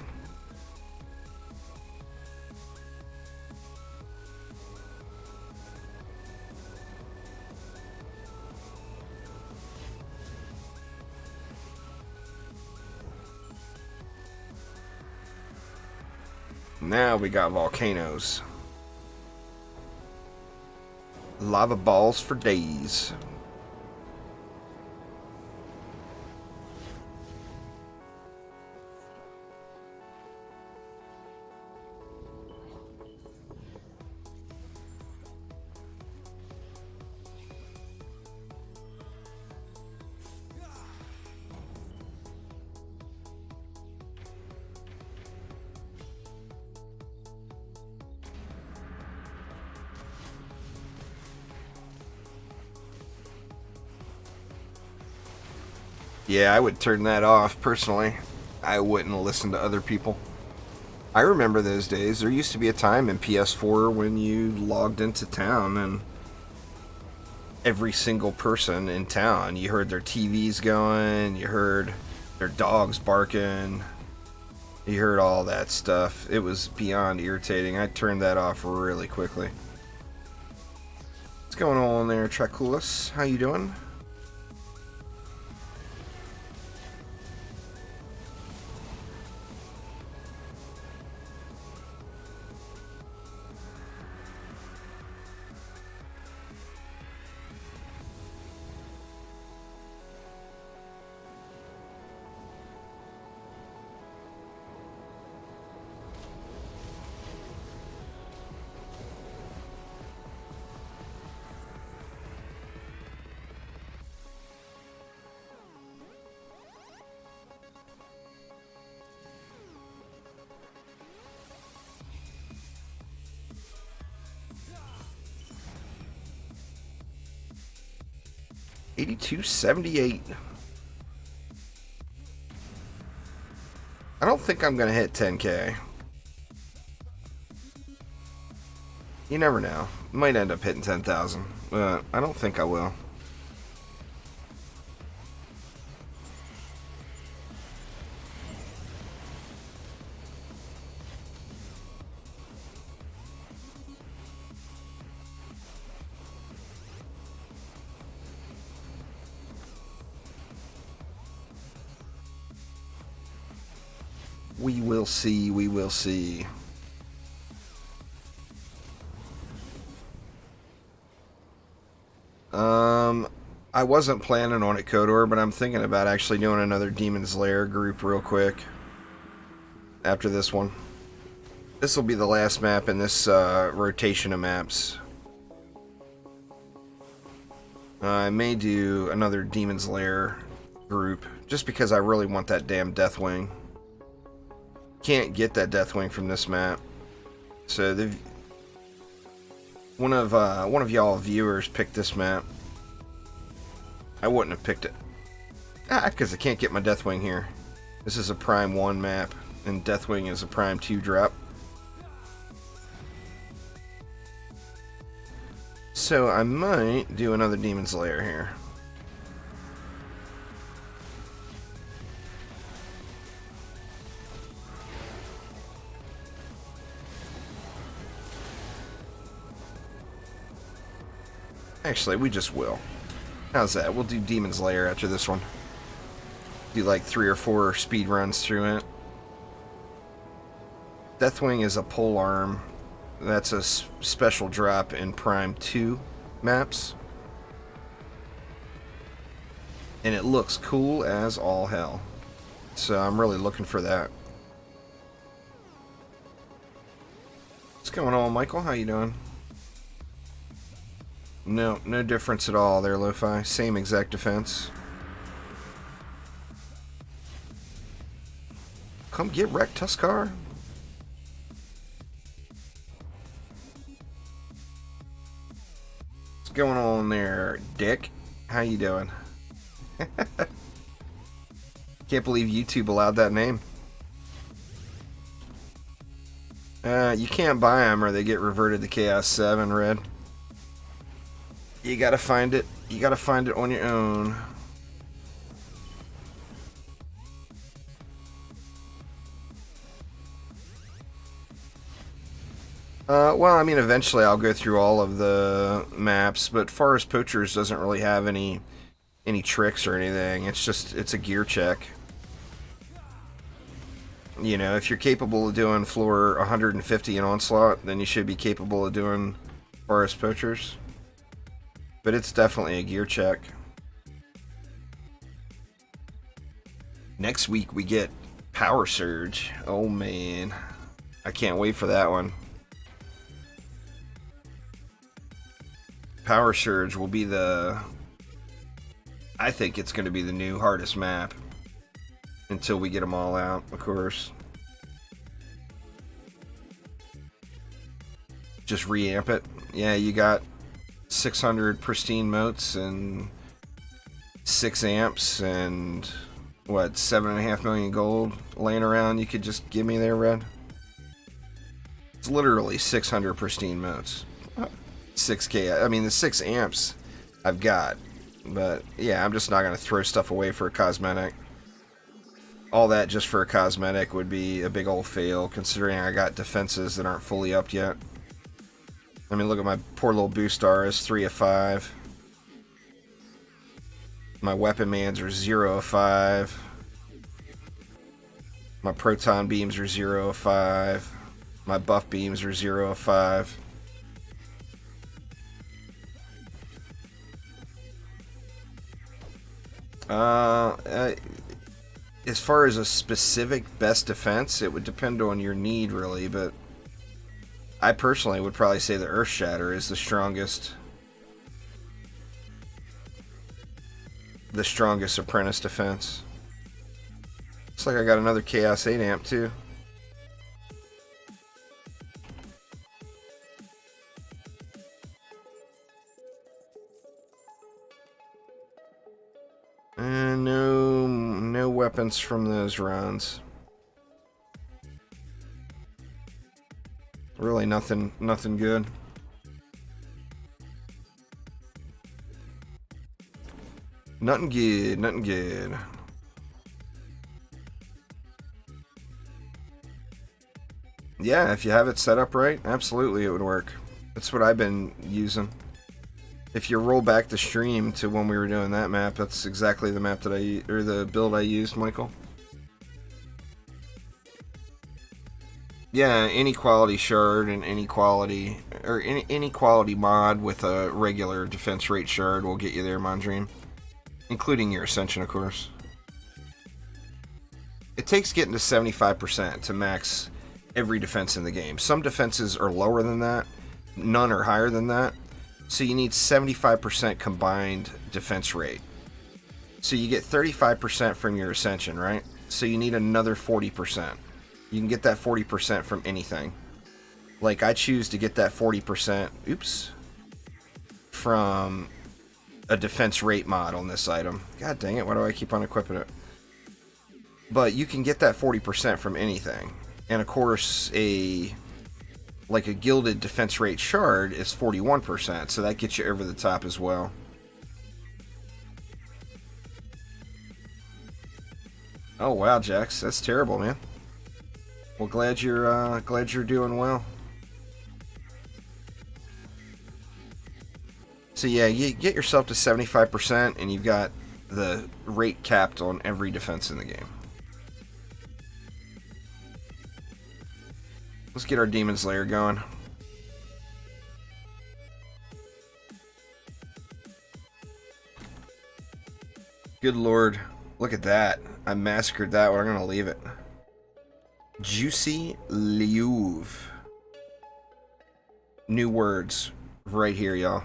Now we got volcanoes. Lava balls for days. Yeah, I would turn that off, personally. I wouldn't listen to other people. I remember those days. There used to be a time in PS4 when you logged into town and every single person in town, you heard their TVs going, you heard their dogs barking, you heard all that stuff. It was beyond irritating. I turned that off really quickly. It's going on there, Traculus? How you doing? $82.78. I don't think I'm gonna hit 10K. You never know. Might end up hitting 10,000, but I don't think I will. We will see, we will see. I wasn't planning on it, Kodor, but I'm thinking about actually doing another Demon's Lair group real quick after this one. This will be the last map in this rotation of maps. I may do another Demon's Lair group just because I really want that damn Deathwing. Can't get that Deathwing from this map, so one of y'all viewers picked this map. I wouldn't have picked it because I can't get my Deathwing here. This is a Prime 1 map, and Deathwing is a Prime 2 drop. So I might do another Demon's Lair here. Actually, we just will. How's that? We'll do Demon's Lair after this one. Do like 3 or 4 speed runs through it. Deathwing is a pole arm. That's a special drop in Prime 2 maps. And it looks cool as all hell. So I'm really looking for that. What's going on, Michael? How you doing? No difference at all there, Lo-Fi. Same exact defense. Come get wrecked, Tuskar. What's going on there, Dick? How you doing? Can't believe YouTube allowed that name. You can't buy them or they get reverted to Chaos 7, Red. You gotta find it. You gotta find it on your own. Well, I mean, eventually I'll go through all of the maps, but Forest Poachers doesn't really have any tricks or anything. It's a gear check. You know, if you're capable of doing floor 150 in Onslaught, then you should be capable of doing Forest Poachers. But it's definitely a gear check. Next week we get Power Surge. Oh man. I can't wait for that one. Power Surge will be I think it's going to be the new hardest map. Until we get them all out, of course. Just reamp it. Yeah, you got 600 pristine motes and 6 amps and what, 7.5 million gold laying around you could just give me there, Red? It's literally 600 pristine motes. 6k. I mean, the 6 amps I've got, but yeah, I'm just not going to throw stuff away for a cosmetic. All that just for a cosmetic would be a big old fail, considering I got defenses that aren't fully upped yet. I mean, look at my poor little boost is 3 of 5. My weapon mans are 0 of 5. My proton beams are 0 of 5. My buff beams are 0 of 5. As far as a specific best defense, it would depend on your need, really, but I personally would probably say the Earth Shatter is the strongest apprentice defense. Looks like I got another Chaos 8 amp too. And no weapons from those runs. Really nothing good. Nothing good. Yeah, if you have it set up right, absolutely it would work. That's what I've been using. If you roll back the stream to when we were doing that map, that's exactly the map that the build I used, Michael. Yeah, any quality shard and any quality mod with a regular defense rate shard will get you there, Mondream. Including your Ascension, of course. It takes getting to 75% to max every defense in the game. Some defenses are lower than that, none are higher than that. So you need 75% combined defense rate. So you get 35% from your Ascension, right? So you need another 40%. You can get that 40% from anything. Like, I choose to get that 40%, from a defense rate mod on this item. God dang it, why do I keep on equipping it? But you can get that 40% from anything. And of course, a gilded defense rate shard is 41%, so that gets you over the top as well. Oh wow, Jax, that's terrible, man. Well, glad you're doing well. So yeah, you get yourself to 75%, and you've got the rate capped on every defense in the game. Let's get our Demon's Lair going. Good lord. Look at that. I massacred that one. I'm going to leave it. Juicy Liuve. New words right here, y'all.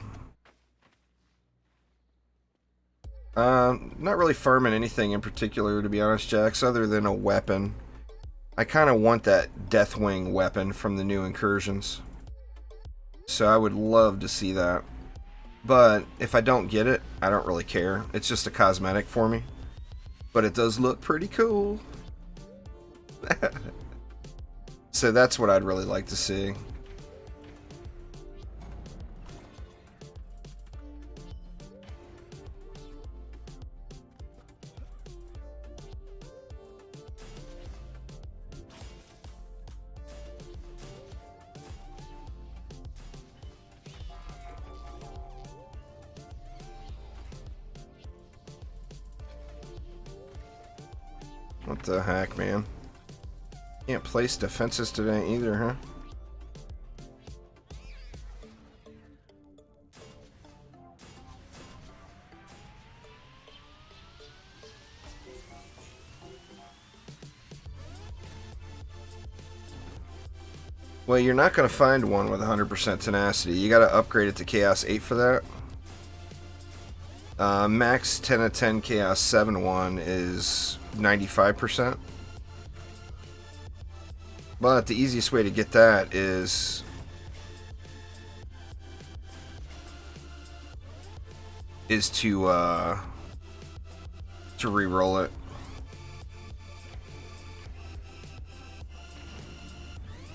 Not really farming anything in particular, to be honest, Jax, other than a weapon. I kind of want that Deathwing weapon from the new Incursions. So I would love to see that. But if I don't get it, I don't really care. It's just a cosmetic for me. But it does look pretty cool. So that's what I'd really like to see. What the heck, man? Can't place defenses today either, huh? Well, you're not going to find one with 100% tenacity. You got to upgrade it to Chaos 8 for that. Max 10 of 10 Chaos 7-1 is 95%. But the easiest way to get that is to re-roll it.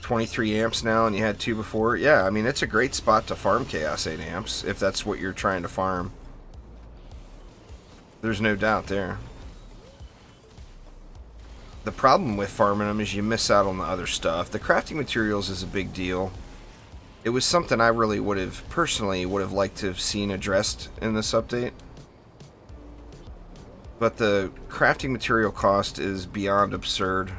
$23 amps now, and you had 2 before. Yeah, I mean, it's a great spot to farm Chaos 8 amps if that's what you're trying to farm. There's no doubt there. The problem with farming them is you miss out on the other stuff. The crafting materials is a big deal. It was something I really personally would have liked to have seen addressed in this update. But the crafting material cost is beyond absurd.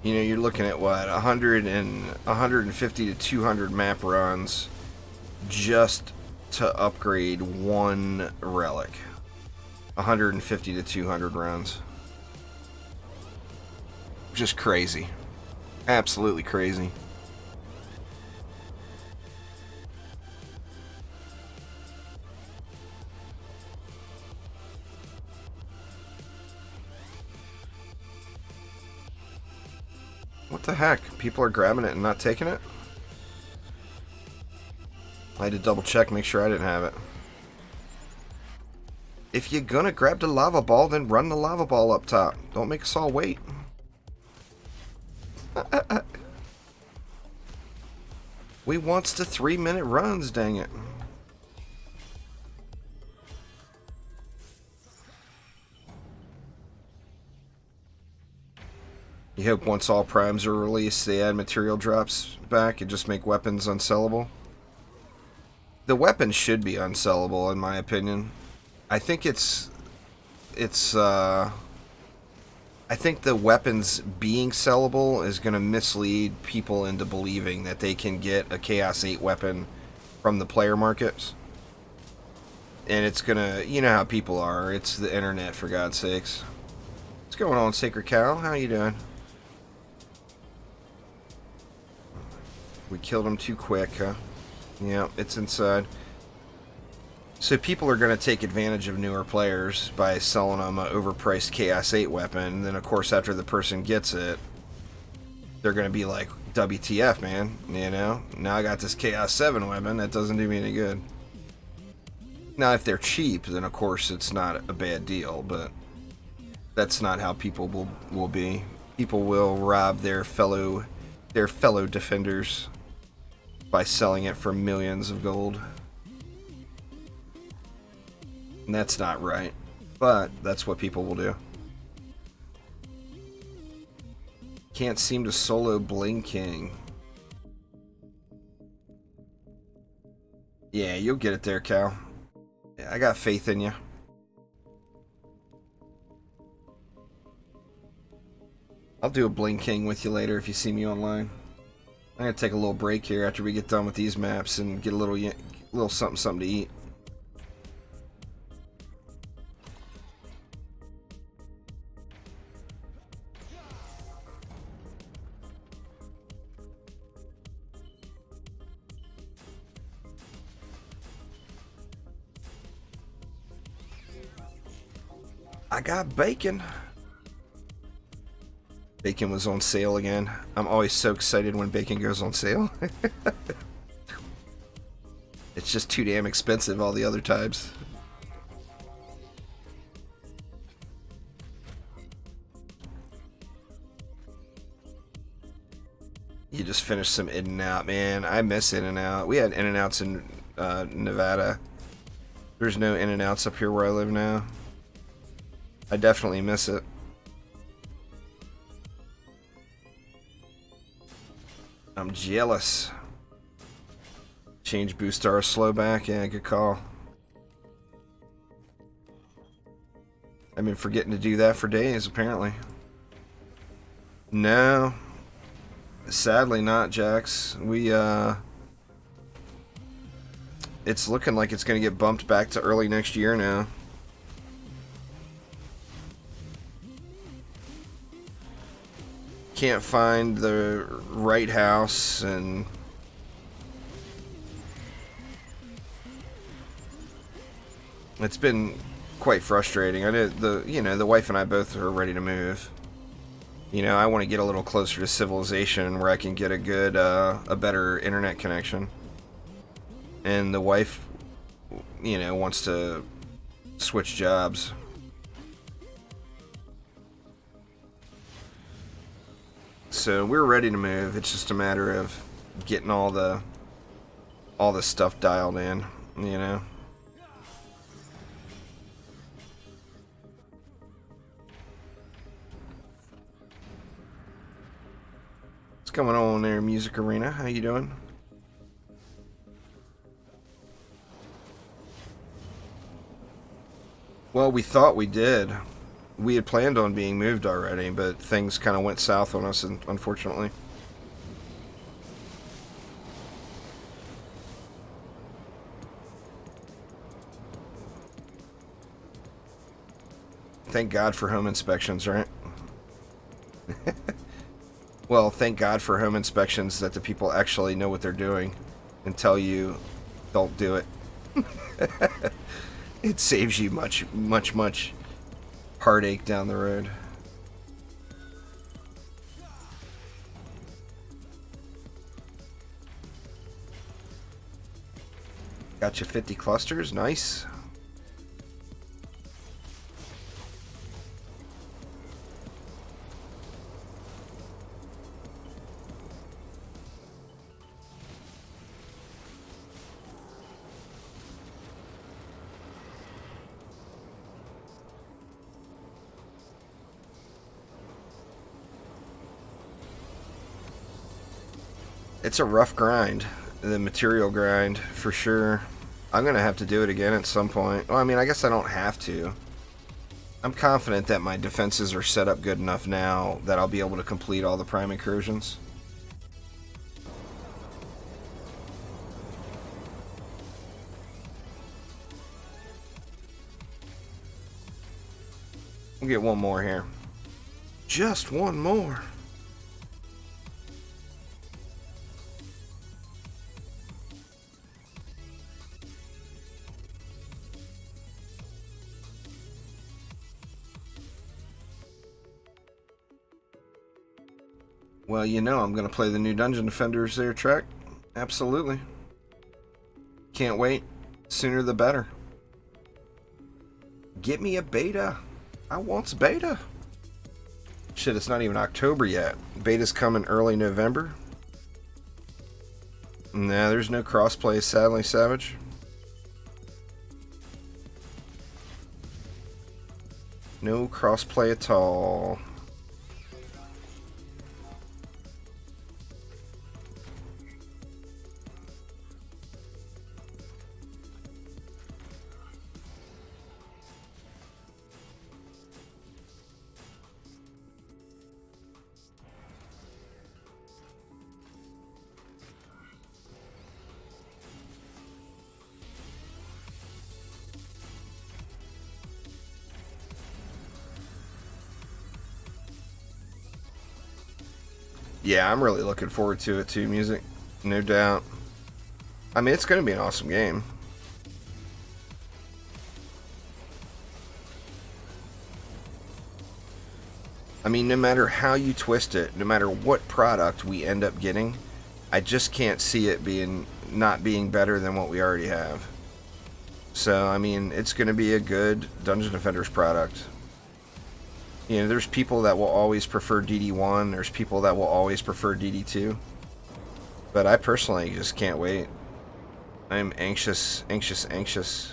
You know, you're looking at what, 150 to 200 map runs just to upgrade one relic. 150 to 200 rounds. Just crazy. Absolutely crazy. What the heck? People are grabbing it and not taking it? I had to double check, make sure I didn't have it. If you're gonna grab the lava ball, then run the lava ball up top. Don't make us all wait. We wants the 3-minute runs, dang it. You hope once all primes are released, they add material drops back and just make weapons unsellable. The weapons should be unsellable, in my opinion. I think I think the weapons being sellable is going to mislead people into believing that they can get a Chaos 8 weapon from the player markets. And it's going to, you know how people are. It's the internet, for God's sakes. What's going on, Sacred Cow? How you doing? We killed him too quick, huh? Yeah, it's inside. So people are going to take advantage of newer players by selling them an overpriced Chaos 8 weapon. And then, of course, after the person gets it, they're going to be like, WTF, man. You know? Now I got this Chaos 7 weapon. That doesn't do me any good. Now, if they're cheap, then, of course, it's not a bad deal. But that's not how people will be. People will rob their fellow defenders by selling it for millions of gold. And that's not right. But that's what people will do. Can't seem to solo Bling King. Yeah, you'll get it there, Cal. Yeah, I got faith in you. I'll do a Bling King with you later if you see me online. I'm gonna take a little break here after we get done with these maps and get a little something to eat. I got bacon. Bacon was on sale again. I'm always so excited when bacon goes on sale. It's just too damn expensive all the other times. You just finished some In-N-Out, man. I miss In-N-Out. We had In-N-Outs in Nevada. There's no In-N-Outs up here where I live now. I definitely miss it. I'm jealous. Change boost star slow back. Yeah, good call. I've been forgetting to do that for days, apparently. No. Sadly not, Jax. It's looking like it's going to get bumped back to early next year now. Can't find the right house, and It's been quite frustrating. The wife and I both are ready to move. I want to get a little closer to civilization where I can get a better internet connection. And the wife, wants to switch jobs. So we're ready to move. It's just a matter of getting all the stuff dialed in. What's going on there, Music Arena? How you doing? Well, we thought we did. We had planned on being moved already, but things kind of went south on us, unfortunately. Thank God for home inspections, right? Well, thank God for home inspections that the people actually know what they're doing and tell you don't do it. It saves you much, much, much heartache down the road. Got you 50 clusters, nice. It's a rough grind, the material grind, for sure. I'm going to have to do it again at some point. Well, I mean, I guess I don't have to. I'm confident that my defenses are set up good enough now that I'll be able to complete all the Prime Incursions. We'll get one more here. Just one more. Well, I'm going to play the new Dungeon Defenders there, Trek. Absolutely. Can't wait. Sooner the better. Get me a beta. I want beta. Shit, it's not even October yet. Beta's coming early November. Nah, there's no crossplay, sadly, Savage. No crossplay at all. Yeah, I'm really looking forward to it too, Music. No doubt. I mean, it's going to be an awesome game. I mean, no matter how you twist it, no matter what product we end up getting, I just can't see it not being better than what we already have. So, I mean, it's going to be a good Dungeon Defenders product. There's people that will always prefer DD1. There's people that will always prefer DD2. But I personally just can't wait. I'm anxious to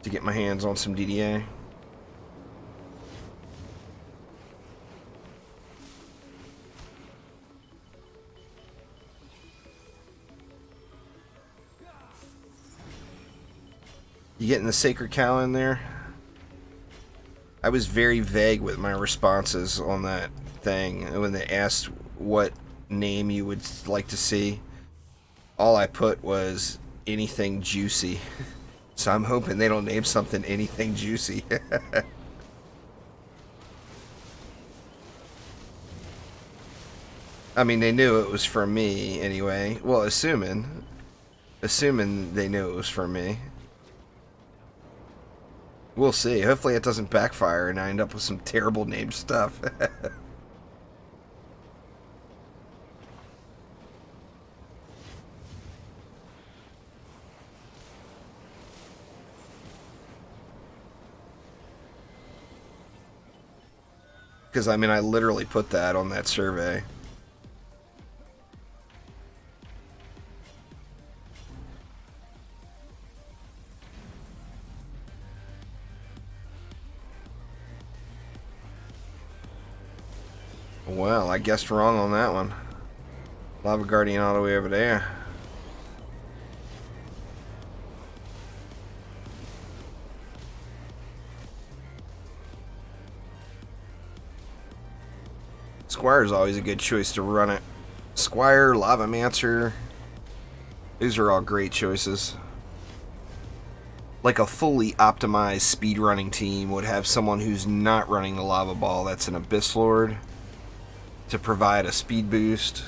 get my hands on some DDA. You getting the Sacred Cow in there? I was very vague with my responses on that thing. When they asked what name you would like to see, all I put was anything juicy. So I'm hoping they don't name something anything juicy. I mean, they knew it was from me anyway. Well, assuming they knew it was from me. We'll see. Hopefully it doesn't backfire and I end up with some terrible named stuff. Because, I mean, I literally put that on that survey. Well, I guessed wrong on that one. Lava Guardian all the way over there. Squire's always a good choice to run it. Squire, Lavamancer. These are all great choices. Like a fully optimized speedrunning team would have someone who's not running the Lava Ball that's an Abyss Lord to provide a speed boost.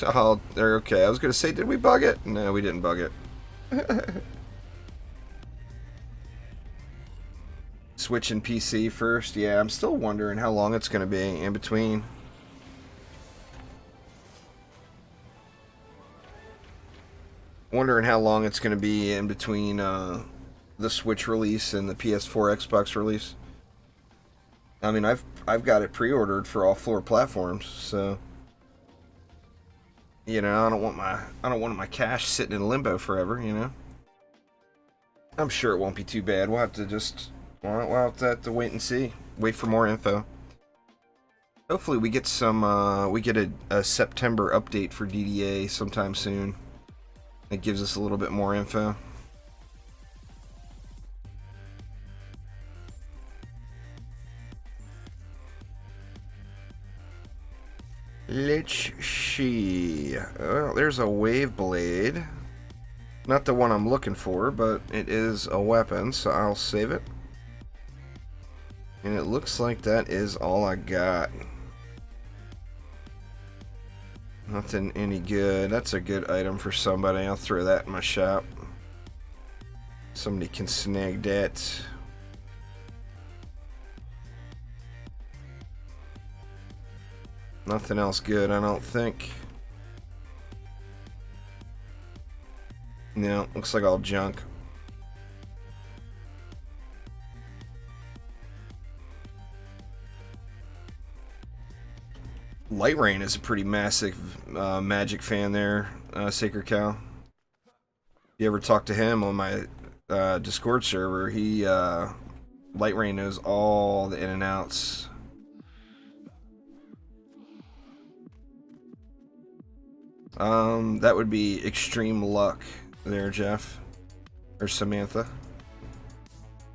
Oh, they're okay. I was going to say, did we bug it? No, we didn't bug it. Switching PC first. Yeah, I'm still wondering how long it's going to be in between. Wondering how long it's going to be in between the Switch release and the PS4 Xbox release. I mean, I've got it pre-ordered for all 4 platforms, so you know, I don't want my cash sitting in limbo forever, you know. I'm sure it won't be too bad. We'll have to wait and see. Wait for more info. Hopefully we get some we get a September update for DDA sometime soon. It gives us a little bit more info. Let's see. Well, there's a wave blade. Not the one I'm looking for, but it is a weapon, so I'll save it. And it looks like that is all I got. Nothing any good. That's a good item for somebody. I'll throw that in my shop. Somebody can snag that. Nothing else good, I don't think. No, looks like all junk. Light Rain is a pretty massive Magic fan there, Sacred Cow. You ever talk to him on my Discord server, he Light Rain knows all the in and outs. That would be extreme luck there, Jeff. Or Samantha.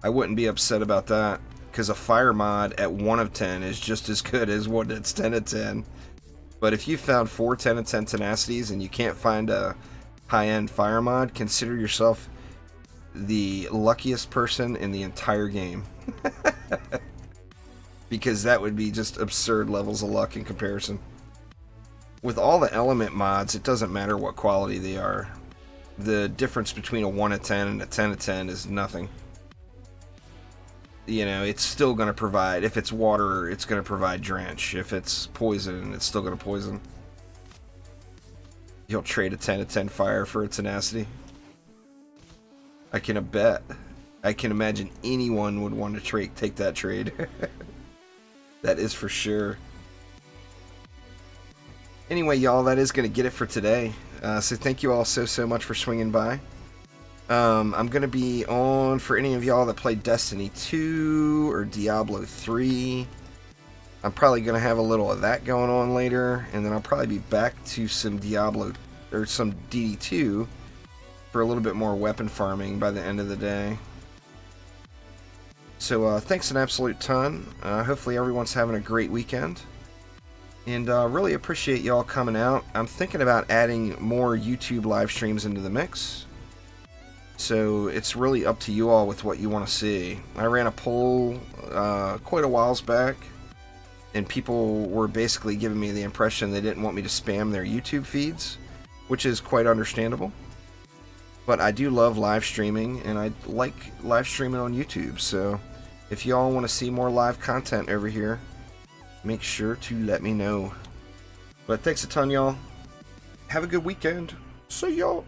I wouldn't be upset about that, because a fire mod at 1 of 10 is just as good as one that's 10 of 10. But if you found 4 10 of 10 tenacities and you can't find a high-end fire mod, consider yourself the luckiest person in the entire game. Because that would be just absurd levels of luck in comparison. With all the element mods, it doesn't matter what quality they are. The difference between a 1 of 10 and a 10 of 10 is nothing. You know, it's still going to provide, if it's water, it's going to provide drench. If it's poison, it's still going to poison. You'll trade a 10 of 10 fire for a tenacity. I can bet. I can imagine anyone would want to take that trade. That is for sure. Anyway, y'all, that is going to get it for today. So thank you all so much for swinging by. I'm going to be on for any of y'all that played Destiny 2 or Diablo 3. I'm probably going to have a little of that going on later, and then I'll probably be back to some Diablo or some DD2 for a little bit more weapon farming by the end of the day. So thanks an absolute ton. Hopefully everyone's having a great weekend. And really appreciate y'all coming out. I'm thinking about adding more YouTube live streams into the mix. So it's really up to you all with what you want to see. I ran a poll quite a while back, and people were basically giving me the impression they didn't want me to spam their YouTube feeds. which is quite understandable. But I do love live streaming, and I like live streaming on YouTube, so if y'all want to see more live content over here, make sure to let me know. But thanks a ton, y'all. Have a good weekend. See y'all.